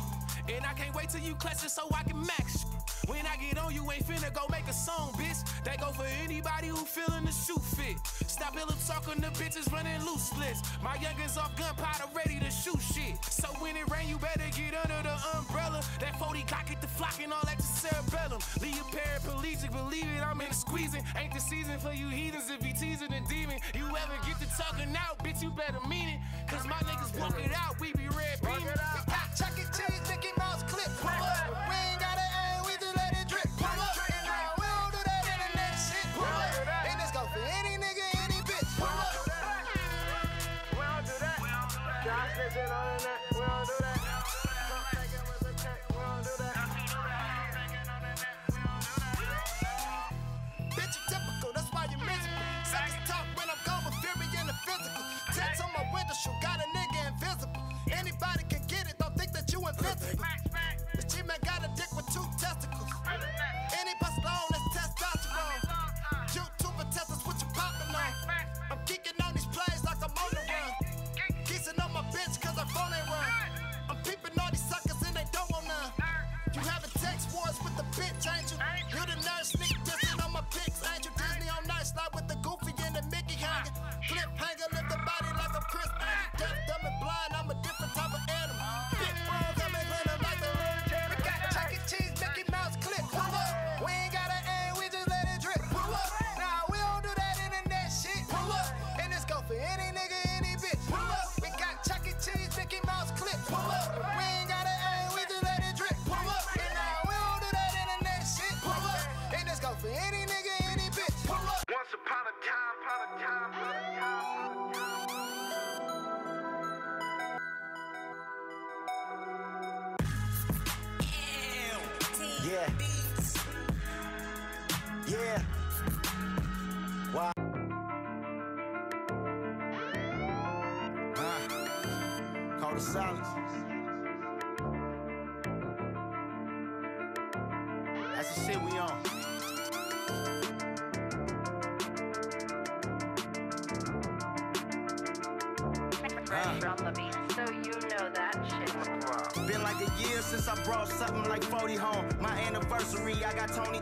And I can't wait till you clutch it so I can max you. When I get on, you ain't finna go make a song, bitch. That go for anybody who feelin' the shoe fit. Stop pillow talking to bitches running loose splits. My youngins off gunpowder ready to shoot shit. So when it rain, you better get under the umbrella. That 40 Glock get the flock and all that to cerebellum. Leave you paraplegic, believe it, I'm in the squeezing. Ain't the season for you heathens if be teasing a demon. You ever get to talking out, bitch, you better mean it. Cause my niggas walk it out, we be red beaming. We got Chuck E. Cheese, Mickey Mouse clip. Pull up. We ain't gotta aim, we just let it drip. Pull up. And nah, we don't do that internet shit. Pull up. And this go for any nigga, any bitch. Pull up. We don't do that. Josh snitching on the net. We don't do that. We don't do that. Bitch, you typical, that's why you miserable. Sex talk when I'm gone, but fury in the physical. Tats on my window, shoot, got a nigga invisible. Anybody can get it, don't think that you invincible. The G-Man got a dick with 2 testicles. Any bust on, that's testosterone. YouTube testers, what you poppin' on? I'm geeking on these plays like I'm on the run. Geesing on my bitch, cause her phone ain't run. I'm peeping all these suckers and they don't want none. You having text wars with the bitch, ain't you? You the nurse, sneak dissing on my pics, ain't you? Disney on night slide with the Goofy and the Mickey hanging. Clip hanger, lift the body like I'm Chris Angel. Deaf, dumb, and blind, I'm a different type of animal. Big bros, I'm in them like the we got Chuck E. Cheese, Mickey Mouse clip. Pull up. We ain't gotta aim, we just let it drip. Pull up. Nah, we don't do that internet shit. Pull up. And this go for any nigga, any bitch. Pull up. We got Chuck E. Cheese, Mickey Mouse clip. Pull up. We ain't gotta aim, we just let it drip. Pull up. And nah, we don't do that internet shit. Pull up. And this go for any nigga, any bitch. Pull up. Once upon a time,
Yeah. Yeah. Wow. Call the silence. That's the shit we on.
From the beat, so you know that shit.
Been like a year since I brought something like 40 home. My anniversary, I got Tony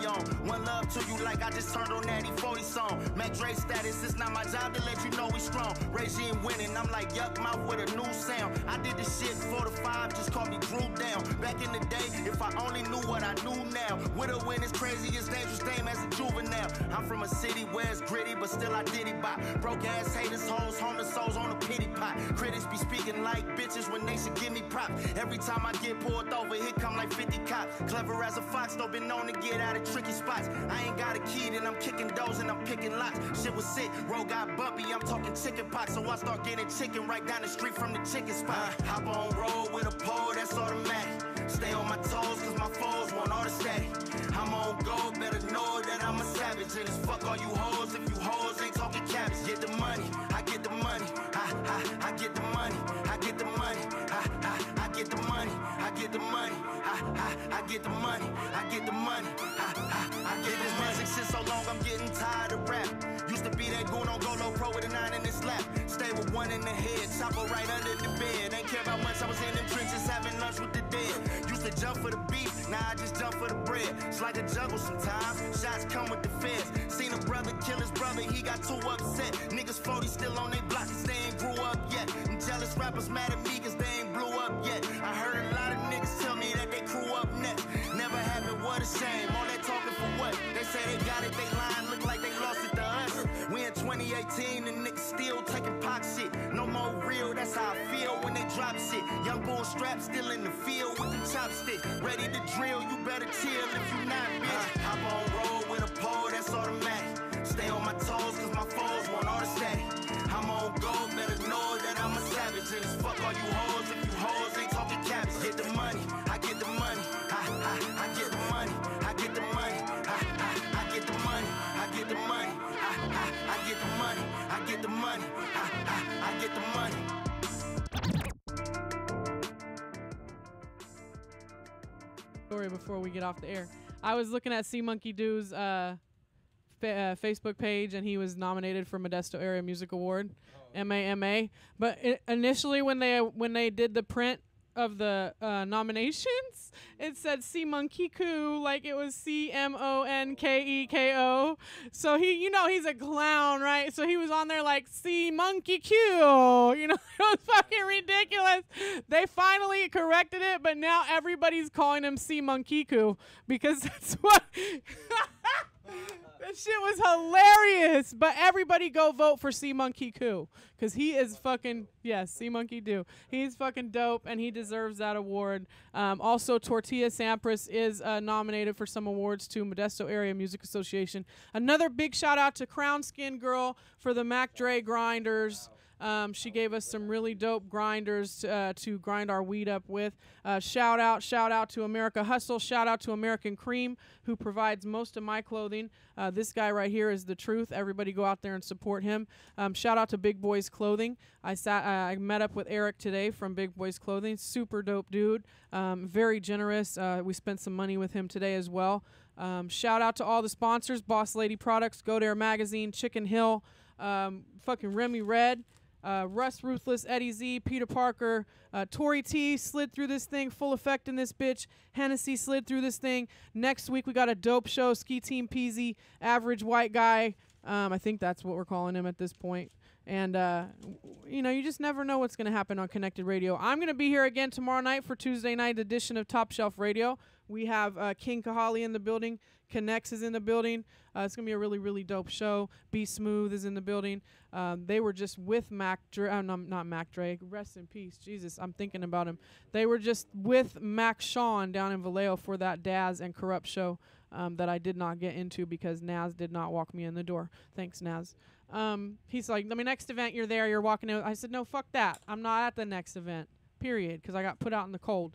on. One love to you like I just turned on that 40 song. Mac Dre status, it's not my job to let you know we strong. Regime winning, I'm like yuck mouth with a new sound. I did this shit 4 to 5, just call me Drew down. Back in the day, if I only knew what I knew now. Widow win is crazy, as dangerous dame as a juvenile.
I'm from a city where it's gritty, but still I did it by broke ass haters, hoes, homeless souls on a pity pot. Critics be speaking like bitches when they should give me props. Every time I get pulled over, here come like 50 cops. Clever as a fox, though been known to get out of tricky spots. I ain't got a key, then I'm kicking doors and I'm picking locks. Shit was sick, road got bumpy, I'm talking chicken pox. So I start getting chicken right down the street from the chicken spot. Hop on road with a pole, that's automatic. Stay on my toes, cause my foes want all the static. I'm on go, better know that I'm a savage. And it's fuck all you hoes, if you hoes ain't talking cabbage. Get the money, I get the money. I get the money, I get the money. I get the money, I get the money. I get the money, I get the money. I get this music shit so long, I'm getting tired of rap. Used to be that goon on Go Low Pro with a 9 in his lap. Stay with one in the head, chopper right under the bed. Ain't care about much, I was in them trenches having lunch with the dead. Used to jump for the beef, now I just jump for the bread. It's like a jungle sometimes, shots come with the feds. Seen a brother kill his brother, he got too upset. Niggas 40 still on they block cause they ain't grew up yet. And jealous rappers mad at me cause they ain't blew up yet. I heard a lot of niggas tell me that they crew up next. Never happened, what a shame, all that talking for what? They say they got it, they lying, look like they lost it to us. We in 2018 and niggas still taking pop shit. No more real, that's how I feel when they drop shit. Young bull strapped still in the field with the chopstick. Ready to drill, you better chill if you not, bitch. Hop on road with a pole, that's automatic. Stay on my toes cause my foes want all the static. I'm on go, better know that I'm a savage. And it's fuck all you hoes if you hoes ain't talking cabbage. Get the money, I get the money. I get the money, I get the money. I get the money, I get the money. I get the money, I get the money. I get the money.
Story before we get off the air. I was looking at C Monkey Do's Facebook page, and he was nominated for Modesto Area Music Award, MAMA. But initially, when they did the print of the nominations, it said C Monkey Koo, like it was CMONKEKO. So he's a clown, right? So he was on there like C Monkey Q. It was fucking ridiculous. They finally corrected it, but now everybody's calling him C Monkey Koo because that's what. That shit was hilarious. But everybody go vote for C Monkey Koo. Because he is fucking, yes, C Monkey do. He's fucking dope, and he deserves that award. Also, Tortilla Sampras is nominated for some awards too, Modesto Area Music Association. Another big shout out to Crown Skin Girl for the Mac Dre grinders. She gave us some really dope grinders to grind our weed up with. Shout out to America Hustle. Shout out to American Cream, who provides most of my clothing. This guy right here is the truth. Everybody go out there and support him. Shout out to Big Boys Clothing. I met up with Eric today from Big Boys Clothing. Super dope dude. Very generous. We spent some money with him today as well. Shout out to all the sponsors: Boss Lady Products, Go Dare Magazine, Chicken Hill, fucking Remy Red. Russ Ruthless, Eddie Z, Peter Parker, Tory T slid through this thing, full effect in this bitch. Hennessy slid through this thing. Next week we got a dope show, Ski Team Peasy, Average White Guy. I think that's what we're calling him at this point. And, you just never know what's going to happen on Connected Radio. I'm going to be here again tomorrow night for Tuesday night edition of Top Shelf Radio. We have King Kahali in the building. Connects is in the building. It's going to be a really, really dope show. Be Smooth is in the building. They were just with Mac Dre. Not Mac Dre. Rest in peace. Jesus, I'm thinking about him. They were just with Mac Sean down in Vallejo for that Daz and Corrupt show that I did not get into because Naz did not walk me in the door. Thanks, Naz. He's like, next event, you're there, you're walking in. I said, no, fuck that. I'm not at the next event, period, because I got put out in the cold.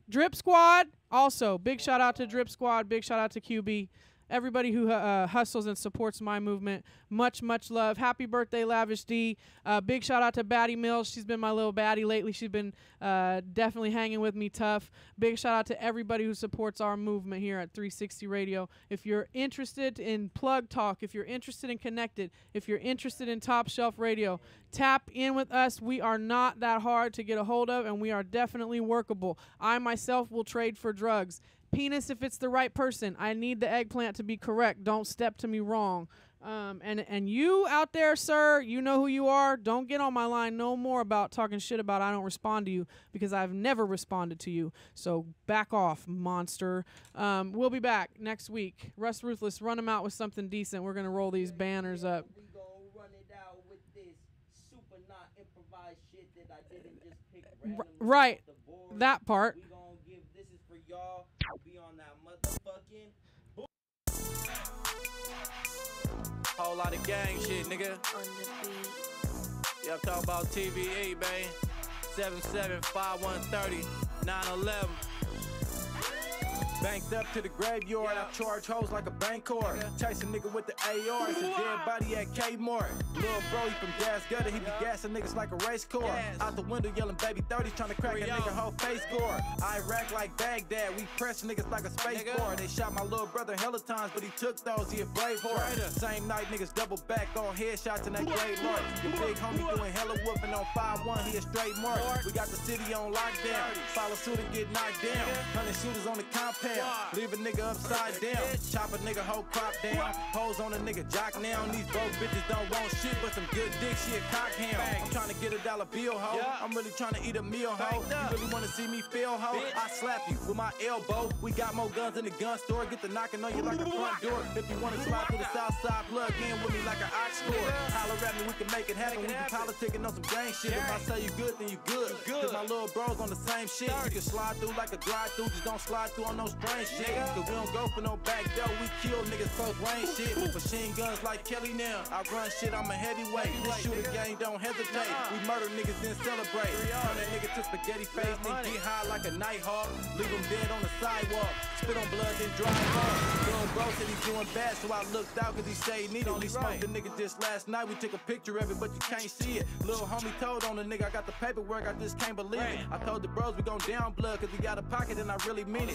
Drip Squad, also, big shout out to Drip Squad, big shout out to QB. Everybody who hustles and supports my movement, much, much love. Happy birthday, Lavish D. Big shout out to Baddie Mills. She's been my little baddie lately. She's been definitely hanging with me tough. Big shout out to everybody who supports our movement here at 360 Radio. If you're interested in Plug Talk, if you're interested in Connected, if you're interested in Top Shelf Radio, tap in with us. We are not that hard to get a hold of, and we are definitely workable. I myself will trade for drugs. Penis if it's the right person. I need the eggplant to be correct. Don't step to me wrong. And you out there, sir, you know who you are. Don't get on my line no more about talking shit about I don't respond to you, because I've never responded to you. So back off, monster. We'll be back next week. Russ Ruthless, run them out with something decent. We're going to roll these banners up.
We gonna run it out with this super not improvised shit that I didn't just pick randomly
Right,
off the board.
that part.
We gonna give this is for y'all. Be on that motherfucking
Whole lot of gang shit, nigga. Y'all talk about TVE, babe. 775130 911. Banked up to the graveyard, I charge hoes like a Bancor. Chase a nigga with the AR, it's a dead body at Kmart. Lil' bro, he from Gas Gutter, he be gassing niggas like a race car. Out the window yelling baby 30s, trying to crack a nigga whole face gore. Iraq like Baghdad, we press niggas like a space bar. They shot my little brother hella times, but he took those, he a brave heart. Same night niggas double back, all headshots in that gray mark. Your big homie doing hella whooping on 5-1, he a straight mark. We got the city on lockdown, follow suit and get knocked down. 100 shooters on the compound. Leave a nigga upside down, chop a nigga whole crop down. Hoes on a nigga jock now. These broke bitches don't want shit but some good dick, she a cockhound. I'm trying to get a dollar bill, ho. I'm really trying to eat a meal, ho. You really wanna see me feel, ho? I slap you with my elbow. We got more guns in the gun store. Get the knocking on you like a front door. If you wanna slide through the south side, plug in with me like an ox score. Holler at me, we can make it happen. We can politicking on some gang shit. If I say you good, then you good. Cause my little bros on the same shit. You can slide through like a drive-through, just don't slide through on no strange shit. Cause we don't go for no back door, we kill niggas close range shit. Machine guns like Kelly now. I run shit, I'm a heavyweight. This shooter gang don't hesitate. We murder niggas then celebrate. Turn that nigga to spaghetti face, then get high like a nighthawk. Leave him dead on the sidewalk. Spit on blood, then drive off. Little bro said he doing bad, so I looked out cause he said he needed. We smoked the nigga just last night. We took a picture of it, but you can't see it. Little homie told on the nigga, I got the paperwork, I just can't believe it. I told the bros we gon' down blood cause we got a pocket and I really mean it.